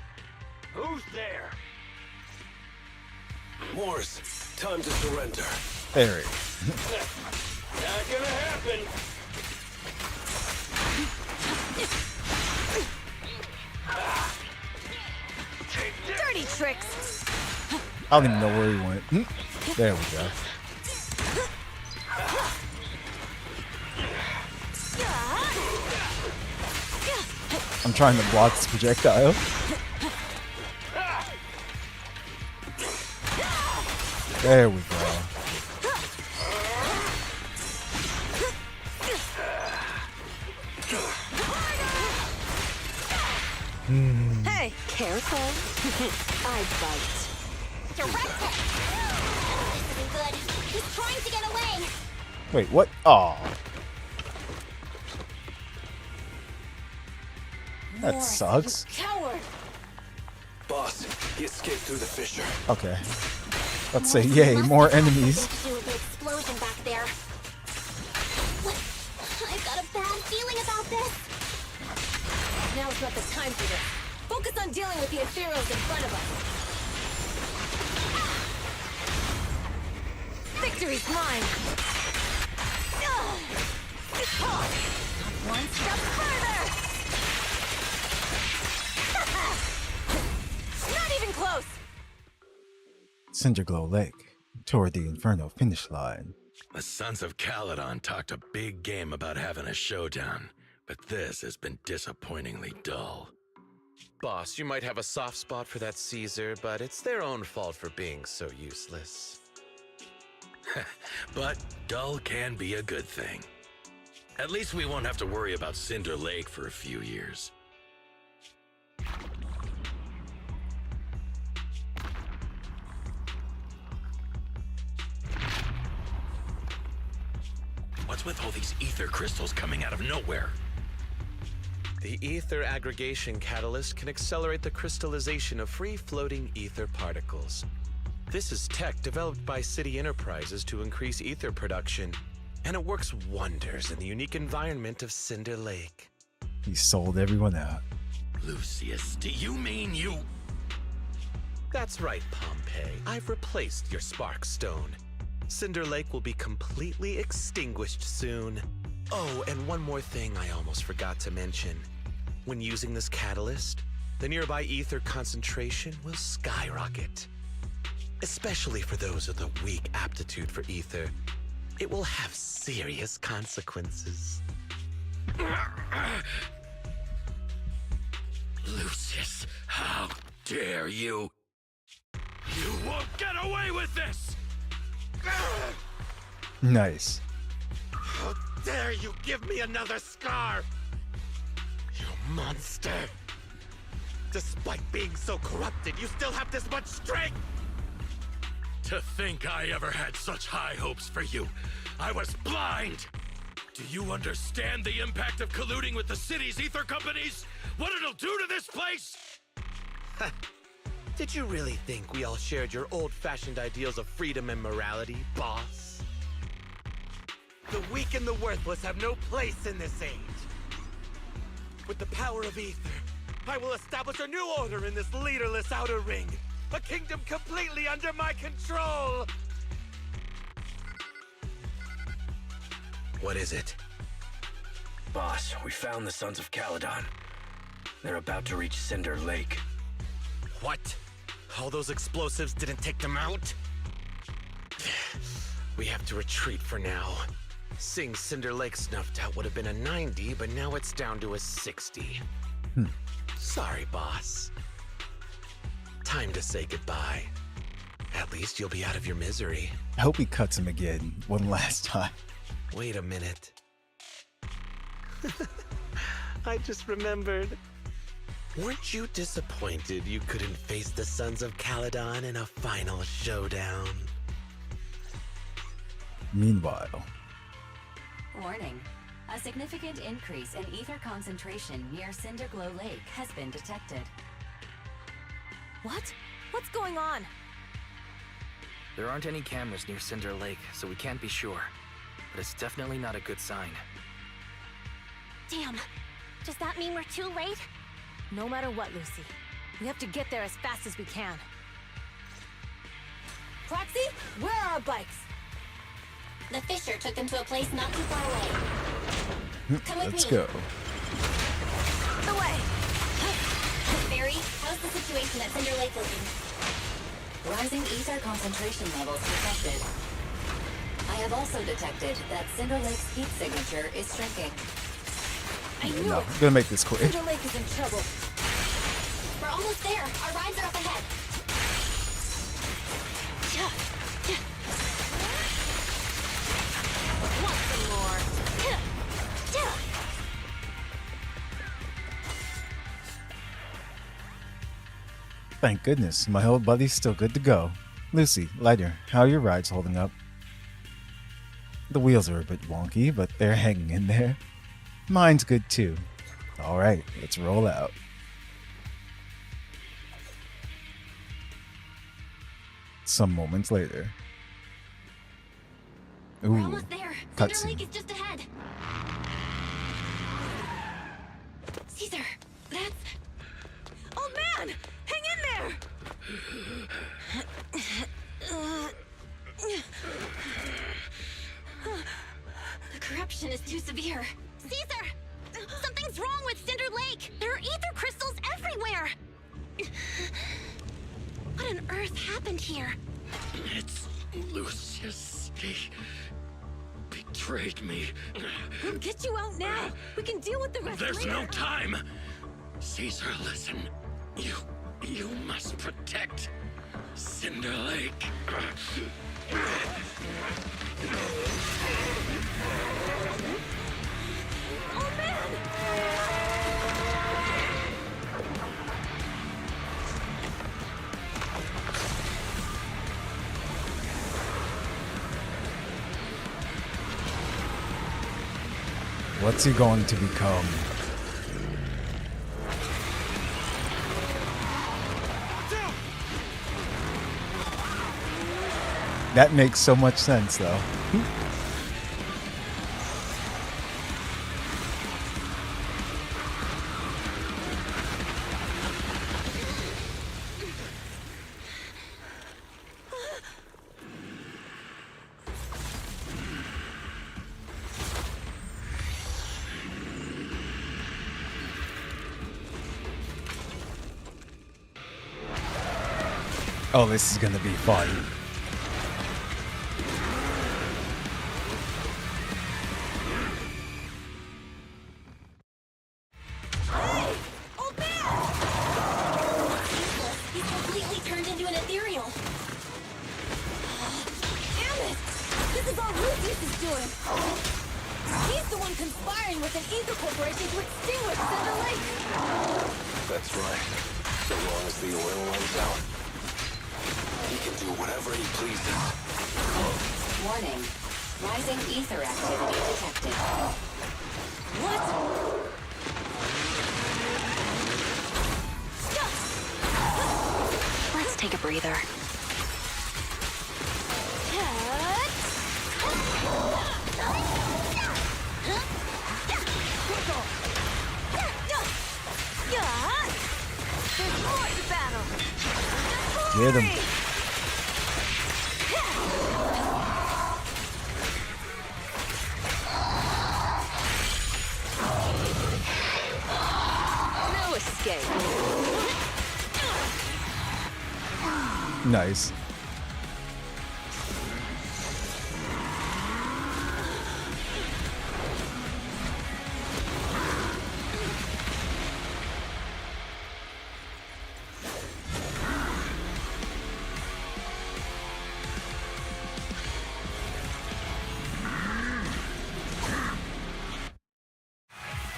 Who's there? Moors, time to surrender. There it Not gonna happen. I don't even know where he went. There we go. I'm trying to block this projectile. There we go. Hey, careful. I bite. Direct hit! This isn't good. He's trying to get away! Wait, what? Oh. That sucks. Coward! Boss, he escaped through the fissure. Okay. Let's say, yay, more enemies. To do with the explosion back there. What? I've got a bad feeling about this. Now's not the time for this. Focus on dealing with the Infernos in front of us. Victory's mine! One step further! Not even close! Cinderglow Lake, toward the Inferno finish line. The Sons of Caledon talked a big game about having a showdown, but this has been disappointingly dull. Boss, you might have a soft spot for that Caesar, but it's their own fault for being so useless. But dull can be a good thing. At least we won't have to worry about Cinder Lake for a few years. What's with all these ether crystals coming out of nowhere? The ether aggregation catalyst can accelerate the crystallization of free-floating ether particles. This is tech developed by City Enterprises to increase ether production, and it works wonders in the unique environment of Cinder Lake. He sold everyone out. Lucius, do you mean you... That's right, Pompeii. I've replaced your Spark Stone. Cinder Lake will be completely extinguished soon. Oh, and one more thing I almost forgot to mention. When using this catalyst, the nearby ether concentration will skyrocket. Especially for those with a weak aptitude for ether, it will have serious consequences. Lucius, how dare you? You won't get away with this! Nice. How dare you give me another scar! You monster! Despite being so corrupted, you still have this much strength! To think I ever had such high hopes for you. I was blind! Do you understand the impact of colluding with the city's ether companies? What it'll do to this place? Did you really think we all shared your old-fashioned ideals of freedom and morality, boss? The weak and the worthless have no place in this age. With the power of ether, I will establish a new order in this leaderless outer ring. A kingdom completely under my control! What is it? Boss, we found the Sons of Caledon. They're about to reach Cinder Lake. What? All those explosives didn't take them out? We have to retreat for now. Seeing Cinder Lake snuffed out would have been a 90, but now it's down to a 60. Sorry, boss. Time to say goodbye. At least you'll be out of your misery. I hope he cuts him again one last time. Wait a minute. I just remembered. Weren't you disappointed you couldn't face the Sons of Caledon in a final showdown? Meanwhile. Warning. A significant increase in ether concentration near Cinderglow Lake has been detected. What? What's going on? There aren't any cameras near Cinder Lake, so we can't be sure. But it's definitely not a good sign. Damn. Does that mean we're too late? No matter what, Lucy. We have to get there as fast as we can. Proxy, where are our bikes? The fissure took them to a place not too far away. Come with Let's me. go. The way! Barry, how's the situation at Cinder Lake looking? Rising ether concentration levels detected. I have also detected that Cinder Lake's heat signature is shrinking. I knew No, it. I'm gonna make this quick. Cinder Lake is in trouble. We're almost there. Our rides are up ahead. Want some more? Thank goodness, my old buddy's still good to go. Lucy, Lighter, how are your rides holding up? The wheels are a bit wonky, but they're hanging in there. Mine's good too. Alright, let's roll out. Some moments later. We're Ooh, almost there. Cinder cutscene. Lake is just ahead. Caesar, that's... Old man! Hang in there! The corruption is too severe. Caesar! Something's wrong with Cinder Lake! There are ether crystals everywhere! What on earth happened here? It's Lucius. He betrayed me. We'll get you out now. We can deal with the rest There's later. no time. Caesar, listen. You must protect Cinder Lake. Oh man! What's he going to become? That makes so much sense, though. Oh, this is gonna be fun. He's completely turned into an ethereal. Damn it! This is all Lucius is doing! He's the one conspiring with an ether corporation to extinguish Cinder Lake! That's right. So long as the oil runs out, he can do whatever he pleases. Warning. Rising ether activity detected. What? Let's take a breather. There's more to battle! Get him. No escape! Nice.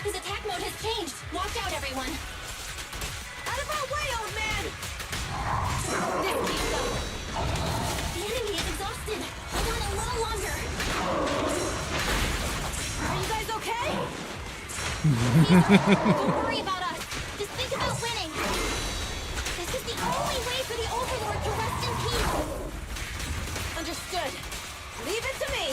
His attack mode has changed. Watch out, everyone. Out of our way, old man! The enemy is exhausted. Hold on a little longer. Are you guys okay? Don't worry about us. Just think about winning. This is the only way for the Overlord to rest in peace. Understood. Leave it to me!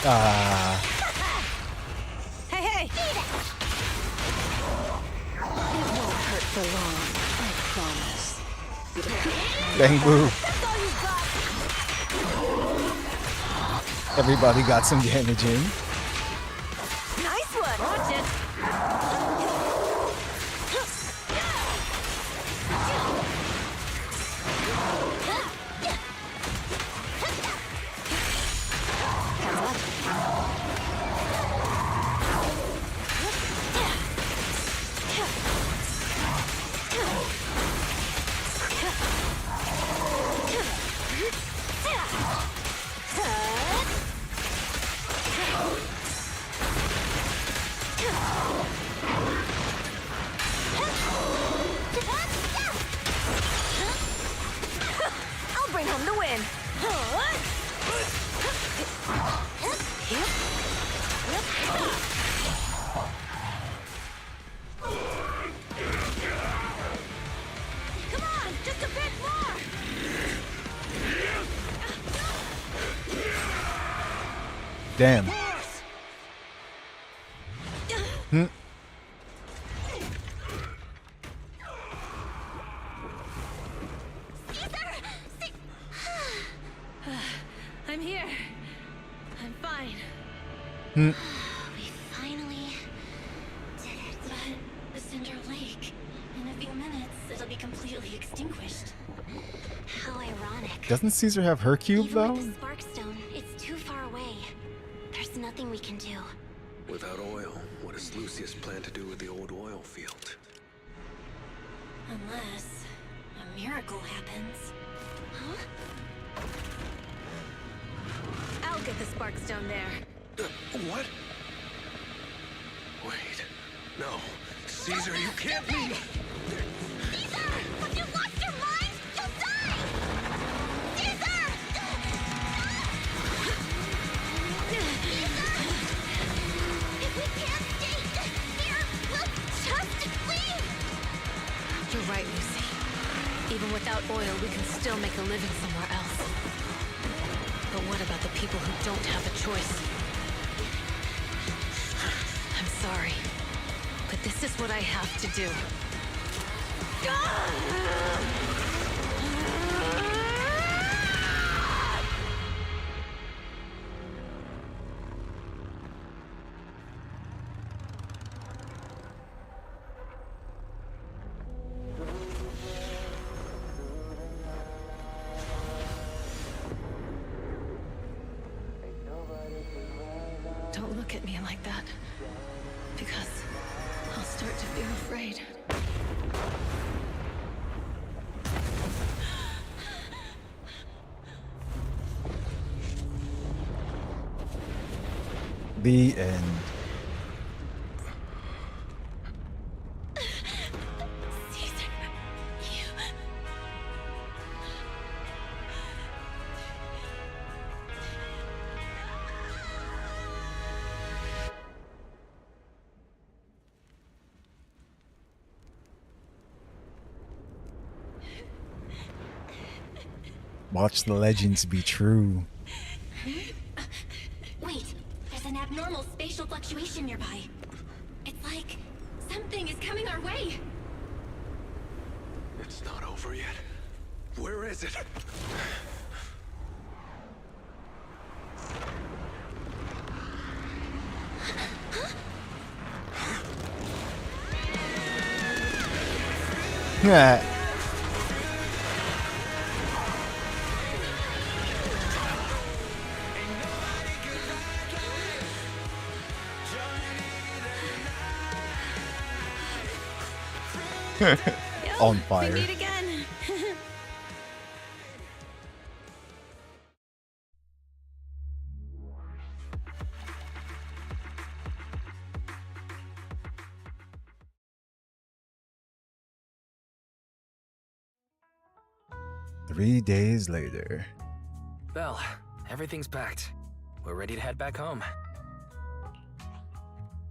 Hey, hey! It won't hurt for long, I promise. Bang boo. That's all you got! Everybody got some damage in. Nice one! Watch it! I'll bring home the win. Come on, just a bit more. Damn. Hmm. I'm here. I'm fine. Hmm. We finally did it. But the Cinder Lake, in a few minutes, it'll be completely extinguished. How ironic. Doesn't Caesar have her cube Even though? with the Sparkstone, it's too far away. There's nothing we can do. Without oil, what does Lucius plan to do with the old oil field? Unless a miracle happens. Huh? I'll get the Sparkstone there. What? Wait. No. Caesar, you can't leave! Caesar! Have you lost your mind? You'll die! Caesar! If we can't stay here, we'll just leave! You're right, Lucy. Even without oil, we can still make a living somewhere else. But what about the people who don't have a choice? I'm sorry, but this is what I have to do. Don't look at me like that, because I'll start to feel afraid. The end. Caesar, you... Watch the legends be true. Wait, there's an abnormal spatial fluctuation nearby. It's like something is coming our way. It's not over yet. Where is it? Yeah. On fire. We meet again. 3 days later. Belle, everything's packed. We're ready to head back home.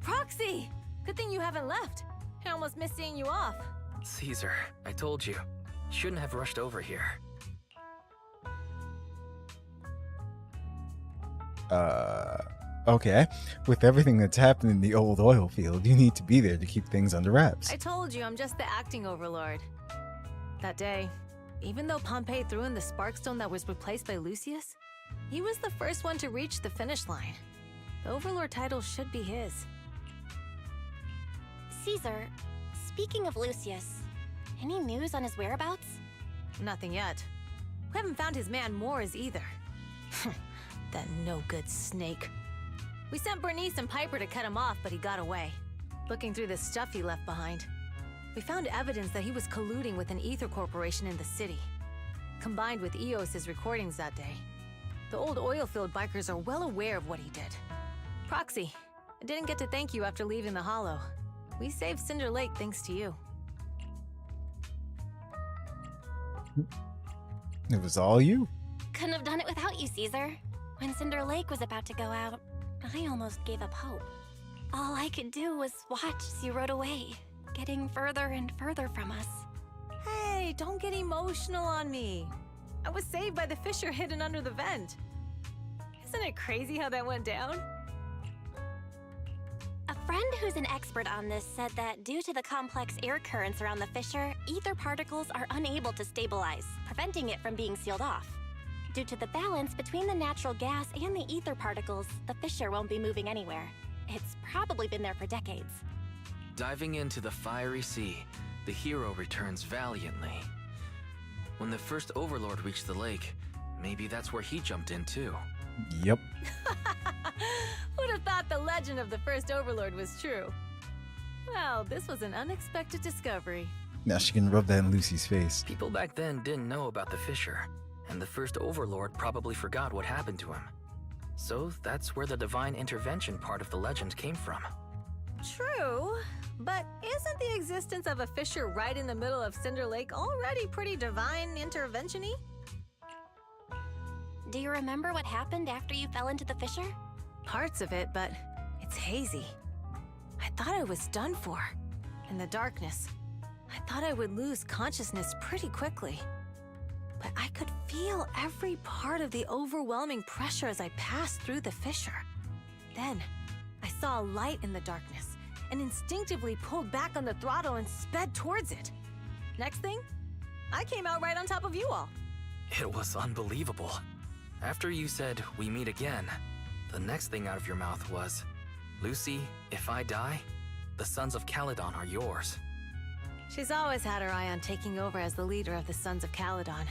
Proxy! Good thing you haven't left. I almost missed seeing you off. Caesar, I told you. Shouldn't have rushed over here. Okay, with everything that's happened in the old oil field, you need to be there to keep things under wraps. I told you, I'm just the acting overlord. That day, even though Pompey threw in the Sparkstone that was replaced by Lucius, he was the first one to reach the finish line. The overlord title should be his. Caesar, speaking of Lucius, any news on his whereabouts? Nothing yet. We haven't found his man Moores either. That no-good snake. We sent Bernice and Piper to cut him off, but he got away. Looking through the stuff he left behind, we found evidence that he was colluding with an ether corporation in the city, combined with Eos's recordings that day. The old oilfield bikers are well aware of what he did. Proxy, I didn't get to thank you after leaving the Hollow. We saved Cinder Lake thanks to you. It was all you. Couldn't have done it without you, Caesar. When Cinder Lake was about to go out, I almost gave up hope. All I could do was watch as you rode away, getting further and further from us. Hey, don't get emotional on me. I was saved by the fissure hidden under the vent. Isn't it crazy how that went down? A friend who's an expert on this said that due to the complex air currents around the fissure, ether particles are unable to stabilize, preventing it from being sealed off. Due to the balance between the natural gas and the ether particles, the fissure won't be moving anywhere. It's probably been there for decades. Diving into the fiery sea, the hero returns valiantly. When the first overlord reached the lake, maybe that's where he jumped in too. Yep. Who'd have thought the legend of the first overlord was true? Well, this was an unexpected discovery. Now she can rub that in Lucy's face. People back then didn't know about the fissure, and the first overlord probably forgot what happened to him. So that's where the divine intervention part of the legend came from. True, but isn't the existence of a fissure right in the middle of Cinder Lake already pretty divine intervention-y? Do you remember what happened after you fell into the fissure? Parts of it, but it's hazy. I thought I was done for. In the darkness, I thought I would lose consciousness pretty quickly. But I could feel every part of the overwhelming pressure as I passed through the fissure. Then, I saw a light in the darkness and instinctively pulled back on the throttle and sped towards it. Next thing, I came out right on top of you all. It was unbelievable. After you said, "We meet again," the next thing out of your mouth was, "Lucy, if I die, the Sons of Caledon are yours." She's always had her eye on taking over as the leader of the Sons of Caledon.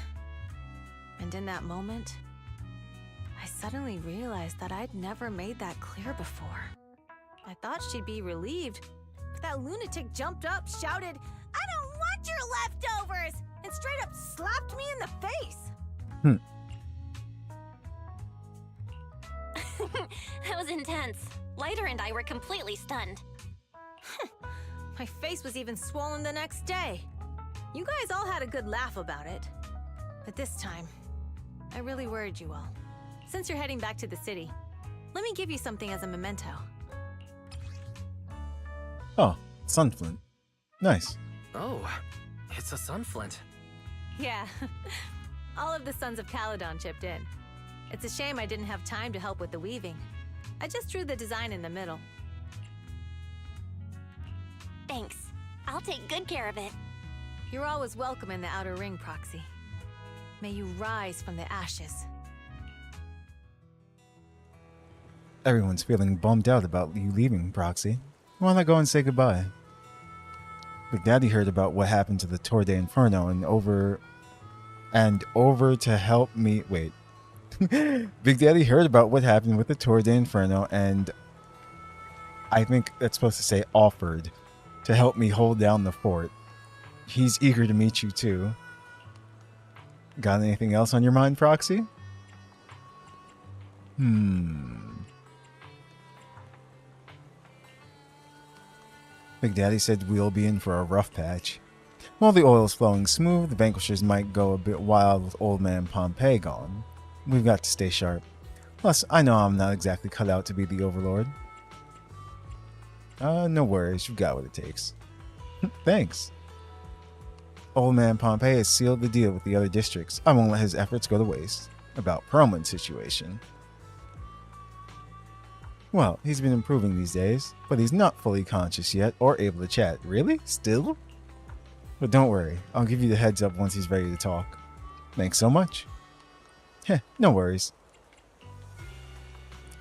And in that moment, I suddenly realized that I'd never made that clear before. I thought she'd be relieved, but that lunatic jumped up, shouted, "I don't want your leftovers!" and straight up slapped me in the face. That was intense. Lighter and I were completely stunned. My face was even swollen the next day. You guys all had a good laugh about it. But this time, I really worried you all. Since you're heading back to the city, let me give you something as a memento. Oh, Sunflint. Nice. Oh, it's a sunflint. Yeah, all of the Sons of Caledon chipped in. It's a shame I didn't have time to help with the weaving. I just drew the design in the middle. Thanks. I'll take good care of it. You're always welcome in the Outer Ring, Proxy. May you rise from the ashes. Everyone's feeling bummed out about you leaving, Proxy. Why not go and say goodbye? Big Daddy heard about what happened to the Tour de Inferno and over to help me. Wait. Big Daddy heard about what happened with the Tour de Inferno and I think that's supposed to say offered to help me hold down the fort. He's eager to meet you too. Got anything else on your mind, Proxy? Big Daddy said we'll be in for a rough patch. While the oil's flowing smooth, the vanquishers might go a bit wild with Old Man Pompey gone. We've got to stay sharp. Plus, I know I'm not exactly cut out to be the Overlord. No worries, you've got what it takes. Thanks. Old Man Pompey has sealed the deal with the other districts. I won't let his efforts go to waste. About Perlman's situation. Well, he's been improving these days, but he's not fully conscious yet or able to chat. Really? Still? But don't worry, I'll give you the heads up once he's ready to talk. Thanks so much. Heh, no worries.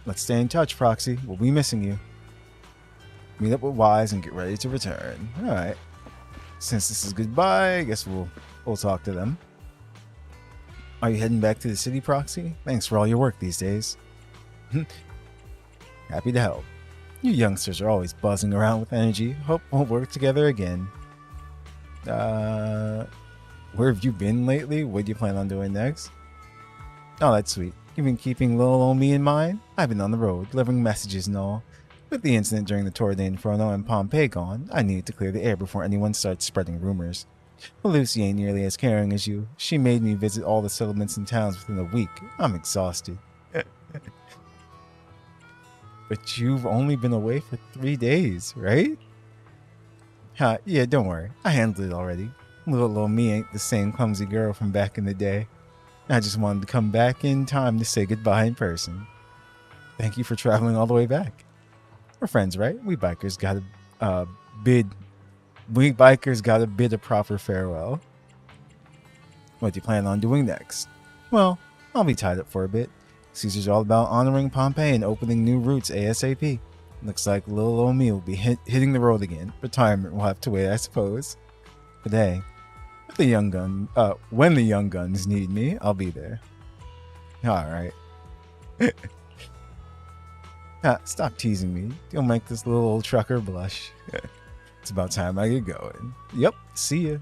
Let's stay in touch, Proxy. We'll be missing you. Meet up with Wise and get ready to return. Alright. Since this is goodbye, I guess we'll talk to them. Are you heading back to the city, Proxy? Thanks for all your work these days. Happy to help. You youngsters are always buzzing around with energy. Hope we'll work together again. Where have you been lately? What do you plan on doing next? Oh, that's sweet. You've been keeping little old me in mind? I've been on the road, delivering messages and all. With the incident during the Tour de Inferno and Pompeii gone, I needed to clear the air before anyone starts spreading rumors. But Lucy ain't nearly as caring as you. She made me visit all the settlements and towns within a week. I'm exhausted. But you've only been away for 3 days, right? Yeah, don't worry. I handled it already. Little old me ain't the same clumsy girl from back in the day. I just wanted to come back in time to say goodbye in person. Thank you for traveling all the way back. We're friends, right? We bikers gotta bid a proper farewell. What do you plan on doing next? Well, I'll be tied up for a bit. Caesar's all about honoring Pompeii and opening new routes ASAP. Looks like little old me will be hitting the road again. Retirement will have to wait, I suppose. Today, when the young guns need me, I'll be there. Alright. Stop teasing me. You'll make this little old trucker blush. It's about time I get going. Yep, see ya.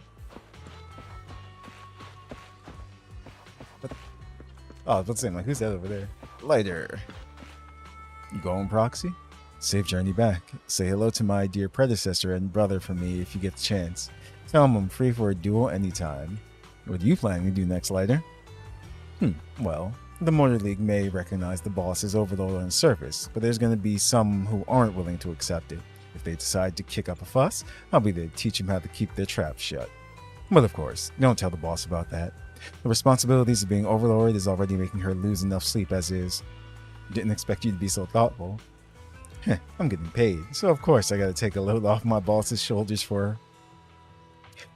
Oh, let's say, like, who's that over there? Lighter. You going, Proxy? Safe journey back. Say hello to my dear predecessor and brother for me if you get the chance. Tell him I'm free for a duel anytime. What are you planning to do next, Lighter? Well, the Motor League may recognize the boss as Overlord on the surface, but there's going to be some who aren't willing to accept it. If they decide to kick up a fuss, I'll be there to teach them how to keep their traps shut. But of course, don't tell the boss about that. The responsibilities of being Overlord is already making her lose enough sleep as is. Didn't expect you to be so thoughtful. I'm getting paid, so of course I gotta take a load off my boss's shoulders for her.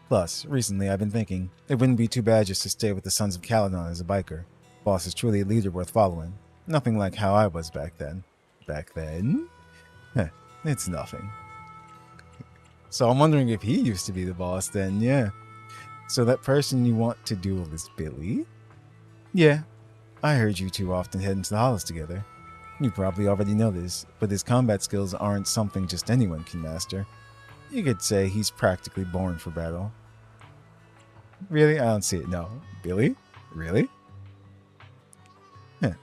Plus, recently I've been thinking, it wouldn't be too bad just to stay with the Sons of Caledon as a biker. Boss is truly a leader worth following. Nothing like how I was back then. Back then? It's nothing. So I'm wondering if he used to be the boss then, yeah. So that person you want to duel is Billy? Yeah, I heard you two often head into the hollows together. You probably already know this, but his combat skills aren't something just anyone can master. You could say he's practically born for battle. Really? I don't see it, no. Billy? Really?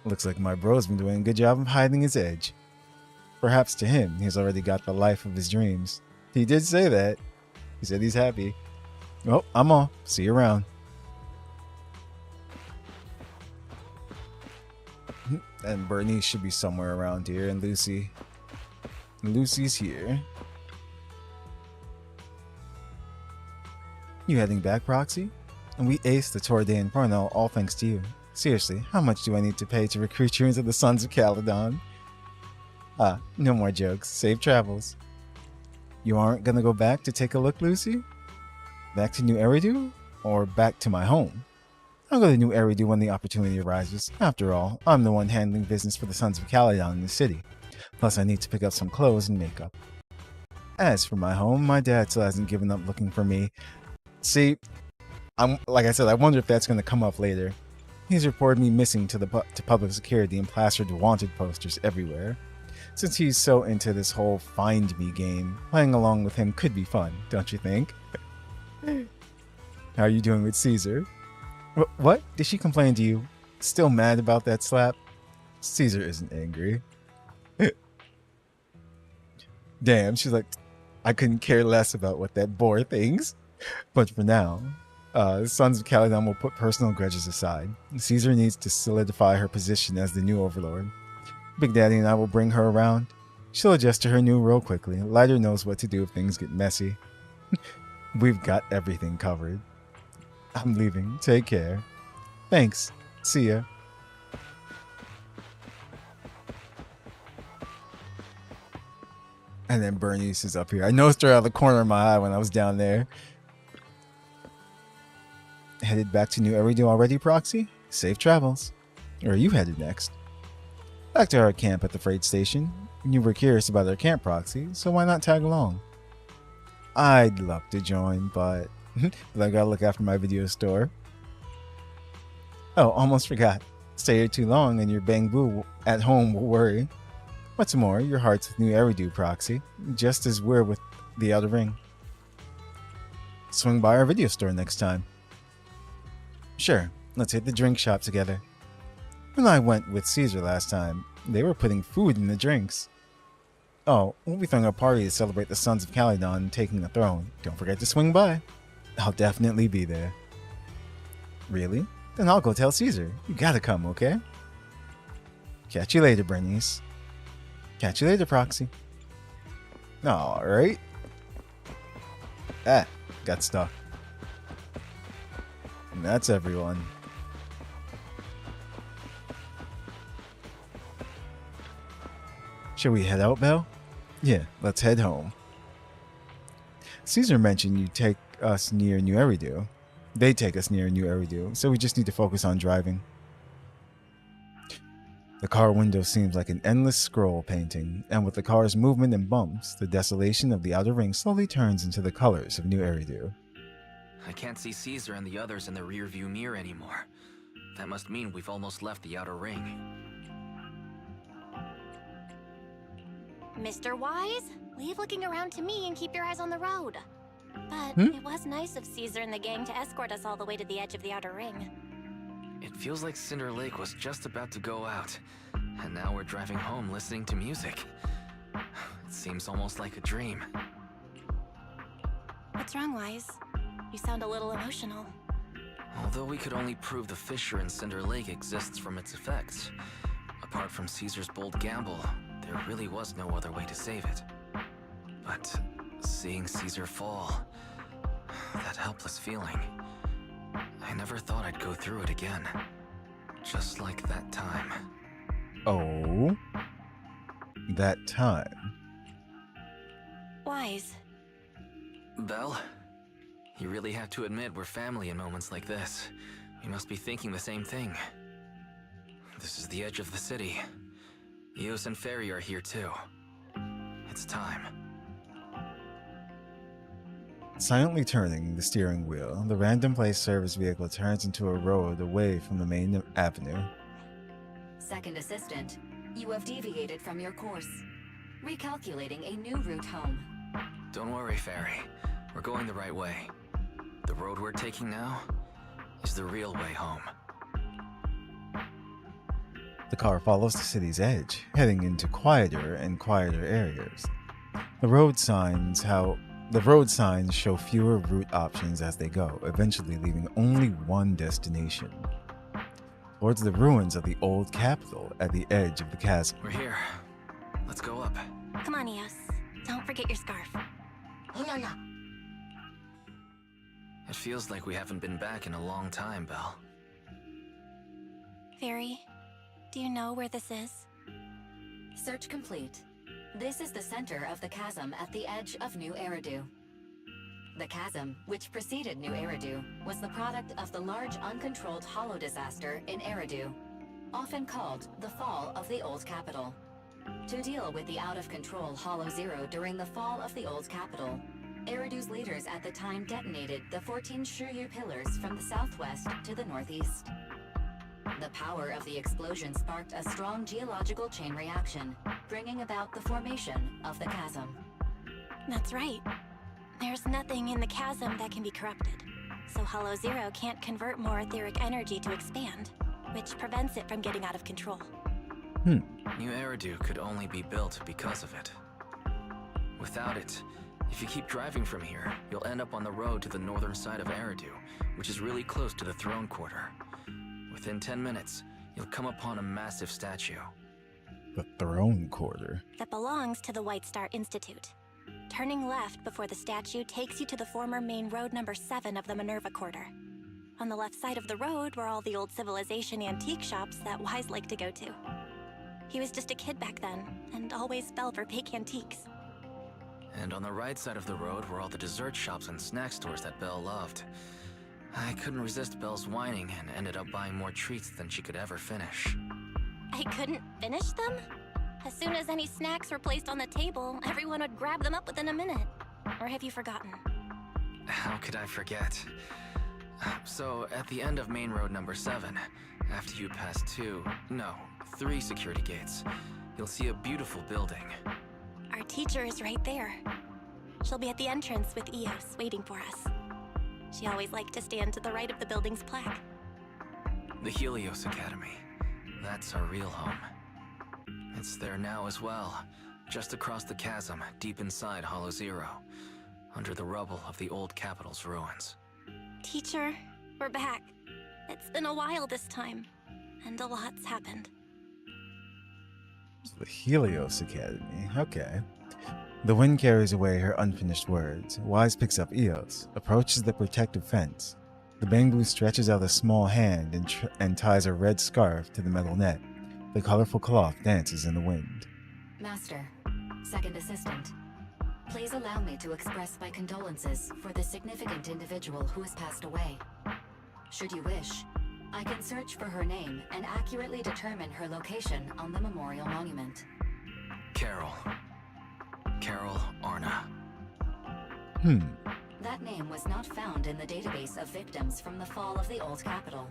Looks like my bro's been doing a good job of hiding his edge. Perhaps to him, he's already got the life of his dreams. He did say that. He said he's happy. Well, I'm off. See you around. And Bernice should be somewhere around here, and Lucy. Lucy's here. You heading back, Proxy? And we aced the Tour de Inferno, all thanks to you. Seriously, how much do I need to pay to recruit you into the Sons of Caledon? No more jokes. Safe travels. You aren't gonna go back to take a look, Lucy? Back to New Eridu? Or back to my home? I'll go to New Eridu when the opportunity arises. After all, I'm the one handling business for the Sons of Caledon in the city. Plus, I need to pick up some clothes and makeup. As for my home, my dad still hasn't given up looking for me. See, like I said, I wonder if that's going to come up later. He's reported me missing to public security and plastered wanted posters everywhere. Since he's so into this whole find me game, playing along with him could be fun, don't you think? How are you doing with Caesar? What? Did she complain to you? Still mad about that slap? Caesar isn't angry. Damn, she's like, I couldn't care less about what that boar thinks. But for now, the Sons of Caledon will put personal grudges aside. Caesar needs to solidify her position as the new Overlord. Big Daddy and I will bring her around. She'll adjust to her new role quickly. Lighter knows what to do if things get messy. We've got everything covered. I'm leaving. Take care. Thanks. See ya. And then Bernice is up here. I noticed her out of the corner of my eye when I was down there. Headed back to New Eridu already, Proxy? Safe travels. Where are you headed next? Back to our camp at the freight station. You were curious about our camp, Proxy, so why not tag along? I'd love to join, but I gotta look after my video store. Oh, almost forgot. Stay here too long and your bangboo at home will worry. What's more, your heart's with New Eridu, Proxy, just as we're with the Outer Ring. Swing by our video store next time. Sure, let's hit the drink shop together. When I went with Caesar last time, they were putting food in the drinks. Oh, we'll be throwing a party to celebrate the Sons of Caledon taking the throne. Don't forget to swing by. I'll definitely be there. Really? Then I'll go tell Caesar. You gotta come, okay? Catch you later, Bernice. Catch you later, Proxy. Alright. Ah, got stuck. And that's everyone. Shall we head out, Belle? Yeah, let's head home. Caesar mentioned you take us near New Eridu. They take us near New Eridu, so we just need to focus on driving. The car window seems like an endless scroll painting, and with the car's movement and bumps, the desolation of the Outer Ring slowly turns into the colors of New Eridu. I can't see Caesar and the others in the rearview mirror anymore. That must mean we've almost left the Outer Ring. Mr. Wise, leave looking around to me and keep your eyes on the road. But it was nice of Caesar and the gang to escort us all the way to the edge of the Outer Ring. It feels like Cinder Lake was just about to go out, and now we're driving home listening to music. It seems almost like a dream. What's wrong, Wise? You sound a little emotional. Although we could only prove the fissure in Cinder Lake exists from its effects, apart from Caesar's bold gamble, there really was no other way to save it. But seeing Caesar fall, that helpless feeling, I never thought I'd go through it again. Just like that time. Oh? That time? Wise. Belle? You really have to admit we're family in moments like this. We must be thinking the same thing. This is the edge of the city. Eos and Ferry are here too. It's time. Silently turning the steering wheel, the random place service vehicle turns into a road away from the main avenue. Second assistant, you have deviated from your course. Recalculating a new route home. Don't worry, Ferry. We're going the right way. The road we're taking now is the real way home. The car follows the city's edge, heading into quieter and quieter areas. The road signs show fewer route options as they go, eventually leaving only one destination. Towards the ruins of the old capital at the edge of the chasm. We're here. Let's go up. Come on, Eos. Don't forget your scarf. No. It feels like we haven't been back in a long time, Belle. Ferry, do you know where this is? Search complete. This is the center of the chasm at the edge of New Eridu. The chasm, which preceded New Eridu, was the product of the large uncontrolled hollow disaster in Eridu, often called the fall of the old capital. To deal with the out-of-control Hollow Zero during the fall of the old capital, Eridu's leaders at the time detonated the 14 Shiryu pillars from the southwest to the northeast. The power of the explosion sparked a strong geological chain reaction, bringing about the formation of the chasm. That's right. There's nothing in the chasm that can be corrupted, so Hollow Zero can't convert more etheric energy to expand, which prevents it from getting out of control. New Eridu could only be built because of it. Without it, if you keep driving from here, you'll end up on the road to the northern side of Eridu, which is really close to the throne quarter. Within 10 minutes, you'll come upon a massive statue. The throne quarter? That belongs to the White Star Institute. Turning left before the statue takes you to the former main road number 7 of the Minerva Quarter. On the left side of the road were all the old civilization antique shops that Wise liked to go to. He was just a kid back then, and always fell for fake antiques. And on the right side of the road were all the dessert shops and snack stores that Belle loved. I couldn't resist Belle's whining and ended up buying more treats than she could ever finish. I couldn't finish them? As soon as any snacks were placed on the table, everyone would grab them up within a minute. Or have you forgotten? How could I forget? So, at the end of main road number 7, after you pass 3 security gates, you'll see a beautiful building. Our teacher is right there. She'll be at the entrance with Eos, waiting for us. She always liked to stand to the right of the building's plaque. The Helios Academy. That's our real home. It's there now as well, just across the chasm, deep inside Hollow Zero, under the rubble of the old capital's ruins. Teacher, we're back. It's been a while this time, and a lot's happened. The Helios Academy. Okay. The wind carries away her unfinished words. Wise picks up Eos, approaches the protective fence. The bamboo stretches out a small hand and ties a red scarf to the metal net. The colorful cloth dances in the wind. Master, second assistant, please allow me to express my condolences for the significant individual who has passed away. Should you wish, I can search for her name and accurately determine her location on the memorial monument. Carol Arna. That name was not found in the database of victims from the fall of the old capital.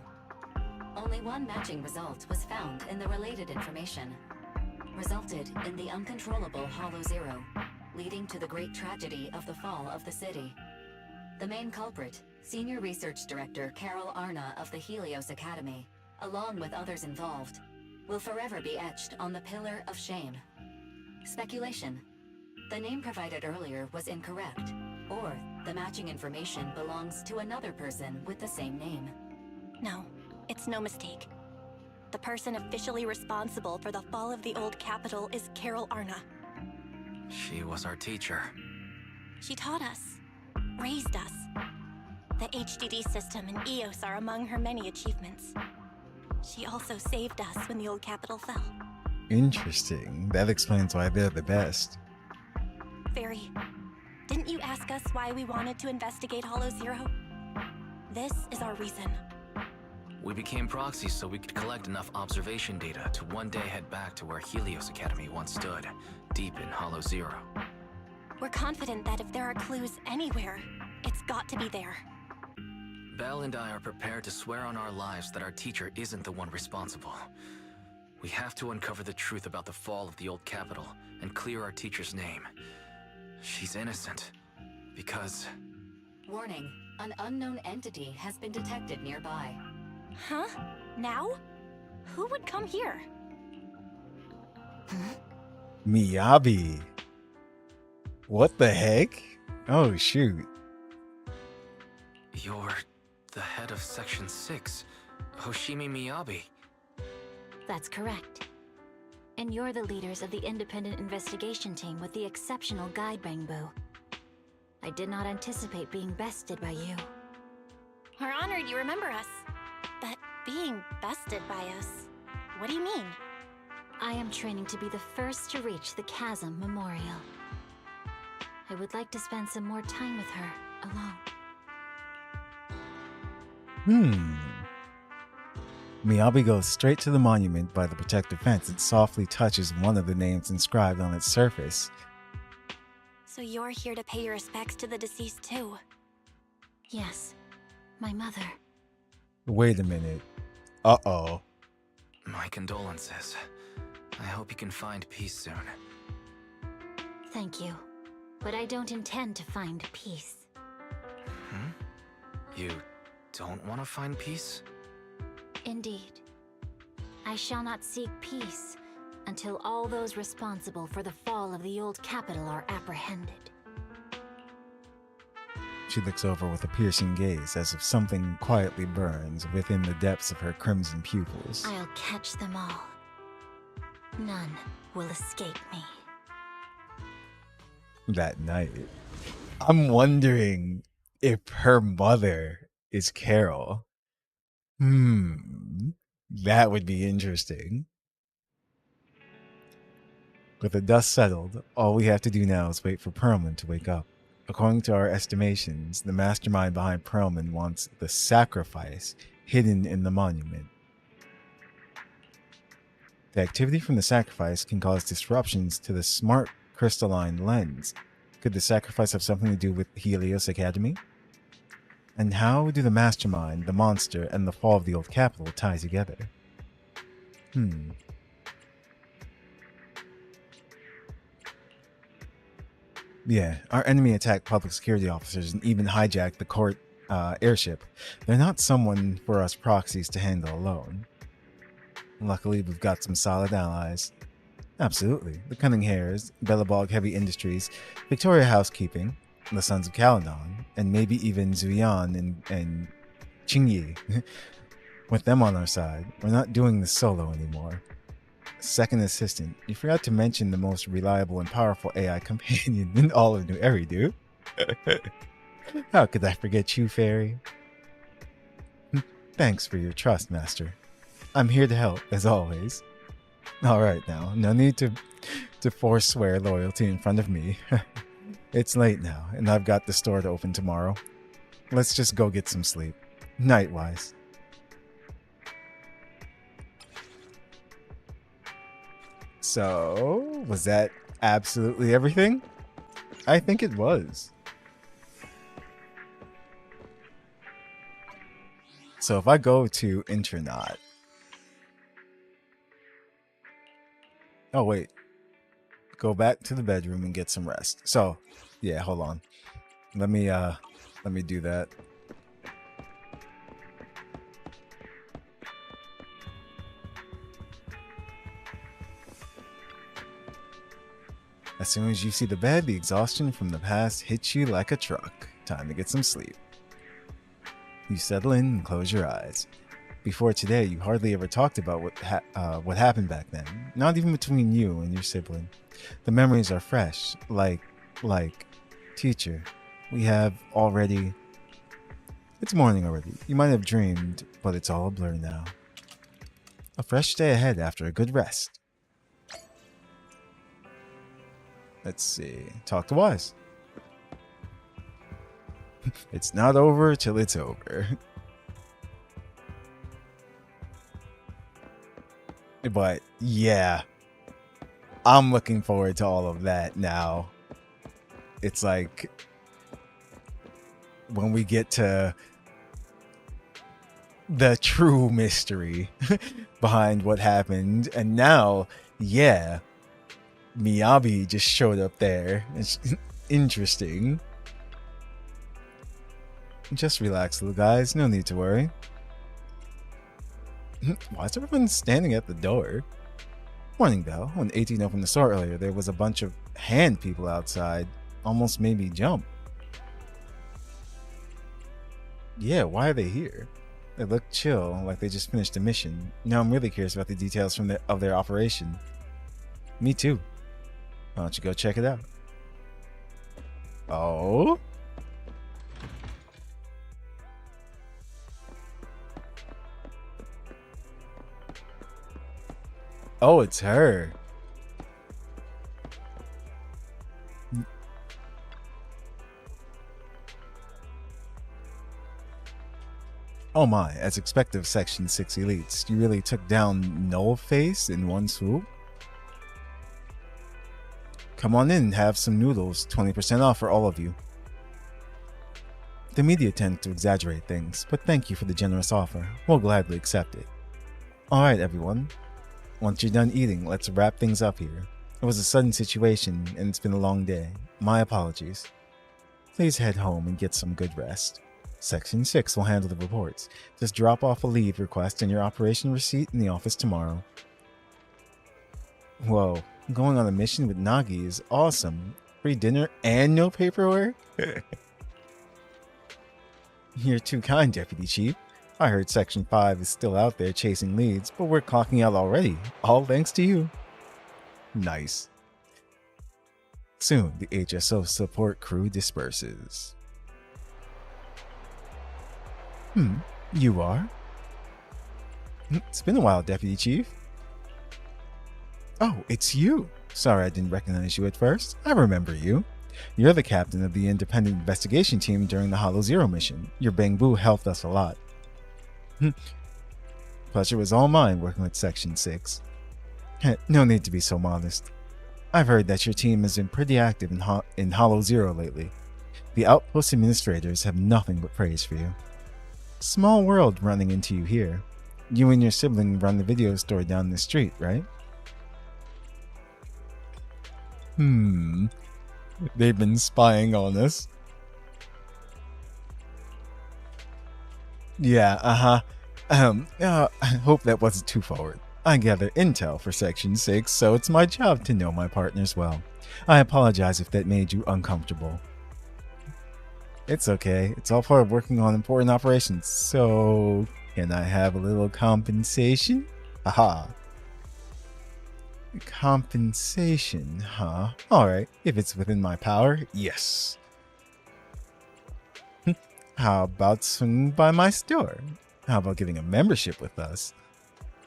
Only one matching result was found in the related information. Resulted in the uncontrollable Hollow Zero, leading to the great tragedy of the fall of the city. The main culprit, Senior Research Director Carol Arna of the Helios Academy, along with others involved, will forever be etched on the Pillar of Shame. Speculation. The name provided earlier was incorrect, or the matching information belongs to another person with the same name. No, it's no mistake. The person officially responsible for the fall of the old capital is Carol Arna. She was our teacher. She taught us, raised us. The HDD system and Eos are among her many achievements. She also saved us when the old capital fell. Interesting. That explains why they're the best. Fairy, didn't you ask us why we wanted to investigate Hollow Zero? This is our reason. We became proxies so we could collect enough observation data to one day head back to where Helios Academy once stood, deep in Hollow Zero. We're confident that if there are clues anywhere, it's got to be there. Belle and I are prepared to swear on our lives that our teacher isn't the one responsible. We have to uncover the truth about the fall of the old capital and clear our teacher's name. She's innocent, because... Warning, an unknown entity has been detected nearby. Huh? Now? Who would come here? Miyabi. What the heck? Oh, shoot. You're the head of Section 6, Hoshimi Miyabi. That's correct. And you're the leaders of the independent investigation team with the exceptional guide Bangbu. I did not anticipate being bested by you. We're honored you remember us. But being bested by us, what do you mean? I am training to be the first to reach the Chasm Memorial. I would like to spend some more time with her, alone. Miyabi goes straight to the monument by the protective fence and softly touches one of the names inscribed on its surface. So you're here to pay your respects to the deceased too? Yes, my mother. Wait a minute. Uh-oh. My condolences. I hope you can find peace soon. Thank you. But I don't intend to find peace. You don't want to find peace? Indeed. I shall not seek peace until all those responsible for the fall of the old capital are apprehended. She looks over with a piercing gaze as if something quietly burns within the depths of her crimson pupils. I'll catch them all. None will escape me. That night, I'm wondering if her mother is Carol. That would be interesting. With the dust settled, all we have to do now is wait for Perlman to wake up. According to our estimations, the mastermind behind Perlman wants the sacrifice hidden in the monument. The activity from the sacrifice can cause disruptions to the smart crystalline lens. Could the sacrifice have something to do with Helios Academy? And how do the mastermind, the monster, and the fall of the old capital tie together? Yeah, our enemy attacked public security officers and even hijacked the court airship. They're not someone for us proxies to handle alone. Luckily, we've got some solid allies. Absolutely. The Cunning Hares, Bellabog Heavy Industries, Victoria Housekeeping, the Sons of Caledon, and maybe even Zuyan and Qingyi. With them on our side, we're not doing this solo anymore. Second assistant, you forgot to mention the most reliable and powerful AI companion in all of New Eridu. How could I forget you, Fairy? Thanks for your trust, Master. I'm here to help, as always. Alright now, no need to forswear loyalty in front of me. It's late now, and I've got the store to open tomorrow. Let's just go get some sleep. Nightwise. So, was that absolutely everything? I think it was. So if I go to Inferno. Oh wait. Go back to the bedroom and get some rest. So, yeah, hold on. Let me do that. As soon as you see the bed, the exhaustion from the past hits you like a truck. Time to get some sleep. You settle in and close your eyes. Before today, you hardly ever talked about what happened back then. Not even between you and your sibling. The memories are fresh. Like, teacher, we have already... It's morning already. You might have dreamed, but it's all a blur now. A fresh day ahead after a good rest. Let's see. Talk to Wise. It's not over till it's over. But yeah, I'm looking forward to all of that now. It's like when we get to the true mystery behind what happened. And now, yeah, Miyabi just showed up there. It's interesting. Just relax, little guys. No need to worry. Why is everyone standing at the door? Morning, Bell. When 18 opened the store earlier, there was a bunch of hand people outside. Almost made me jump. Yeah, why are they here? They look chill, like they just finished a mission. Now I'm really curious about the details of their operation. Me too. Why don't you go check it out? Oh? Oh, it's her. Oh my, as expected of Section 6 elites, you really took down Nullface in one swoop? Come on in and have some noodles, 20% off for all of you. The media tend to exaggerate things, but thank you for the generous offer. We'll gladly accept it. Alright everyone, once you're done eating, let's wrap things up here. It was a sudden situation, and it's been a long day. My apologies. Please head home and get some good rest. Section 6 will handle the reports. Just drop off a leave request and your operation receipt in the office tomorrow. Whoa, going on a mission with Nagi is awesome. Free dinner and no paperwork? You're too kind, Deputy Chief. I heard Section 5 is still out there chasing leads, but we're clocking out already. All thanks to you. Nice. Soon, the HSO support crew disperses. You are? It's been a while, Deputy Chief. Oh, it's you. Sorry I didn't recognize you at first. I remember you. You're the captain of the independent investigation team during the Hollow Zero mission. Your Bangbu helped us a lot. Pleasure was all mine working with Section 6. No need to be so modest. I've heard that your team has been pretty active in Hollow Zero lately. The outpost administrators have nothing but praise for you. Small world running into you here. You and your sibling run the video store down the street, right? They've been spying on us. Yeah, I hope that wasn't too forward. I gather intel for Section 6, so it's my job to know my partners well. I apologize if that made you uncomfortable. It's okay. It's all part of working on important operations. So, can I have a little compensation? Aha. Compensation, huh? Alright, if it's within my power, yes. How about swinging by my store? How about getting a membership with us?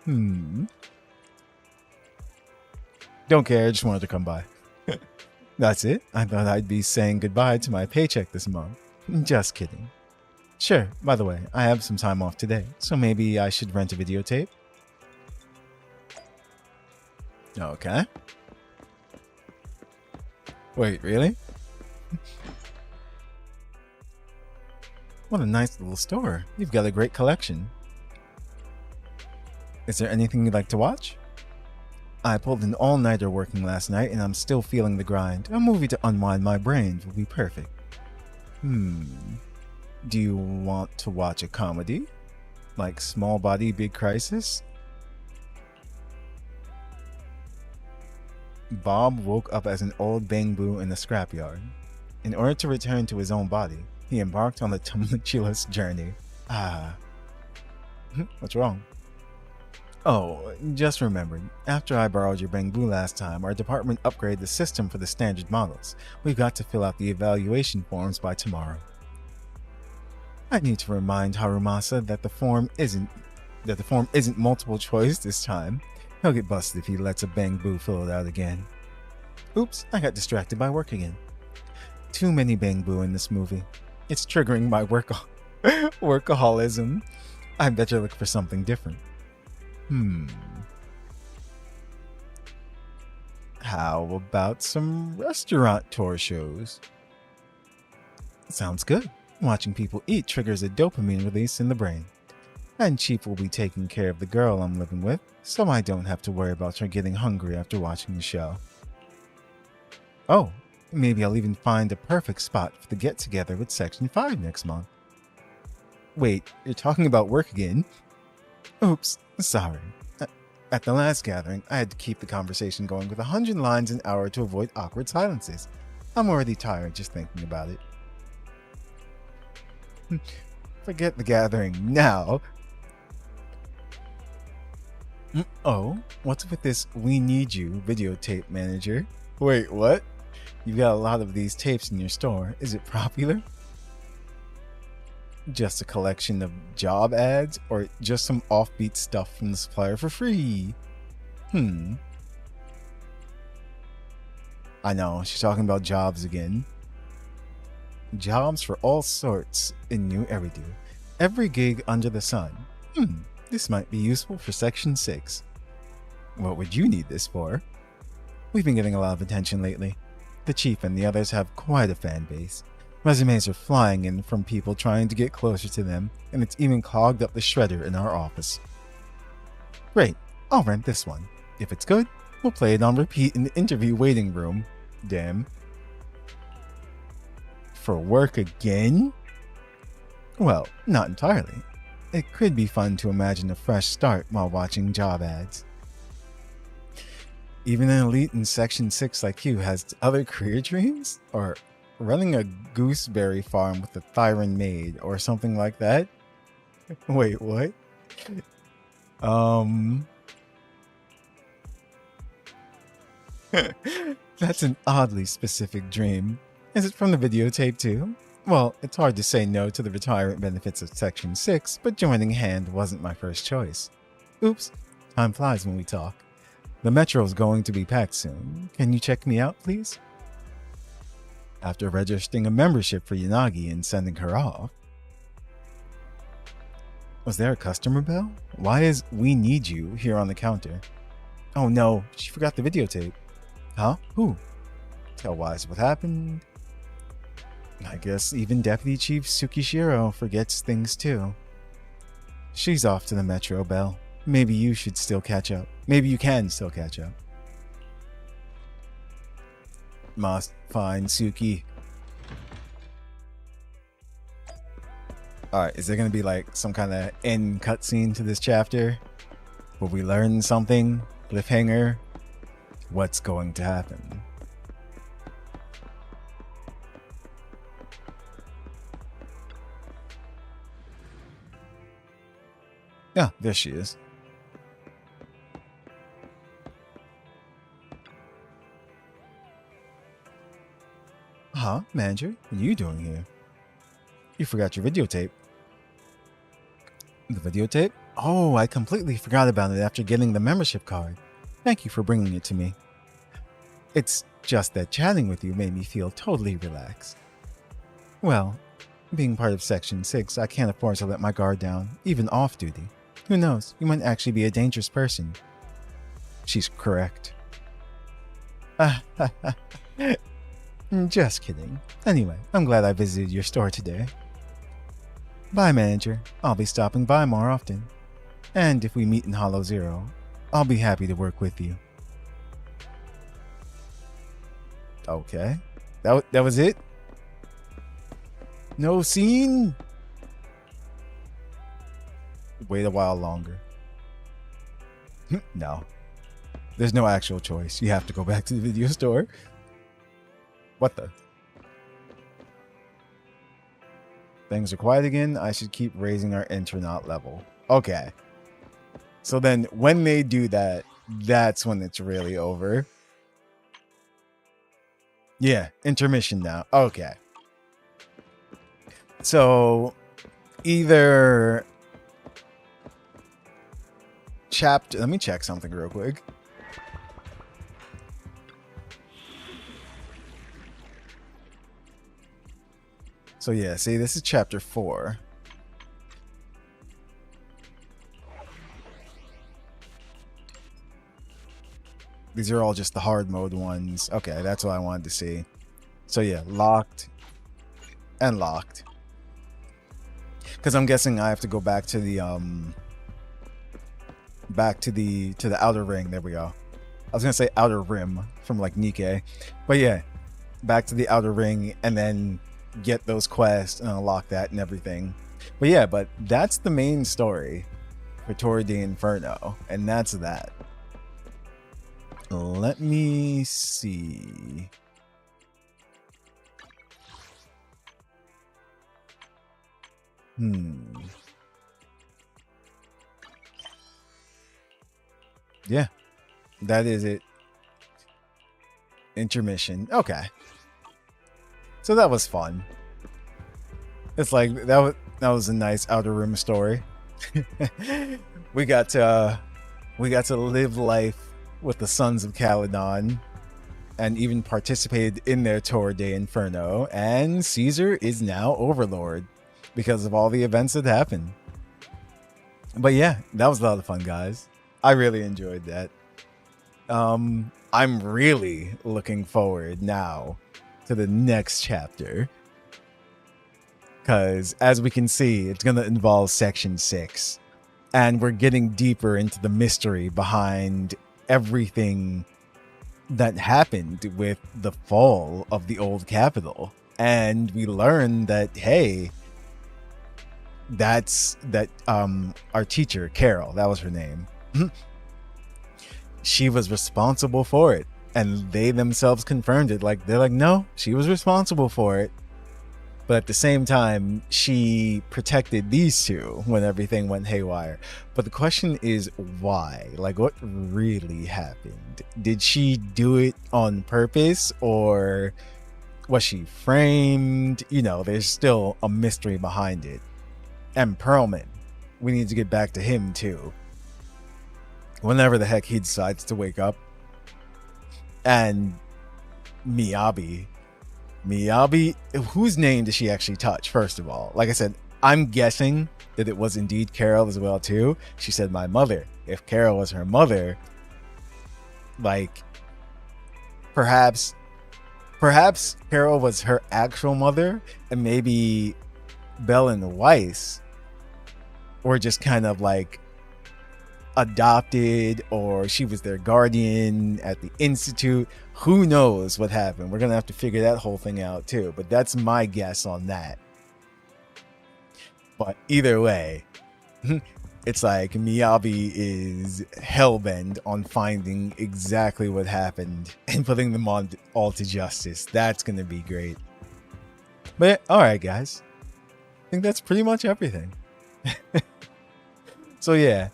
Don't care, I just wanted to come by. That's it? I thought I'd be saying goodbye to my paycheck this month. Just kidding. Sure, by the way, I have some time off today, so maybe I should rent a videotape? Okay. Wait, really? What a nice little store. You've got a great collection. Is there anything you'd like to watch? I pulled an all-nighter working last night and I'm still feeling the grind. A movie to unwind my brain will be perfect. Do you want to watch a comedy? Like Small Body, Big Crisis? Bob woke up as an old Bangbu in the scrapyard. In order to return to his own body, he embarked on the tumultuous journey. What's wrong? Oh, just remembered. After I borrowed your Bangbu last time, our department upgraded the system for the standard models. We've got to fill out the evaluation forms by tomorrow. I need to remind Harumasa that the form isn't multiple choice this time. He'll get busted if he lets a Bangbu fill it out again. Oops, I got distracted by work again. Too many Bangbu in this movie. It's triggering my workaholism. I better look for something different. How about some restaurant tour shows? Sounds good. Watching people eat triggers a dopamine release in the brain. And Chief will be taking care of the girl I'm living with, so I don't have to worry about her getting hungry after watching the show. Oh, maybe I'll even find a perfect spot for the get-together with Section 5 next month. Wait, you're talking about work again? Oops, sorry. At the last gathering, I had to keep the conversation going with 100 lines an hour to avoid awkward silences. I'm already tired just thinking about it. Forget the gathering now. Oh, what's with this "We Need You" videotape manager? Wait, what? You've got a lot of these tapes in your store. Is it popular? Just a collection of job ads, or just some offbeat stuff from the supplier for free? I know, she's talking about jobs again. Jobs for all sorts in New Eridu. Every gig under the sun. This might be useful for Section 6. What would you need this for? We've been getting a lot of attention lately. The Chief and the others have quite a fan base. Resumes are flying in from people trying to get closer to them, and it's even clogged up the shredder in our office. Great, I'll rent this one. If it's good, we'll play it on repeat in the interview waiting room. Damn. For work again? Well, not entirely. It could be fun to imagine a fresh start while watching job ads. Even an elite in Section 6 like you has other career dreams? Or running a gooseberry farm with a Thyron maid or something like that? Wait, what? That's an oddly specific dream. Is it from the videotape too? Well, it's hard to say no to the retirement benefits of Section 6, but joining hand wasn't my first choice. Oops, time flies when we talk. The metro's going to be packed soon. Can you check me out, please? After registering a membership for Yanagi and sending her off. Was there a customer bell? Why is "we need you" here on the counter? Oh no, she forgot the videotape. Huh? Who? Tell Wise what happened. I guess even Deputy Chief Tsukishiro forgets things too. She's off to the metro, Belle. Maybe you should still catch up. Maybe you can still catch up. Must find Suki. Alright, is there going to be like some kind of end cutscene to this chapter? Will we learn something? Cliffhanger? What's going to happen? Yeah, there she is. Huh, manager? What are you doing here? You forgot your videotape. The videotape? Oh, I completely forgot about it after getting the membership card. Thank you for bringing it to me. It's just that chatting with you made me feel totally relaxed. Well, being part of Section 6, I can't afford to let my guard down, even off-duty. Who knows, you might actually be a dangerous person. She's correct. Just kidding. Anyway, I'm glad I visited your store today. Bye, manager. I'll be stopping by more often. And if we meet in Hollow Zero, I'll be happy to work with you. Okay. That was it? No scene? Wait a while longer. No. There's no actual choice. You have to go back to the video store. What the? Things are quiet again. I should keep raising our Intronaut level. Okay. So then when they do that, that's when it's really over. Yeah, intermission now. Okay. So either chapter, let me check something real quick. So yeah, see, this is chapter 4. These are all just the hard mode ones. Okay, that's what I wanted to see. So yeah, locked and locked. Because I'm guessing I have to go back to the outer ring. There we go. I was gonna say outer rim from like Nikkei, but yeah, back to the outer ring and then get those quests and unlock that and everything. But yeah, but that's the main story for Torre de Inferno, and that's that. Let me see. Yeah, that is it. Intermission. Okay. So that was fun. It's like that was a nice outer rim story. we got to live life with the Sons of Caledon and even participated in their Torre de Inferno, and Caesar is now Overlord because of all the events that happened. But yeah, that was a lot of fun, guys. I really enjoyed that. I'm really looking forward now to the next chapter, because as we can see, it's going to involve Section 6, and we're getting deeper into the mystery behind everything that happened with the fall of the old capital. And we learn that, hey, our teacher, Carol, that was her name. She was responsible for it, and they themselves confirmed it. Like, they're like, no, she was responsible for it, but at the same time, she protected these two when everything went haywire. But the question is, why? Like, what really happened? Did she do it on purpose, or was she framed? You know, there's still a mystery behind it. And Perlman, we need to get back to him too, whenever the heck he decides to wake up. And Miyabi, whose name did she actually touch, first of all? Like I said, I'm guessing that it was indeed Carol as well, too. She said, my mother. If Carol was her mother, like, perhaps Carol was her actual mother, and maybe Belle and Weiss were just kind of like adopted, or she was their guardian at the institute. Who knows what happened? We're gonna have to figure that whole thing out too, but that's my guess on that. But either way, it's like Miyabi is hellbent on finding exactly what happened and putting them all to justice. That's gonna be great. But all right, guys, I think that's pretty much everything. So yeah,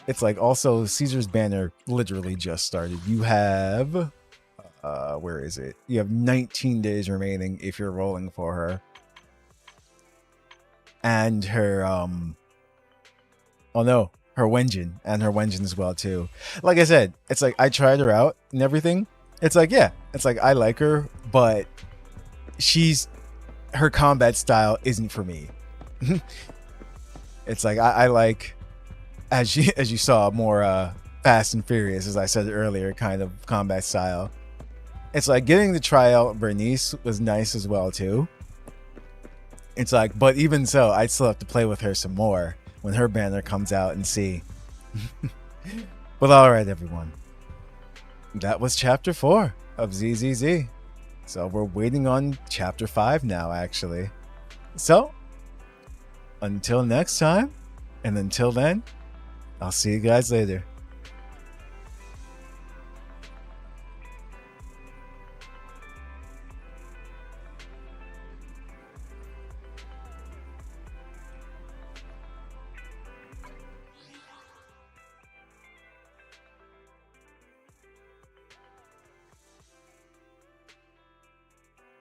it's like also Caesar's banner literally just started. You have where is it? You have 19 days remaining if you're rolling for her. And her her Wenjin, and her Wenjin as well too. Like I said, it's like I tried her out and everything. It's like, yeah, it's like I like her, but her combat style isn't for me. It's like I like, as you saw, more Fast and Furious, as I said earlier, kind of combat style. It's like getting to try out Bernice was nice as well too. It's like, but even so, I'd still have to play with her some more when her banner comes out and see. But all right, everyone. That was chapter 4 of ZZZ. So we're waiting on chapter 5 now, actually. So until next time, and until then, I'll see you guys later.